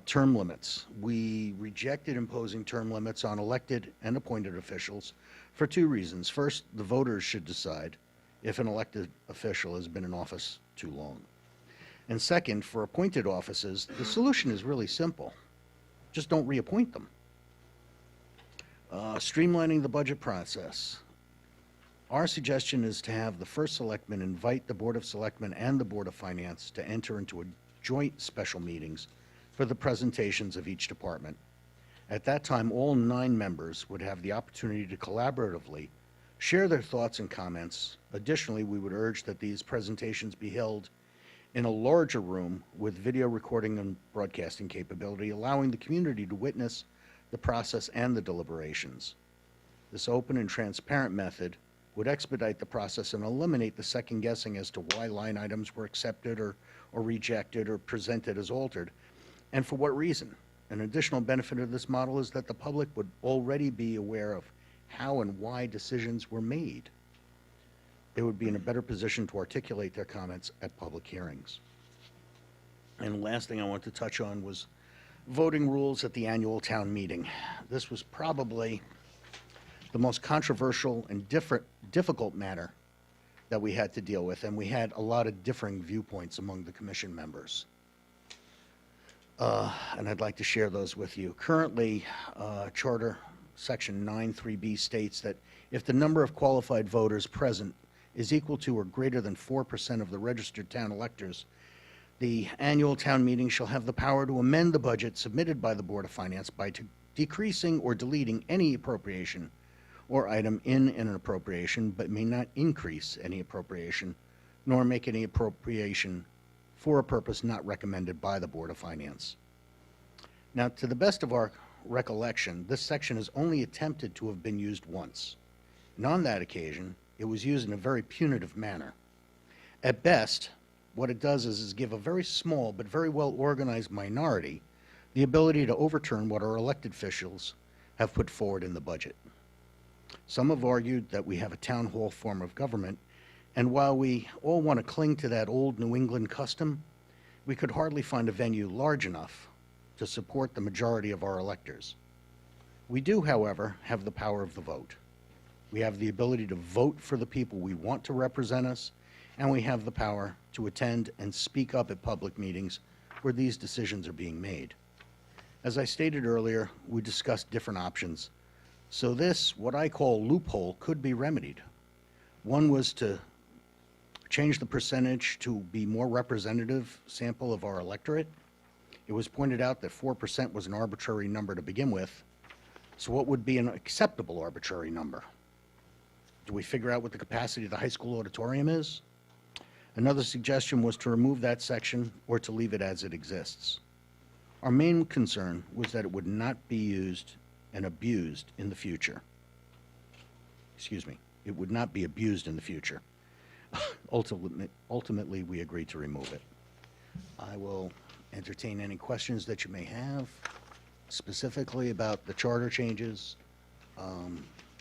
Term limits. We rejected imposing term limits on elected and appointed officials for 2 reasons. First, the voters should decide if an elected official has been in office too long. And second, for appointed offices, the solution is really simple. Just don't reappoint them. Streamlining the budget process. Our suggestion is to have the first selectman invite the Board of Selectmen and the Board of Finance to enter into a joint special meetings for the presentations of each department. At that time, all 9 members would have the opportunity to collaboratively share their thoughts and comments. Additionally, we would urge that these presentations be held in a larger room with video recording and broadcasting capability, allowing the community to witness the process and the deliberations. This open and transparent method would expedite the process and eliminate the second guessing as to why line items were accepted or rejected or presented as altered, and for what reason. An additional benefit of this model is that the public would already be aware of how and why decisions were made. They would be in a better position to articulate their comments at public hearings. And the last thing I want to touch on was voting rules at the annual town meeting. This was probably the most controversial and difficult matter that we had to deal with, and we had a lot of differing viewpoints among the commission members. And I'd like to share those with you. Currently, Charter Section 9.3b states that if the number of qualified voters present is equal to or greater than 4% of the registered town electors, the annual town meeting shall have the power to amend the budget submitted by the Board of Finance by decreasing or deleting any appropriation or item in an appropriation, but may not increase any appropriation, nor make any appropriation for a purpose not recommended by the Board of Finance. Now, to the best of our recollection, this section is only attempted to have been used once. And on that occasion, it was used in a very punitive manner. At best, what it does is give a very small but very well-organized minority the ability to overturn what our elected officials have put forward in the budget. Some have argued that we have a town hall form of government, and while we all want to cling to that old New England custom, we could hardly find a venue large enough to support the majority of our electors. We do, however, have the power of the vote. We have the ability to vote for the people we want to represent us, and we have the power to attend and speak up at public meetings where these decisions are being made. As I stated earlier, we discussed different options. So this, what I call loophole, could be remedied. One was to change the percentage to be more representative sample of our electorate. It was pointed out that 4% was an arbitrary number to begin with. So what would be an acceptable arbitrary number? Do we figure out what the capacity of the high school auditorium is? Another suggestion was to remove that section or to leave it as it exists. Our main concern was that it would not be used and abused in the future. Excuse me, it would not be abused in the future. Ultimately, we agreed to remove it. I will entertain any questions that you may have, specifically about the charter changes.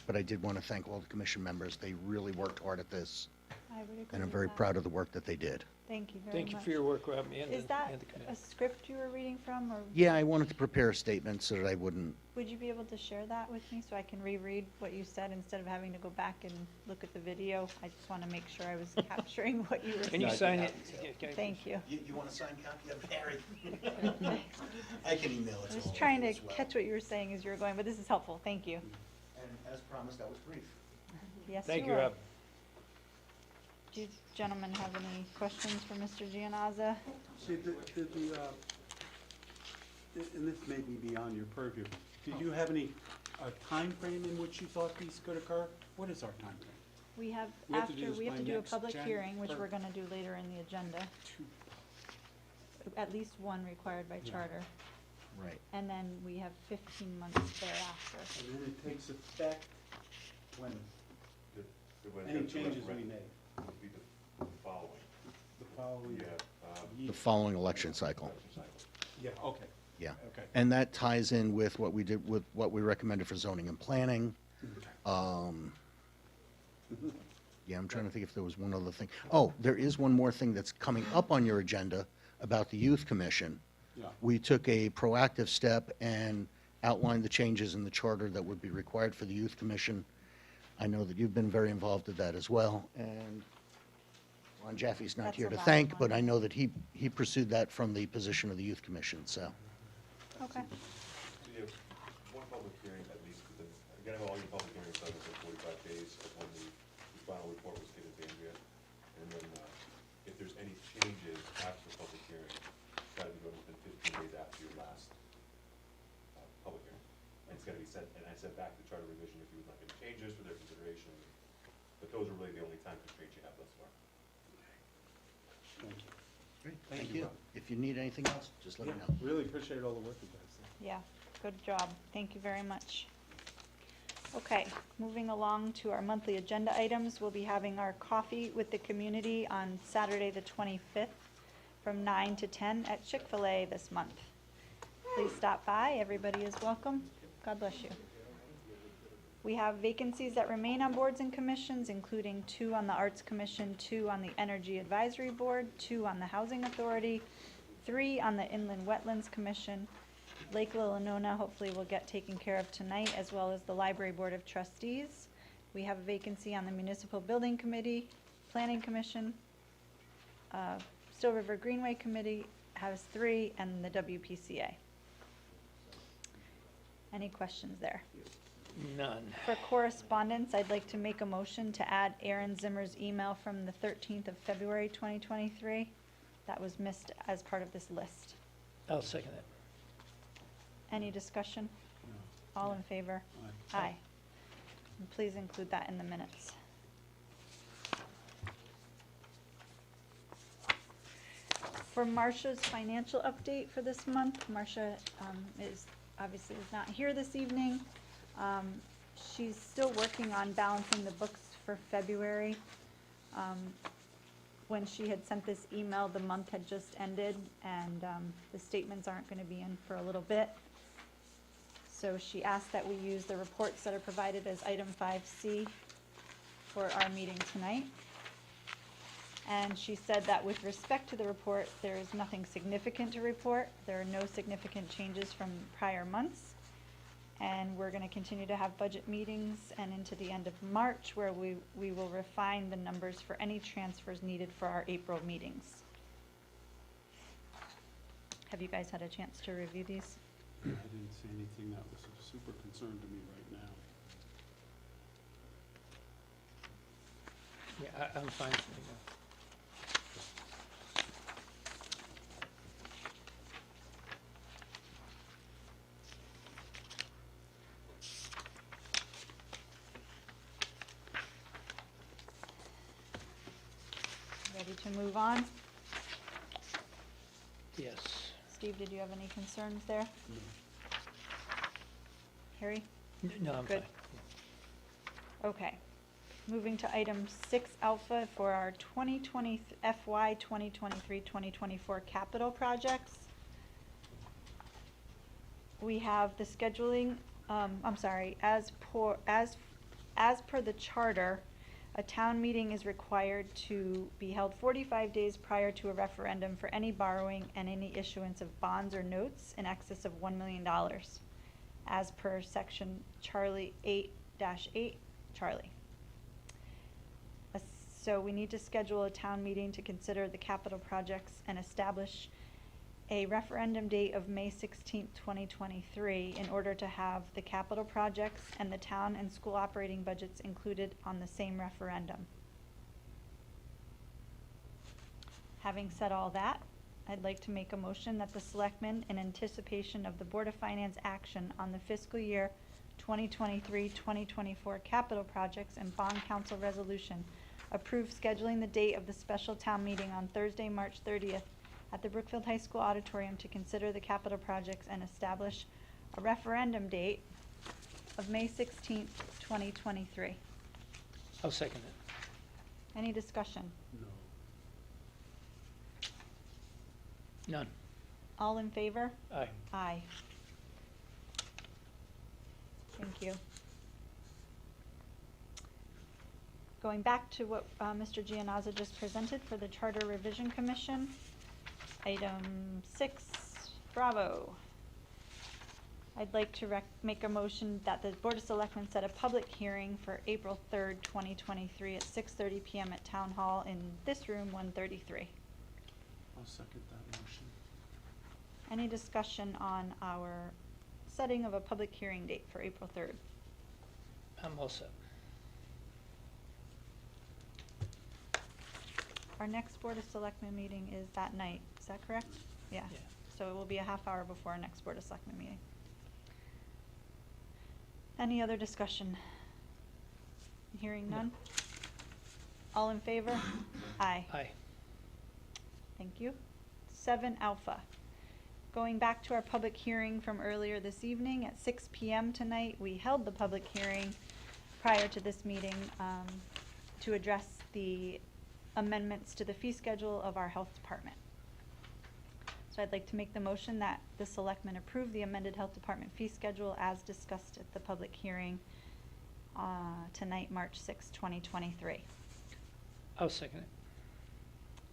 But I did want to thank all the commission members. They really worked hard at this, I would agree and I'm with very that. proud of the work that they did. Thank you very much. Thank you for your work, Rob, and Is the that committee. a script you were reading from, or Yeah, I wanted to prepare a statement so that I wouldn't. would you be able to share that with me so I can reread what you said instead of having to go back and look at the video? I just want to make sure I was capturing what you were saying. Can you sign it? Thank you. You want a signed copy of Harry? I can email it to I was all of trying you to as well. catch what you were saying as you were going, but this is helpful. Thank you. And as promised, that was brief. Yes, Thank you you, were. Rob. Do you gentlemen have any questions for Mr. Gianazza? See, and this may be beyond your purview, did you have any time frame in which you thought these could occur? What is our time frame? We have, We have to do after, this we have by to do a next public Jan- hearing, which or- we're gonna do later in the agenda. At least one required by Yeah. charter. Right. And then we have 15 months thereafter. And then it takes effect when When any the changes we referendum make, would be the following. the following. Yeah, The following election cycle. Yeah, okay. Yeah. Okay. And that ties in with what we did, with what we recommended for zoning and planning. Yeah, I'm trying to think if there was one other thing. Oh, there is one more thing that's coming up on your agenda about the Youth Commission. Yeah. We took a proactive step and outlined the changes in the charter that would be required for the Youth Commission. I know that you've been very involved with that as well, and Ron Jaffe's not That's here the to last thank, one. but I know that he pursued that from the position of the Youth Commission, so. Okay. So you have one public hearing at least, within, you gotta have all your public hearings done within 45 days of when the final report was given to Andrea. And then, if there's any changes after the public hearing, it's gotta be done within 15 days after your last, public hearing. And it's gotta be sent, and I sent back the charter revision if you would like any changes for their consideration. But those are really the only time constraints you have thus far. Thank you. Great, Thank thank you, you. Rob. If you need anything else, just let me Yeah, know. really appreciate all the work you guys did. Yeah, good job. Thank you very much. Okay, moving along to our monthly agenda items. We'll be having our coffee with the community on Saturday, the 25th, from 9 to 10 at Chick-fil-A this month. Please stop by. Everybody is welcome. God bless you. We have vacancies that remain on boards and commissions, including 2 on the Arts Commission, 2 on the Energy Advisory Board, 2 on the Housing Authority, 3 on the Inland Wetlands Commission. Lake Leelanau hopefully will get taken care of tonight, as well as the Library Board of Trustees. We have a vacancy on the Municipal Building Committee, Planning Commission, Still River Greenway Committee has 3, and the WPCA. Any questions there? None. For correspondence, I'd like to make a motion to add Aaron Zimmer's email from the 13th of February 2023. That was missed as part of this list. I'll second that. Any discussion? All in favor? Aye. Aye. And please include that in the minutes. For Marcia's financial update for this month, Marcia is obviously not here this evening. She's still working on balancing the books for February. When she had sent this email, the month had just ended, and the statements aren't going to be in for a little bit. So she asked that we use the reports that are provided as item 5C for our meeting tonight. And she said that with respect to the report, there is nothing significant to report. There are no significant changes from prior months. And we're going to continue to have budget meetings and into the end of March, where we will refine the numbers for any transfers needed for our April meetings. Have you guys had a chance to review these? I didn't see anything that was of super concern to me right now. Yeah, I'm fine. Ready to move on? Yes. Steve, did you have any concerns there? Harry? No, I'm Good. fine. Okay. Moving to item 6 alpha for our FY 2023-2024 capital projects. We have the scheduling, as per the charter, a town meeting is required to be held 45 days prior to a referendum for any borrowing and any issuance of bonds or notes in excess of $1 million, as per section Charlie 8-8, Charlie. So we need to schedule a town meeting to consider the capital projects and establish a referendum date of May 16th, 2023, in order to have the capital projects and the town and school operating budgets included on the same referendum. Having said all that, I'd like to make a motion that the Selectmen, in anticipation of the Board of Finance action on the fiscal year 2023-2024 capital projects and bond council resolution, approve scheduling the date of the special town meeting on Thursday, March 30th at the Brookfield High School Auditorium to consider the capital projects and establish a referendum date of May 16th, 2023. I'll second it. Any discussion? None. All in favor? Aye. Aye. Thank you. Going back to what Mr. Gianazza just presented for the Charter Revision Commission, item 6, Bravo. I'd like to make a motion that the Board of Selectmen set a public hearing for April 3rd, 2023 at 6:30 p.m. at Town Hall in this room, 133. I'll second that motion. Any discussion on our setting of a public hearing date for April 3rd? I'm all set. Our next Board of Selectmen meeting is that night, is that correct? Yeah. So it will be a half hour before our next Board of Selectmen meeting. Any other discussion? Hearing none? All in favor? Aye. Aye. Thank you. 7 alpha. Going back to our public hearing from earlier this evening at 6 p.m. tonight, we held the public hearing prior to this meeting to address the amendments to the fee schedule of our health department. So I'd like to make the motion that the Selectmen approve the amended health department fee schedule as discussed at the public hearing tonight, March 6, 2023. I'll second it.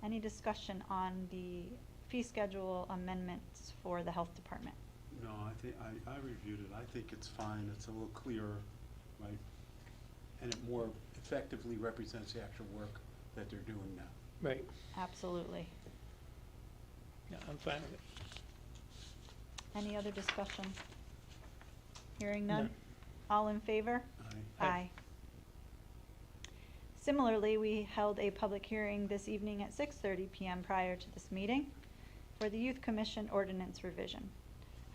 Any discussion on the fee schedule amendments for the health department? No, I think, I reviewed it. I think it's fine. It's a little clearer, right? And it more effectively represents the actual work that they're doing now. Right. Absolutely. Yeah, I'm fine with it. Any other discussion? Hearing none? None. All in favor? Aye. Aye. Similarly, we held a public hearing this evening at 6:30 p.m. prior to this meeting for the Youth Commission ordinance revision.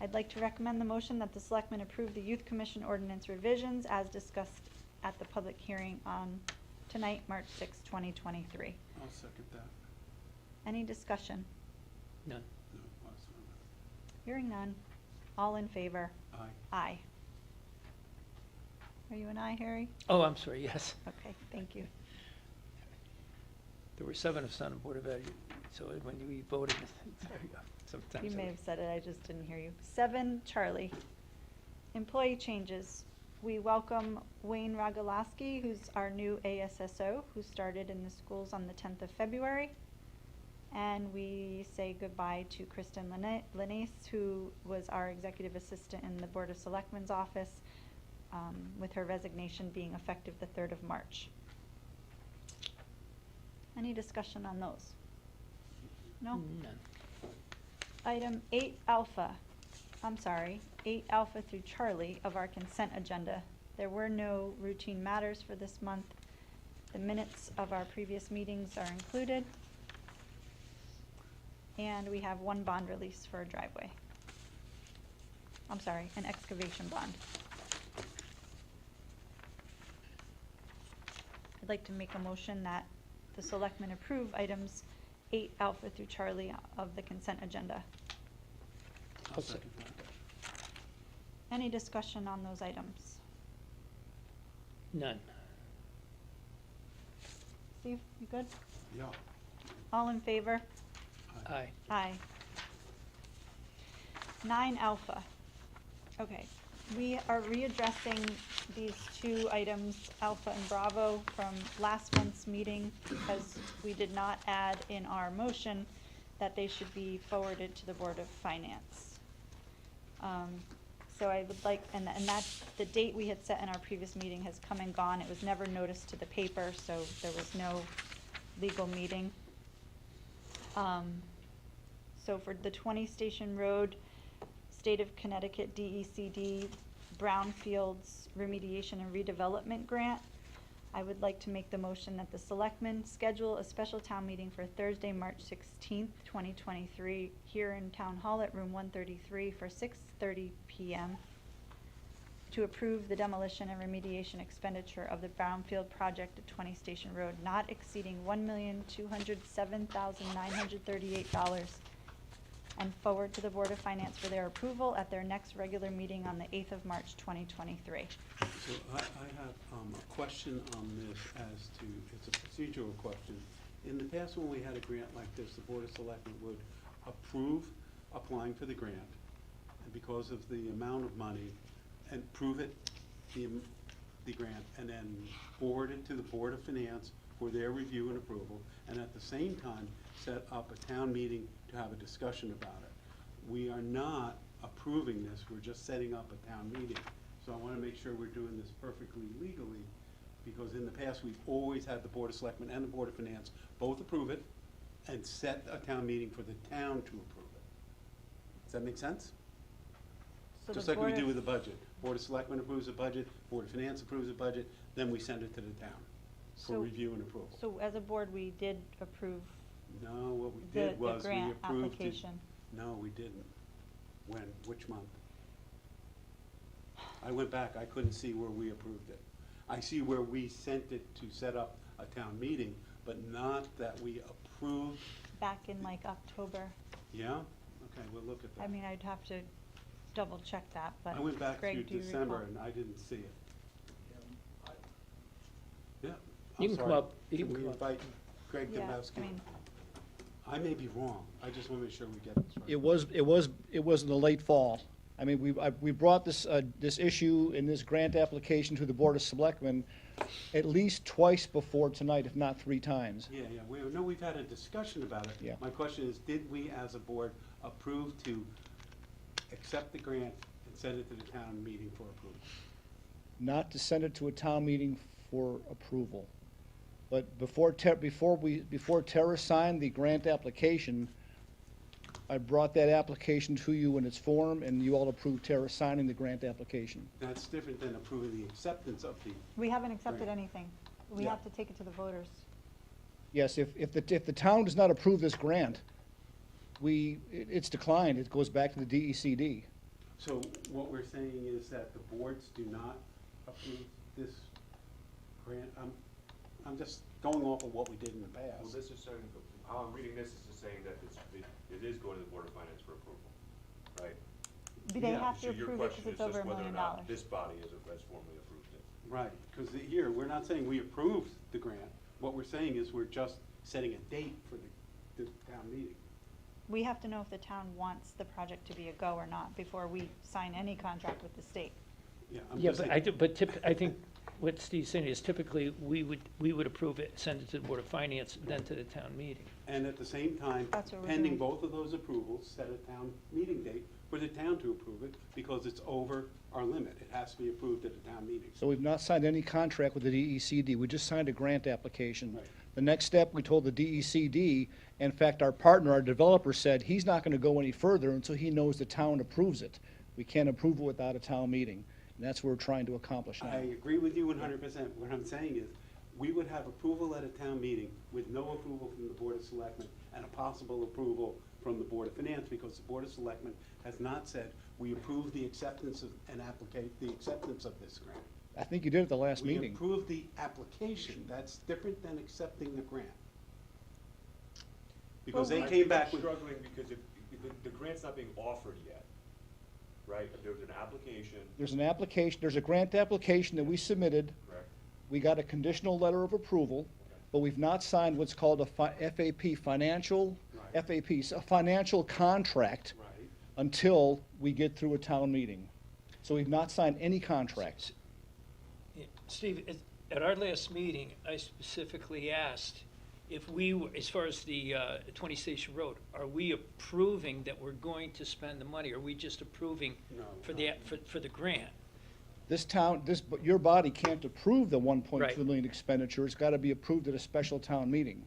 I'd like to recommend the motion that the Selectmen approve the Youth Commission ordinance revisions as discussed at the public hearing on tonight, March 6, 2023. I'll second that. Any discussion? None. No, I'll second Hearing none. All in favor? that. Aye. Aye. Are you an aye, Harry? Oh, I'm sorry, yes. Okay, thank you. There were 7 of us on the Board of Ed, so when we voted, there you go. Sometimes You I- may have said it, I just didn't hear you. 7, Charlie. Employee changes. We welcome Wayne Rogalaski, who's our new ASSO, who started in the schools on the 10th of February. And we say goodbye to Kristen Linnaeus, who was our executive assistant in the Board of Selectmen's office, with her resignation being effective the 3rd of March. Any discussion on those? No? None. Item 8 alpha, 8 alpha through Charlie of our consent agenda. There were no routine matters for this month. The minutes of our previous meetings are included. And we have 1 bond release for a driveway. An excavation bond. I'd like to make a motion that the Selectmen approve items 8 alpha through Charlie of the consent agenda. I'll second that. Any discussion on those items? None. Steve, you good? Yeah. All in favor? Aye. Aye. 9 alpha. Okay, we are readdressing these two items, alpha and bravo, from last month's meeting because we did not add in our motion that they should be forwarded to the Board of Finance. So I would like, and that's, the date we had set in our previous meeting has come and gone. It was never noticed to the paper, so there was no legal meeting. So for the 20 Station Road, State of Connecticut DECD Brownfields Remediation and Redevelopment Grant, I would like to make the motion that the Selectmen schedule a special town meeting for Thursday, March 16th, 2023, here in Town Hall at room 133 for 6:30 p.m. to approve the demolition and remediation expenditure of the Brownfield project at 20 Station Road, not exceeding $1,207,938, and forward to the Board of Finance for their approval at their next regular meeting on the 8th of March, 2023. So I have a question on this as to, it's a procedural question. In the past, when we had a grant like this, the Board of Selectmen would approve applying for the grant, and because of the amount of money, and prove it, the grant, and then forward it to the Board of Finance for their review and approval, and at the same time, set up a town meeting to have a discussion about it. We are not approving this, we're just setting up a town meeting. So I want to make sure we're doing this perfectly legally, because in the past, we've always had the Board of Selectmen and the Board of Finance both approve it and set a town meeting for the town to approve it. Does that make sense? So Just the like we Board do of- with the budget. Board of Selectmen approves a budget, Board of Finance approves a budget, then we send it to the town for So- review and approval. So as a board, we did approve No, what we the did was we grant approved it. application. No, we didn't. When? Which month? I went back, I couldn't see where we approved it. I see where we sent it to set up a town meeting, but not that we approved. Back in like October. Yeah? Okay, we'll look at that. I mean, I'd have to double check that, but I went back Greg, through do you December recall? and I didn't see it. Yeah. You I'm can come sorry. up, you can come up. invite Greg Yeah, Dombrowski? I mean, I may be wrong. I just want to make sure we get this right. It was in the late fall. I mean, we brought this issue in this grant application to the Board of Selectmen at least twice before tonight, if not 3 times. Yeah, we know we've had a discussion about it. Yeah. My question is, did we as a board approve to accept the grant and send it to the town meeting for approval? Not to send it to a town meeting for approval. But before Tara signed the grant application, I brought that application to you in its form, and you all approved Tara signing the grant application. That's different than approving the acceptance of the, we haven't accepted Right. anything. We Yeah. have to take it to the voters. Yes, if the town does not approve this grant, it's declined, it goes back to the DECD. so what we're saying is that the boards do not approve this grant? I'm just going off of what we did in the past. Well, this is saying, how I'm reading this is saying that it is going to the Board of Finance for approval, right? But they Yeah. have to So your approve it question because is it's over just $1 whether or million. not this body has formally approved it. Right, because here, we're not saying we approved the grant. What we're saying is we're just setting a date for the town meeting. We have to know if the town wants the project to be a go or not before we sign any contract with the state. Yeah, I'm Yeah, just but saying. I think what Steve's saying is typically, we would approve it, send it to the Board of Finance, then to the town meeting. And at the same time, That's what we're pending doing. both of those approvals, set a town meeting date for the town to approve it, because it's over our limit. It has to be approved at a town meeting. So we've not signed any contract with the DECD, we just signed a grant application. Right. The next step, we told the DECD, in fact, our partner, our developer said he's not gonna go any further until he knows the town approves it. We can't approve it without a town meeting, and that's what we're trying to accomplish now. I agree with you 100%. What I'm saying is, we would have approval at a town meeting with no approval from the Board of Selectmen and a possible approval from the Board of Finance, because the Board of Selectmen has not said, we approve the acceptance of, and applicate the acceptance of this grant. I think you did at the last We meeting. approve the application. That's different than accepting the grant. Because they I came think back I'm with, struggling because the grant's not being offered yet, right? There was an application, There's an application, there's a grant application that we submitted. correct? We got a conditional letter of approval. but we've not signed what's called a FAP, FAPs, a financial contract until we get through a town meeting. So we've not signed any contracts. Yeah, Steve, at our last meeting, I specifically asked if we, as far as the 20 Station Road, are we approving that we're going to spend the money? Are we just approving for the grant? This town, your body can't approve the 1.2 Right. million expenditure. It's got to be approved at a special town meeting.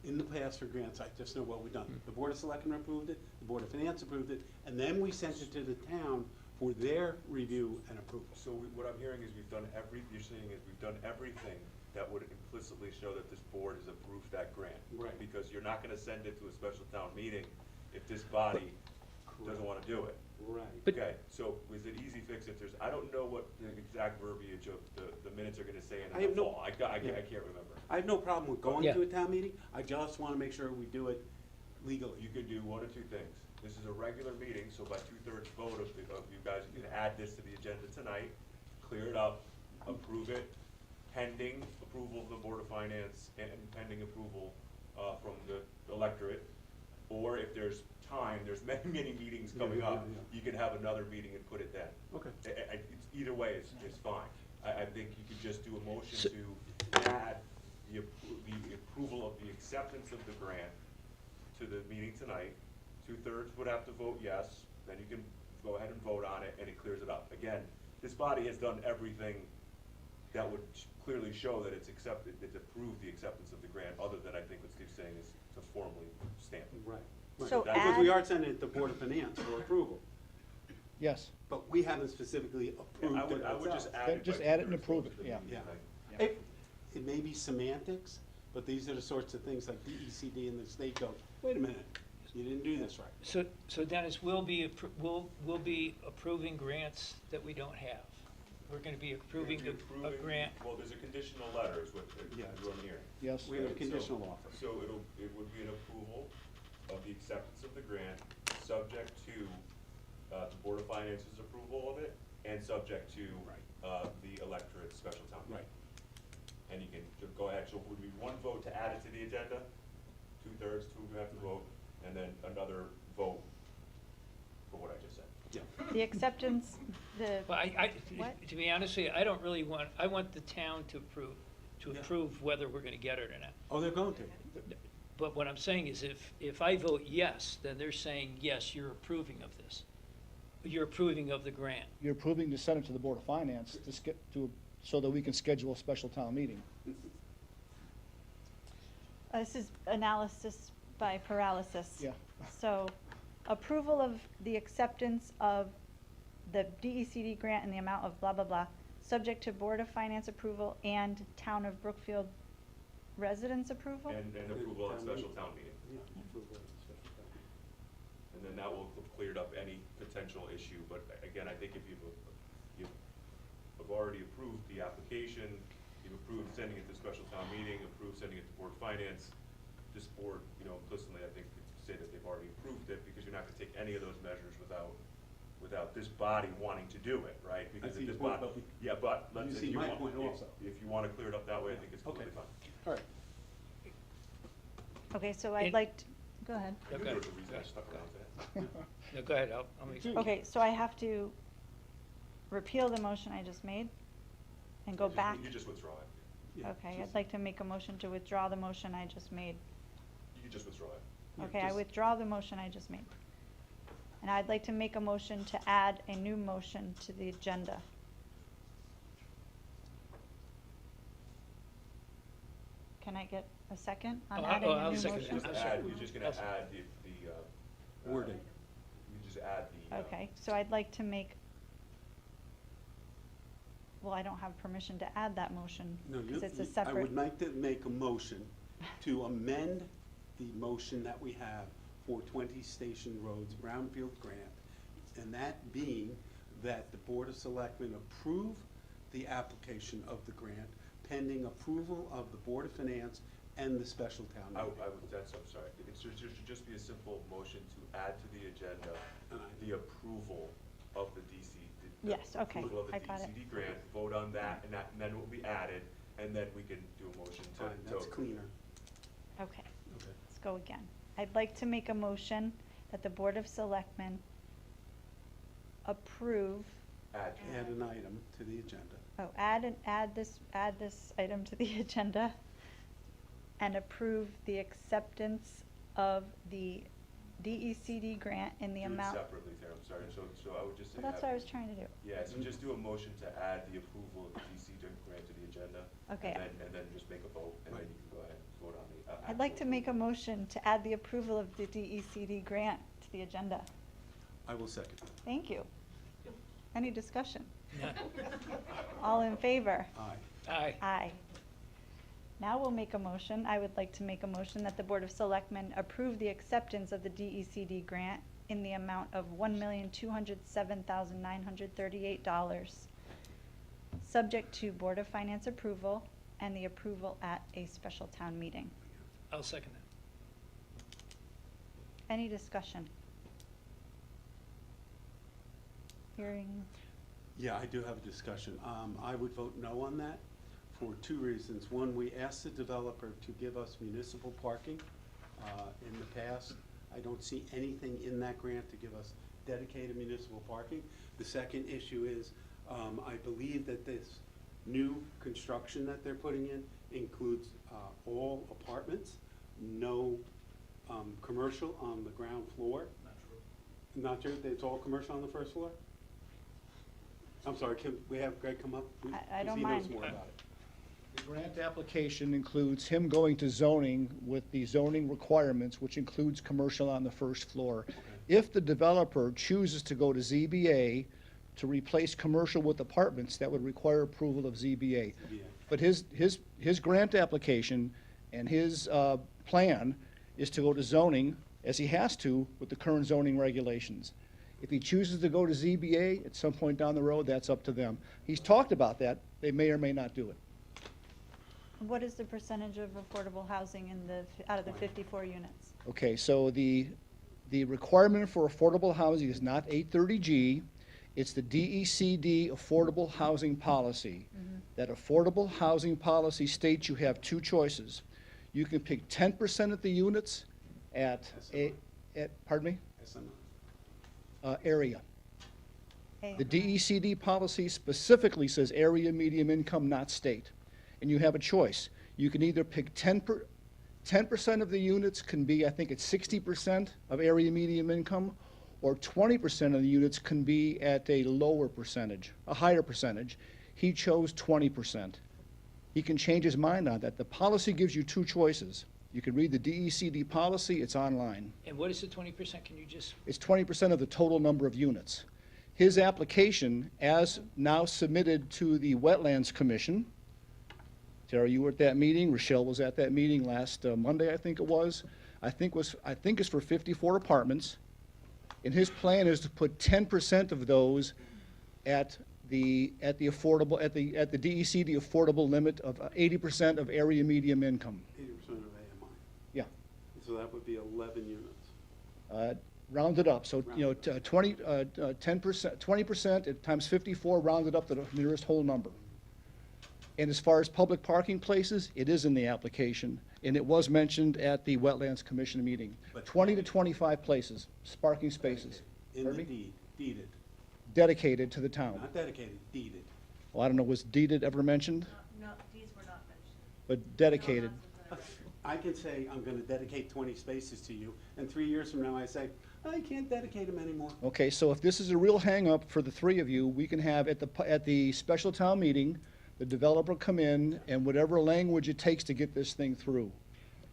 In the past for grants, I just know what we've done. The Board of Selectmen approved it, the Board of Finance approved it, and then we sent it to the town for their review and approval. So what I'm hearing is you're saying is we've done everything that would implicitly show that this board has approved that grant. Right. Because you're not gonna send it to a special town meeting if this body doesn't wanna do it. Right. Okay, so is it easy fix if there's, I don't know what the exact verbiage of the minutes are gonna say in I the have no- fall. I can't remember. I have no problem with going Yeah. to a town meeting, I just wanna make sure we do it legally. You could do one of two things. This is a regular meeting, so by 2/3 vote of you guys, you can add this to the agenda tonight, clear it up, approve it, pending approval of the Board of Finance and pending approval from the electorate. Or if there's time, there's many meetings coming up, you could have another meeting and put it then. Okay. Either way is fine. I think you could just do a motion to add the approval of the acceptance of the grant to the meeting tonight. 2/3 would have to vote yes, then you can go ahead and vote on it, and it clears it up. Again, this body has done everything that would clearly show that it's accepted, it's approved the acceptance of the grant, other than I think what Steve's saying is to formally stamp it. Right. So Because we are sending it to the Board of Finance for approval, Yes. but we haven't specifically approved it I would just ourselves. add it. Just by add it and 2/3 approve vote it, to the yeah. meeting Yeah. tonight. It may be semantics, but these are the sorts of things like DECD and the state go, wait a minute, you didn't do this right. So Dennis, we'll be approving grants that we don't have. We're gonna be approving You're a grant. Well, there's a conditional letter is what Yes. I'm hearing. Yes. We have a So- conditional offer. So it would be an approval of the acceptance of the grant, subject to the Board of Finance's approval of it, and subject to the electorate's special town meeting. Right. And you can go ahead, so it would be one vote to add it to the agenda, 2/3, two would have to vote, and then another vote for what I just said. Yeah. The acceptance, Well, What? to be honest with you, I don't really want, I want the town to approve whether we're gonna get it or not. Oh, they're going to. But what I'm saying is if I vote yes, then they're saying, yes, you're approving of this. You're approving of the grant. You're approving to send it to the Board of Finance so that we can schedule a special town meeting. this is analysis by paralysis. Yeah. So approval of the acceptance of the DECD grant in the amount of blah, blah, blah, subject to Board of Finance approval and Town of Brookfield residents approval? And approval at special town meeting. Yeah, approval of the special town meeting. And then that will have cleared up any potential issue, but again, I think if you've already approved the application, you've approved sending it to special town meeting, approved sending it to Board of Finance, this board, implicitly, I think, could say that they've already approved it, because you're not gonna take any of those measures without this body wanting to do it, right? Because see if this your point, body, but yeah, but let's, you if see you my want, point also. if you wanna clear it up that way, I think it's completely fine. All right. Okay, so I'd like to, go ahead. I think there was a reason I stuck around to that. No, go ahead, I'll make. Okay, so I have to repeal the motion I just made and go back? You just withdraw it. Yeah, Okay, just- I'd like to make a motion to withdraw the motion I just made. You can just withdraw it. Yeah, Okay, I just- withdraw the motion I just made. And I'd like to make a motion to add a new motion to the agenda. Can I get a second on adding a I'll new second motion? that. You're just gonna add the Wording. You just add the. Okay, so I'd like to make, well, I don't have permission to add that motion, No, because it's a I separate. would like to make a motion to amend the motion that we have for 20 Station Roads Brownfield Grant, and that being that the Board of Selectmen approve the application of the grant pending approval of the Board of Finance and the special town I meeting. would, I'm sorry, it should just be a simple motion to add to the agenda the approval of the DC. Yes, okay, Approval of the I got it. DCD grant, vote on that, and then it will be added, and then we can do a motion to. Fine, that's cleaner. Okay, let's go again. I'd like to make a motion that the Board of Selectmen approve, Add an item to the agenda. add this item to the agenda and approve the acceptance of the DECD grant in the Do it amount. separately, Tara, I'm sorry, so I would just say. Well, that's what I was trying to do. Yeah, so just do a motion to add the approval of the DECD grant to the agenda. Okay. And then just make a vote, and then you can go ahead and vote on the. I'd like to make a motion to add the approval of the DECD grant to the agenda. I will second that. Thank you. Any discussion? All in favor? Aye. Aye. Aye. Now we'll make a motion. I would like to make a motion that the Board of Selectmen approve the acceptance of the DECD grant in the amount of $1,207,938, subject to Board of Finance approval and the approval at a special town meeting. I'll second that. Any discussion? Hearing, Yeah, I do have a discussion. I would vote no on that for two reasons. One, we asked the developer to give us municipal parking in the past. I don't see anything in that grant to give us dedicated municipal parking. The second issue is, I believe that this new construction that they're putting in includes all apartments, no commercial on the ground floor. Not true. Not true? It's all commercial on the first floor? I'm sorry, can we have Greg come up? I don't Because he knows mind. more about it. The grant application includes him going to zoning with the zoning requirements, which includes commercial on the first floor. If the developer chooses to go to ZBA to replace commercial with apartments, that would require approval of ZBA. But his grant application and his plan is to go to zoning, as he has to with the current zoning regulations. If he chooses to go to ZBA at some point down the road, that's up to them. He's talked about that. They may or may not do it. what is the percentage of affordable housing in out of the 54 units? Okay, so the requirement for affordable housing is not 830G, it's the DECD Affordable Housing Policy. That affordable housing policy states you have two choices. You can pick 10% of the units pardon me? Area. The DECD policy specifically says area medium income, not state. And you have a choice. You can either pick 10% of the units can be, I think it's 60% of area medium income, or 20% of the units can be at a lower percentage, a higher percentage. He chose 20%. He can change his mind on that. The policy gives you two choices. You can read the DECD policy, it's online. And what is the 20%? Can you just, It's 20% of the total number of units. His application, as now submitted to the Wetlands Commission, Tara, you were at that meeting, Rochelle was at that meeting last Monday, I think it was. I think it's for 54 apartments. And his plan is to put 10% of those at the DECD affordable limit of 80% of area medium income. 80% of AMI. Yeah. So that would be 11 units. Rounded up, so, 20% times 54, rounded up to the nearest whole number. And as far as public parking places, it is in the application, and it was mentioned at the Wetlands Commission meeting. 20 to 25 places, parking spaces. In the Pardon me? deed, deeded. Dedicated to the town. Not dedicated, deeded. Well, I don't know, was deeded ever mentioned? No, these were not mentioned. But dedicated. I can say, I'm gonna dedicate 20 spaces to you, and 3 years from now I say, I can't dedicate them anymore. Okay, so if this is a real hang-up for the three of you, we can have at the special town meeting, the developer come in, and whatever language it takes to get this thing through.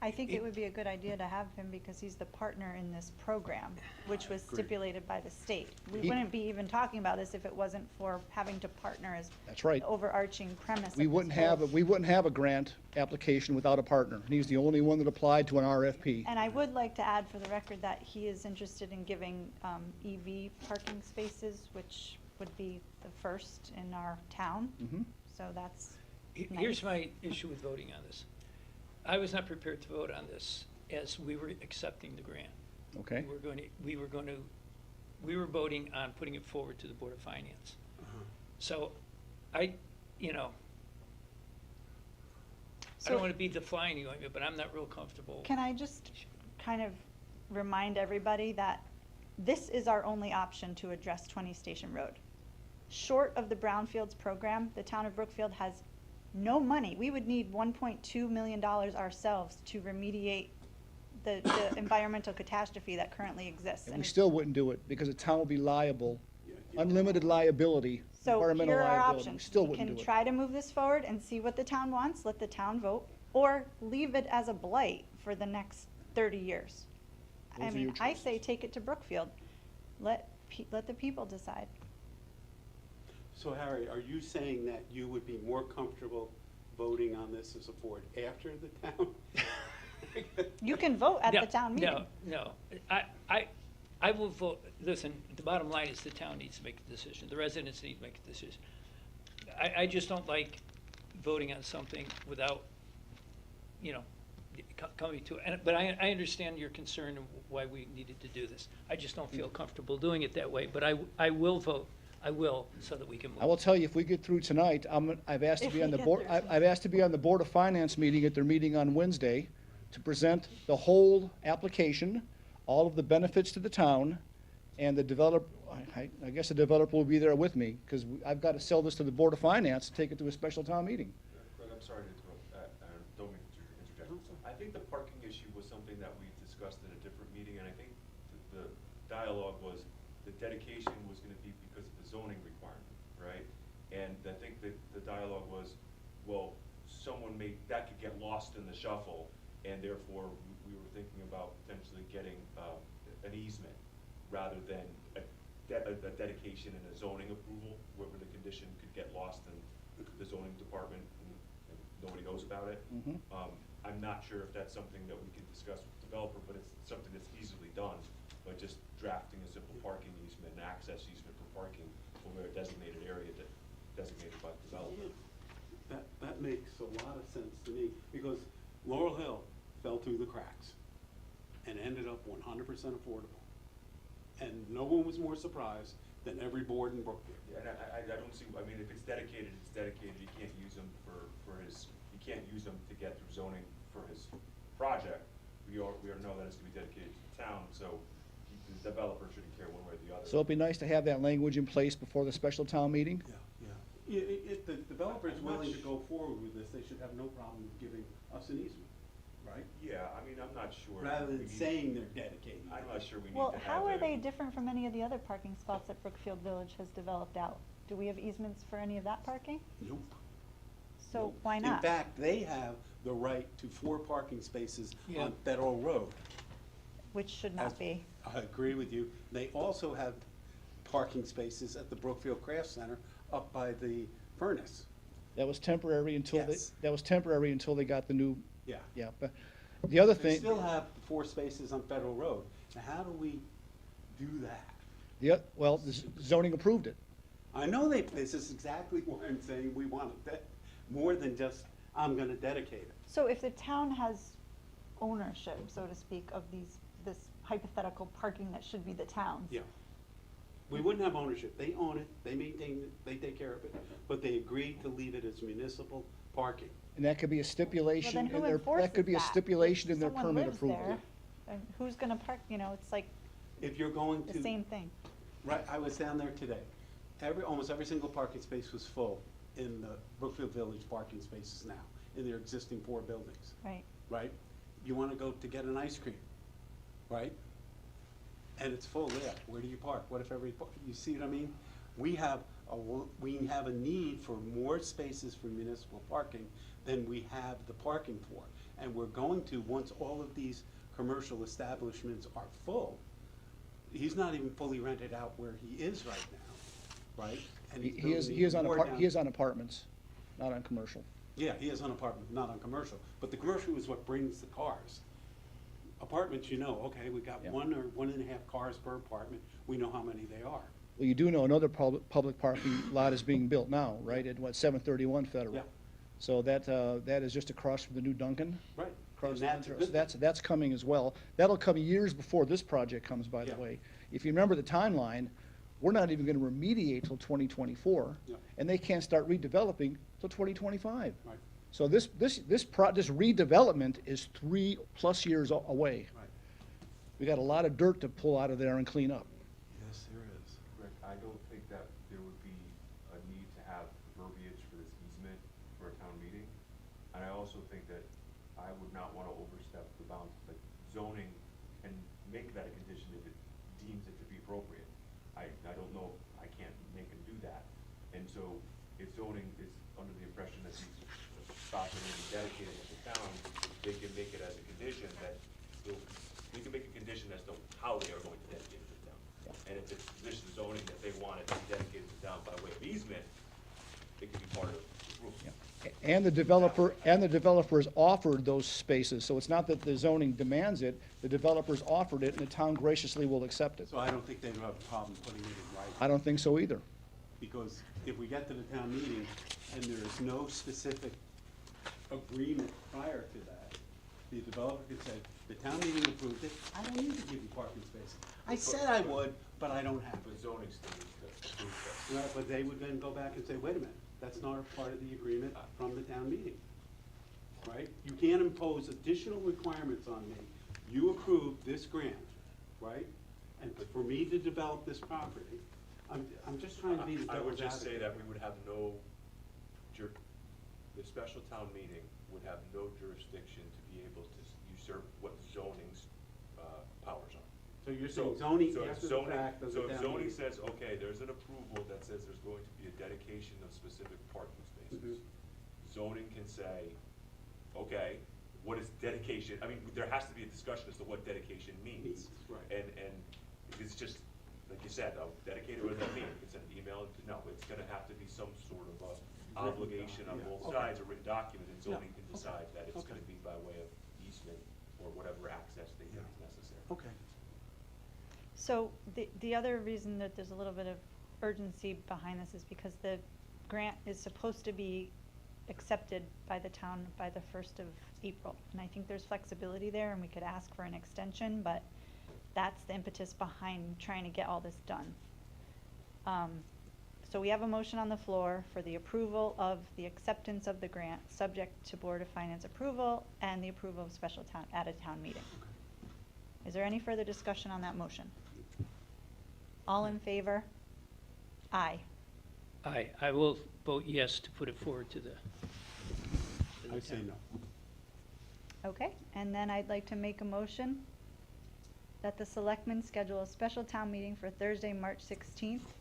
I think it would be a good idea to have him because he's the partner in this program, which was stipulated by the state. We wouldn't be even talking about this if it wasn't for having to partner as That's right. the overarching premise. We wouldn't have a grant application without a partner. He's the only one that applied to an RFP. And I would like to add for the record that he is interested in giving EV parking spaces, which would be the first in our town. So that's here's my issue with voting on this. I was not prepared to vote on this as we were accepting the grant. Okay. We were voting on putting it forward to the Board of Finance. So I don't want to be defining of it, but I'm not real comfortable. Can I just kind of remind everybody that this is our only option to address 20 Station Road. Short of the Brownfields program, the town of Brookfield has no money. We would need $1.2 million ourselves to remediate the environmental catastrophe that currently exists. And And we it's- still wouldn't do it because the town will be liable, unlimited liability, So environmental here are our liability. We options. still We wouldn't can do it. try to move this forward and see what the town wants, let the town vote, or leave it as a blight for the next 30 years. Those I are mean, your I say take it to Brookfield. Let the people decide. So Harry, are you saying that you would be more comfortable voting on this as a board after the town? You can vote at No, the town meeting. No. I will vote, listen, the bottom line is the town needs to make a decision. The residents need to make a decision. I just don't like voting on something without, coming to, but I understand your concern and why we needed to do this. I just don't feel comfortable doing it that way, but I will vote. I will, so that we can move. I will tell you, if we get through tonight, I've asked to If be we on the get board, through I've asked to be on the Board of Finance meeting at their meeting on Wednesday to present the whole application, all of the benefits to the town, and the developer, I guess the developer will be there with me, because I've got to sell this to the Board of Finance to take it to a special town meeting. Greg, I'm sorry to interrupt, don't mean to interject. I think the parking issue was something that we discussed in a different meeting, and I think the dialogue was the dedication was gonna be because of the zoning requirement, right? And I think that the dialogue was, well, that could get lost in the shuffle, and therefore, we were thinking about potentially getting an easement rather than a dedication and a zoning approval, where the condition could get lost in the zoning department and nobody knows about it. I'm not sure if that's something that we can discuss with the developer, but it's something that's easily done by just drafting a simple parking easement and access easement for parking over a designated area designated by the developer. That makes a lot of sense to me, because Laurel Hill fell through the cracks and ended up 100% affordable. And no one was more surprised than every board in Brookfield. Yeah, and I don't see, I mean, if it's dedicated, it's dedicated. You can't use them you can't use them to get through zoning for his project. We already know that it's gonna be dedicated to the town, so the developer shouldn't care one way or the other. So it'd be nice to have that language in place before the special town meeting. Yeah, if the developer is willing to go forward with this, they should have no problem giving us an easement, right? Yeah, I mean, I'm not sure. Rather we than need- saying they're dedicated. I'm not sure we need to Well, have how are a- they different from any of the other parking spots that Brookfield Village has developed out? Do we have easements for any of that parking? Nope. So why not? In fact, they have the right to 4 parking spaces Yeah. on Federal Road. Which should not be. I agree with you. They also have parking spaces at the Brookfield Craft Center up by the furnace. That was temporary until Yes. they got the new, Yeah. yeah. But the other They thing, still have 4 spaces on Federal Road. Now, how do we do that? well, the zoning approved it. I know this is exactly why I'm saying we want that, more than just, I'm gonna dedicate it. So if the town has ownership, so to speak, of this hypothetical parking that should be the town's. Yeah. We wouldn't have ownership. They own it, they maintain it, they take care of it, but they agreed to leave it as municipal parking. And that could be a stipulation Well, then in who their, enforces that could be a that? stipulation If in their someone permit lives approval. there, and who's gonna park, it's like If you're going to. the same thing. Right, I was down there today. Almost every single parking space was full in the Brookfield Village parking spaces now, in their existing 4 buildings, Right. right? You wanna go to get an ice cream, right? And it's full there, where do you park? What if you see what I mean? We have a need for more spaces for municipal parking than we have the parking for. And we're going to, once all of these commercial establishments are full, he's not even fully rented out where he is right now, right? And he's He is building more down- he is on apartments, not on commercial. Yeah, he is on apartment, not on commercial, but the commercial is what brings the cars. Apartments, okay, we got 1 or 1.5 cars per apartment, we know how many they are. Well, you do know another public parking lot is being built now, right, at 731 Federal? Yeah. So that is just across from the new Dunkin'? Right. Across And the that's a Dunkin'. So good that's coming as well. That'll come years before this project comes, by the Yeah. way. If you remember the timeline, we're not even gonna remediate till 2024, Yeah. and they can't start redeveloping till 2025. Right. So this redevelopment is 3+ years away. Right. We got a lot of dirt to pull out of there and clean up. Yes, there is. Rick, I don't think that there would be a need to have verbiage for this easement for a town meeting. And I also think that I would not want to overstep the bounds, like zoning, and make that a condition if it deems it to be appropriate. I don't know, I can't make them do that. And so if zoning is under the impression that these spots are going to be dedicated to the town, they can make it as a condition that, we can make a condition as to how they are going to dedicate it to the town. And if it's position zoning that they want it to be dedicated to the town by way of easement, it can be part of the rule. And the developers offered those spaces, so it's not that the zoning demands it, the developers offered it, and the town graciously will accept it. So I don't think they'd have a problem putting it in writing. I don't think so either. Because if we get to the town meeting and there is no specific agreement prior to that, the developer could say, the town meeting approved it, I don't need to give you parking spaces. I said I would, but I don't have it. But zoning still needs to approve that. Right, but they would then go back and say, wait a minute, that's not a part of the agreement from the town meeting. Right? You can't impose additional requirements on me. You approved this grant, right? And for me to develop this property, I'm just trying to be the I would devil's just say advocate. that we would have the special town meeting would have no jurisdiction to be able to usurp what zoning's powers are. So you're saying zoning so if after the fact of the So if town zoning meeting. says, okay, there's an approval that says there's going to be a dedication of specific parking spaces, zoning can say, okay, what is dedication? I mean, there has to be a discussion as to what dedication means. Right. And it's just, like you said, though, dedicated, what does that mean? You can send an email, no, it's gonna have to be some sort of obligation on both sides, a written document, and zoning can decide that it's gonna be by way of easement or whatever access they think is necessary. Okay. So the other reason that there's a little bit of urgency behind this is because the grant is supposed to be accepted by the town by the 1st of April. And I think there's flexibility there, and we could ask for an extension, but that's the impetus behind trying to get all this done. So we have a motion on the floor for the approval of the acceptance of the grant, subject to Board of Finance approval and the approval of special town, at a town meeting. Is there any further discussion on that motion? All in favor? Aye. Aye. I will vote yes to put it forward to the I say town. no. Okay, and then I'd like to make a motion that the selectmen schedule a special town meeting for Thursday, March 16th,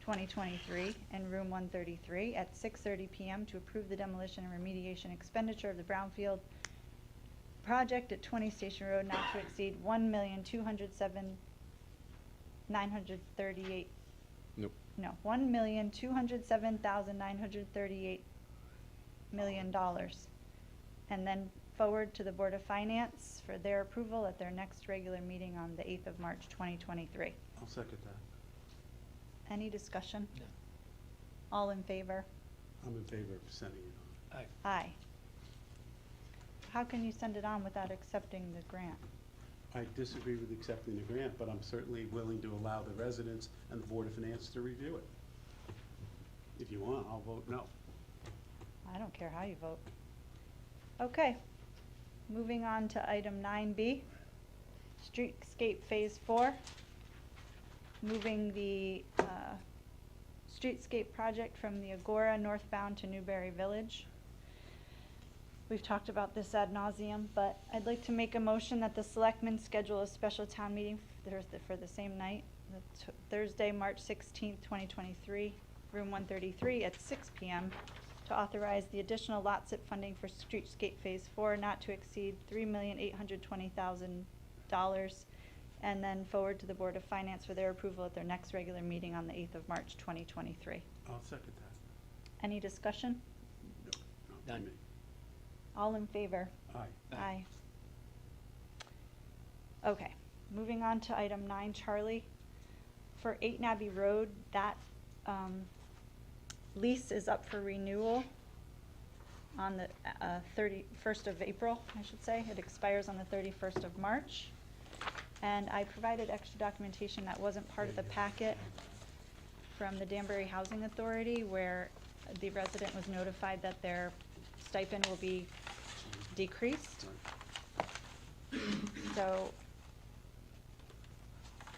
2023, in room 133 at 6:30 PM to approve the demolition and remediation expenditure of the brownfield project at 20 Station Road not to exceed $1,207,938. Nope. No, $1,207,938 million. And then forward to the Board of Finance for their approval at their next regular meeting on the 8th of March, 2023. I'll second that. Any discussion? No. All in favor? I'm in favor of sending it on. Aye. Aye. How can you send it on without accepting the grant? I disagree with accepting the grant, but I'm certainly willing to allow the residents and the Board of Finance to review it. If you want, I'll vote no. I don't care how you vote. Okay, moving on to item 9B, Streetscape Phase 4. Moving the Streetscape project from the Agora northbound to Newberry Village. We've talked about this ad nauseum, but I'd like to make a motion that the selectmen schedule a special town meeting for the same night, Thursday, March 16th, 2023, room 133 at 6 PM, to authorize the additional lot zip funding for Streetscape Phase 4 not to exceed $3,820,000, and then forward to the Board of Finance for their approval at their next regular meeting on the 8th of March, 2023. I'll second that. Any discussion? No, None. me. All in favor? Aye. Aye. Okay, moving on to item 9, Charlie. For 8 Nabby Road, that lease is up for renewal on the 31st of April, I should say. It expires on the 31st of March. And I provided extra documentation that wasn't part of the packet from the Danbury Housing Authority, where the resident was notified that their stipend will be decreased. So,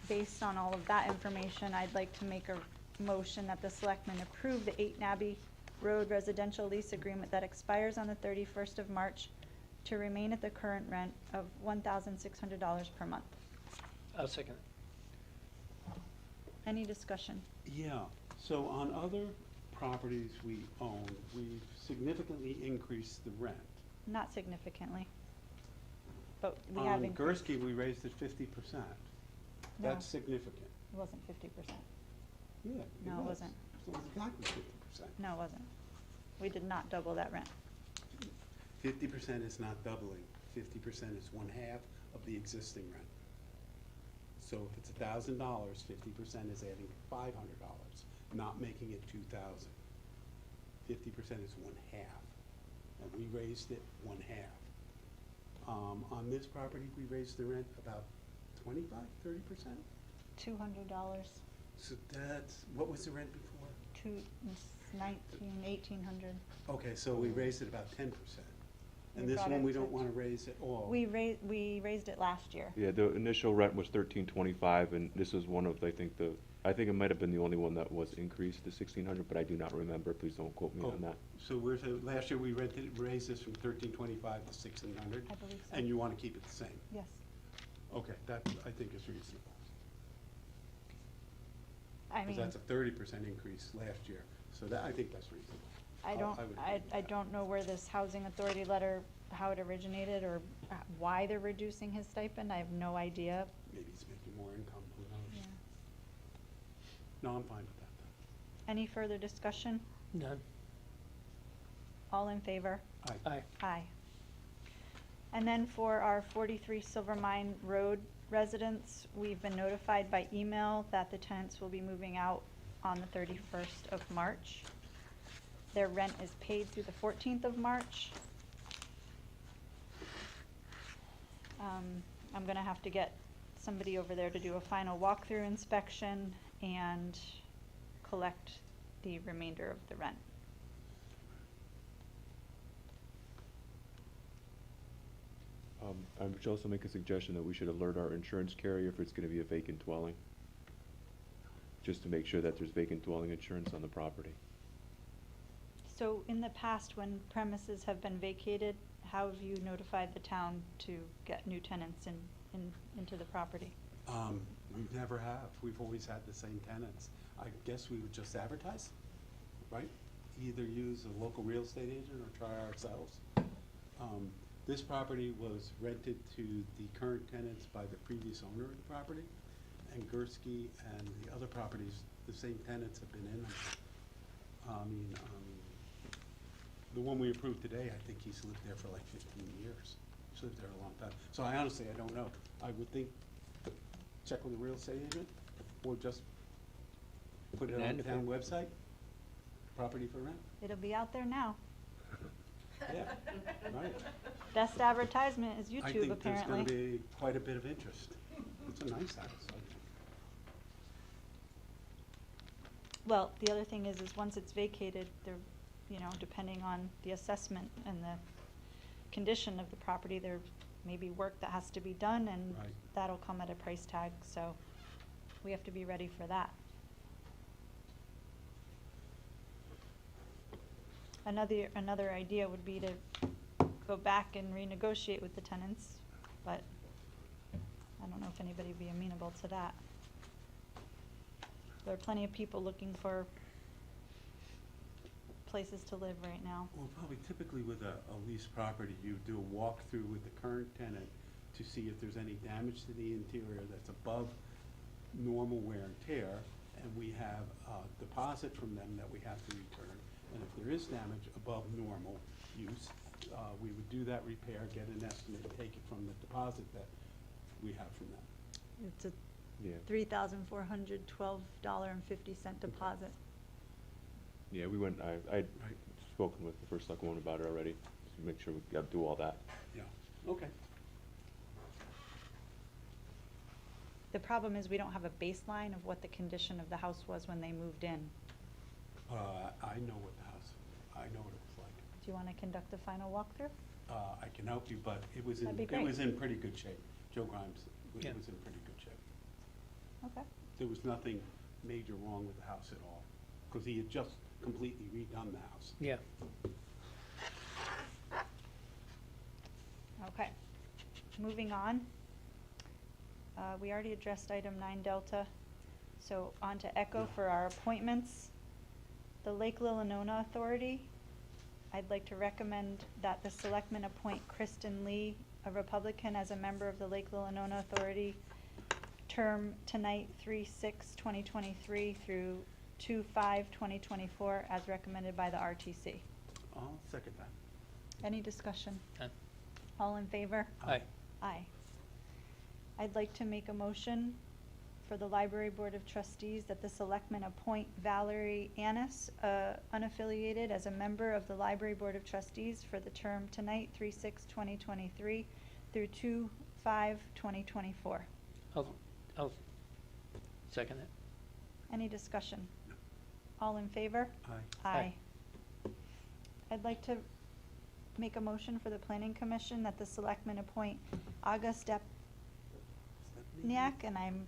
based on all of that information, I'd like to make a motion that the selectmen approve the 8 Nabby Road residential lease agreement that expires on the 31st of March to remain at the current rent of $1,600 per month. I'll second it. Any discussion? Yeah, so on other properties we own, we've significantly increased the rent. Not significantly. But we On have increased. Gursky, we raised it 50%. No. That's significant. It wasn't 50%. Yeah. No, it wasn't. It was exactly 50%. No, it wasn't. We did not double that rent. 50% is not doubling. 50% is 1/2 of the existing rent. So if it's $1,000, 50% is adding $500, not making it $2,000. 50% is 1/2, and we raised it 1/2. On this property, we raised the rent about 25, 30%. $200. So that's, what was the rent before? 1,800. Okay, so we raised it about 10%. And We this brought one, it we to don't want to raise at all. We raised it last year. Yeah, the initial rent was $1,325, and this was one of, I think it might have been the only one that was increased to $1,600, but I do not remember. Please don't quote me on that. So last year we raised this from $1,325 to $1,600? I believe so. And you want to keep it the same? Yes. Okay, that, I think is reasonable. I mean, Because that's a 30% increase last year, so that, I think that's reasonable. I would agree with I don't know where this housing authority letter, how it originated or why they're reducing his stipend. I have no idea. Maybe he's making more income, who knows? Yeah. No, I'm fine with that, though. Any further discussion? None. All in favor? Aye. Aye. Aye. And then for our 43 Silver Mine Road residents, we've been notified by email that the tenants will be moving out on the 31st of March. Their rent is paid through the 14th of March. I'm gonna have to get somebody over there to do a final walkthrough inspection and collect the remainder of the rent. I would also make a suggestion that we should alert our insurance carrier if it's gonna be a vacant dwelling, just to make sure that there's vacant dwelling insurance on the property. So in the past, when premises have been vacated, how have you notified the town to get new tenants into the property? We never have. We've always had the same tenants. I guess we would just advertise, right? Either use a local real estate agent or try ourselves. This property was rented to the current tenants by the previous owner of the property, and Gursky and the other properties, the same tenants have been in them. The one we approved today, I think he's lived there for like 15 years. He's lived there a long time. So I honestly, I don't know. I would think, check with a real estate agent, or just put it on the town website, property for rent. It'll be out there now. Yeah, right. Best advertisement is I YouTube, think there's apparently. gonna be quite a bit of interest. It's a nice house, I think. Well, the other thing is once it's vacated, there, depending on the assessment and the condition of the property, there may be work that has to be done, and Right. that'll come at a price tag, so we have to be ready for that. Another idea would be to go back and renegotiate with the tenants, but I don't know if anybody would be amenable to that. There are plenty of people looking for places to live right now. Well, probably typically with a leased property, you do a walkthrough with the current tenant to see if there's any damage to the interior that's above normal wear and tear, and we have a deposit from them that we have to return. And if there is damage above normal use, we would do that repair, get an estimate, take it from the deposit that we have from them. It's a Yeah. $3,412.50 deposit. Yeah, we went, I'd spoken with the first selectwoman about it already, to make sure we got to do all that. Yeah, okay. The problem is we don't have a baseline of what the condition of the house was when they moved in. I know what the house, I know what it was like. Do you want to conduct the final walkthrough? I can help you, but it was That'd be it great. was in pretty good shape. Joe Grimes, it Yeah. was in pretty good shape. Okay. There was nothing major wrong with the house at all, because he had just completely redone the house. Yeah. Okay. Moving on. We already addressed item 9 Delta, so on to Echo for our appointments. The Lake Lillonona Authority, I'd like to recommend that the Selectmen appoint Kristen Lee, a Republican, as a member of the Lake Lillonona Authority, term tonight 3/6/2023 through 2/5/2024, as recommended by the RTC. I'll second that. Any discussion? None. All in favor? Aye. Aye. I'd like to make a motion for the Library Board of Trustees that the Selectmen appoint Valerie Annis, unaffiliated, as a member of the Library Board of Trustees for the term tonight, 3/6/2023 through 2/5/2024. I'll second it. Any discussion? All in favor? Aye. Aye. I'd like to make a motion for the Planning Commission that the Selectmen appoint August Stepniak, and I'm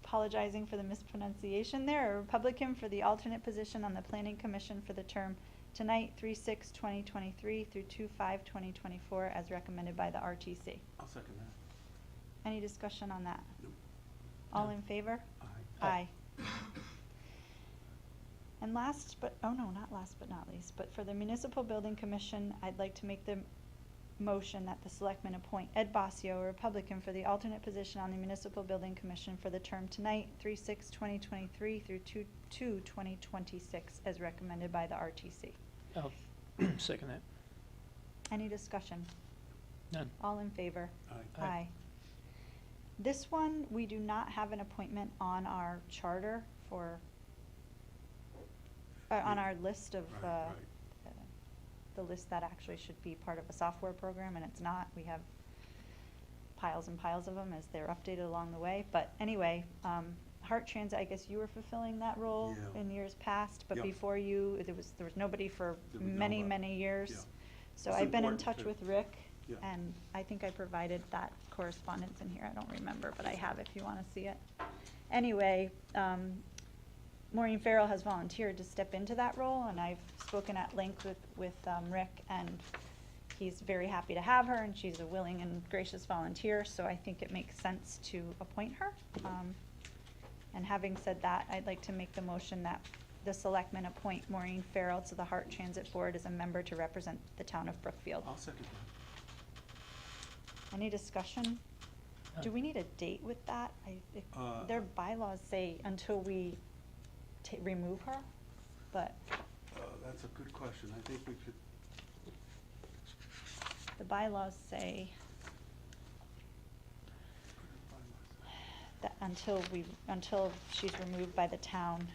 apologizing for the mispronunciation there, a Republican, for the alternate position on the Planning Commission for the term tonight, 3/6/2023 through 2/5/2024, as recommended by the RTC. I'll second that. Any discussion on that? Nope. All in favor? Aye. Aye. And last, but, oh no, not last but not least, but for the Municipal Building Commission, I'd like to make the motion that the Selectmen appoint Ed Basio, a Republican, for the alternate position on the Municipal Building Commission for the term tonight, 3/6/2023 through 2/2/2026, as recommended by the RTC. I'll second that. Any discussion? None. All in favor? Aye. Aye. This one, we do not have an appointment on our charter for, on our list of, Right, right. the list that actually should be part of a software program, and it's not. We have piles and piles of them as they're updated along the way. But anyway, Heart Transit, I guess you were fulfilling that role Yeah. in years past, but Yep. before you, there was nobody for There was many, nobody. many years. Yeah. So It's I've been in important, touch too. with Rick, Yeah. and I think I provided that correspondence in here. I don't remember, but I have if you want to see it. Anyway, Maureen Farrell has volunteered to step into that role, and I've spoken at length with Rick, and he's very happy to have her, and she's a willing and gracious volunteer, so I think it makes sense to appoint her. And having said that, I'd like to make the motion that the Selectmen appoint Maureen Farrell to the Heart Transit Board as a member to represent the town of Brookfield. I'll second that. Any discussion? Do we need a date with that? Their bylaws say until we remove her, but That's a good question. I think we could, the bylaws say that until she's removed by the town,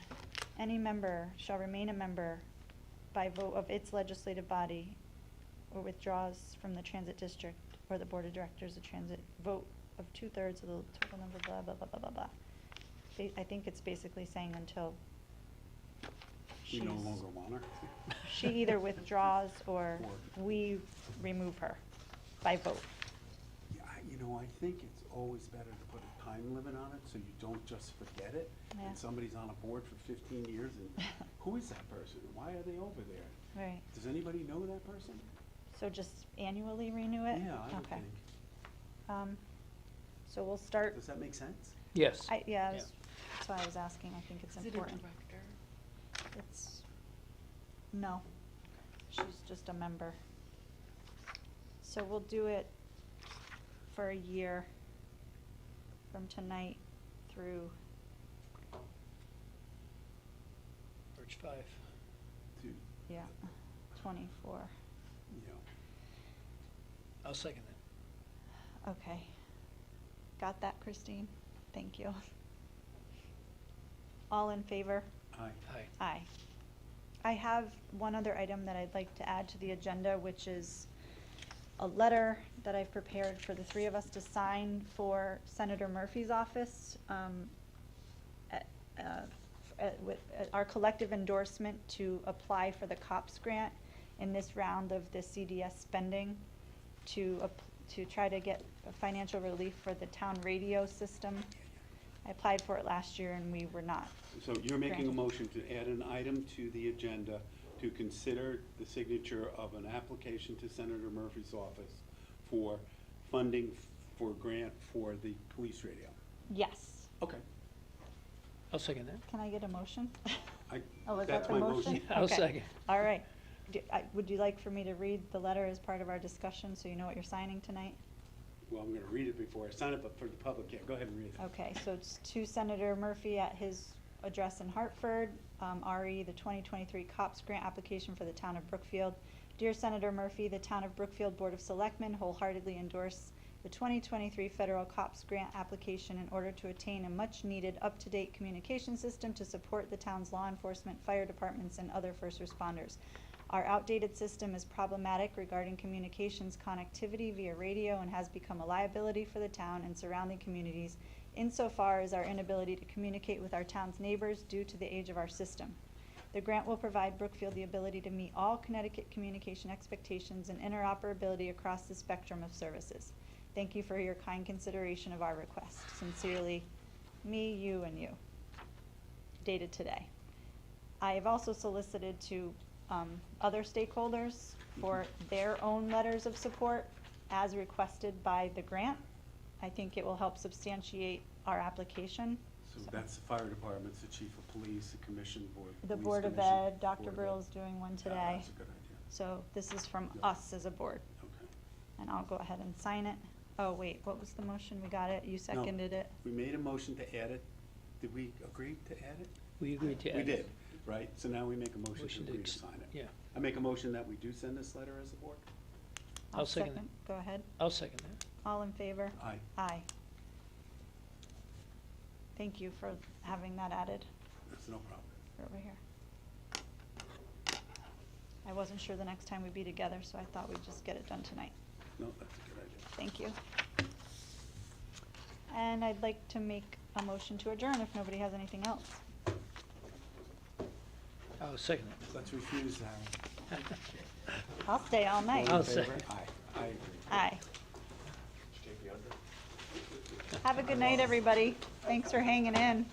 any member shall remain a member by vote of its legislative body or withdraws from the transit district or the board of directors of transit, vote of 2/3 of the total number, blah, blah, blah, blah, blah, blah. I think it's basically saying until we no she's- longer want her. she either withdraws or we remove her by vote. Yeah, I think it's always better to put a time limit on it, so you don't just forget it. Yeah. And somebody's on a board for 15 years, and who is that person? Why are they over there? Right. Does anybody know that person? So just annually renew it? Yeah, I would Okay. think. So we'll start. Does that make sense? Yes. Yeah, that's why I was asking. I think it's important. director? It's, no, she's just a member. So we'll do it for a year from tonight through, March 5. yeah, 24. Yeah. I'll second that. Okay. Got that, Christine? Thank you. All in favor? Aye. Aye. Aye. I have one other item that I'd like to add to the agenda, which is a letter that I've prepared for the three of us to sign for Senator Murphy's office, with our collective endorsement to apply for the COPS grant in this round of the CDS spending to try to get financial relief for the town radio system. I applied for it last year and we were not. So you're making a granted. motion to add an item to the agenda to consider the signature of an application to Senator Murphy's office for funding for grant for the police radio. Yes. Okay. I'll second that. Can I get a motion? I- Oh, is that that's the my motion? motion. I'll Okay. second. All right. Would you like for me to read the letter as part of our discussion so you know what you're signing tonight? Well, I'm gonna read it before I sign it, but for the public, yeah, go ahead and read it. Okay, so it's to Senator Murphy at his address in Hartford, RE, the 2023 COPS grant application for the town of Brookfield. Dear Senator Murphy, the town of Brookfield Board of Selectmen wholeheartedly endorse the 2023 federal COPS grant application in order to attain a much-needed up-to-date communication system to support the town's law enforcement, fire departments, and other first responders. Our outdated system is problematic regarding communications connectivity via radio and has become a liability for the town and surrounding communities insofar as our inability to communicate with our town's neighbors due to the age of our system. The grant will provide Brookfield the ability to meet all Connecticut communication expectations and interoperability across the spectrum of services. Thank you for your kind consideration of our request. Sincerely, me, you, and you. Dated today. I have also solicited to other stakeholders for their own letters of support as requested by the grant. I think it will help substantiate our application. So that's the fire departments, the chief of police, the commission board. The police Board of commission, Ed, Dr. Board of Brill Ed. is doing one Yeah, today. that's a good idea. So this is from Yeah. us as a board. Okay. And I'll go ahead and sign it. Oh, wait, what was the motion? We got it? You No, seconded it? We made a motion to add it. Did we agree to add it? We agreed to add We it. did, right? So now we make a motion Motion to to agree to ex- sign it. yeah. I make a motion that we do send this letter as a board. I'll second that. Go ahead. I'll second that. All in favor? Aye. Aye. Thank you for having that added That's no problem. over here. I wasn't sure the next time we'd be together, so I thought we'd just get it done tonight. No, that's a good idea. Thank you. And I'd like to make a motion to adjourn if nobody has anything else. I'll second that. Let's refuse that. I'll stay all night. I'll All in favor? second. Aye. I agree. Aye. Have a good night, everybody. Thanks for hanging in.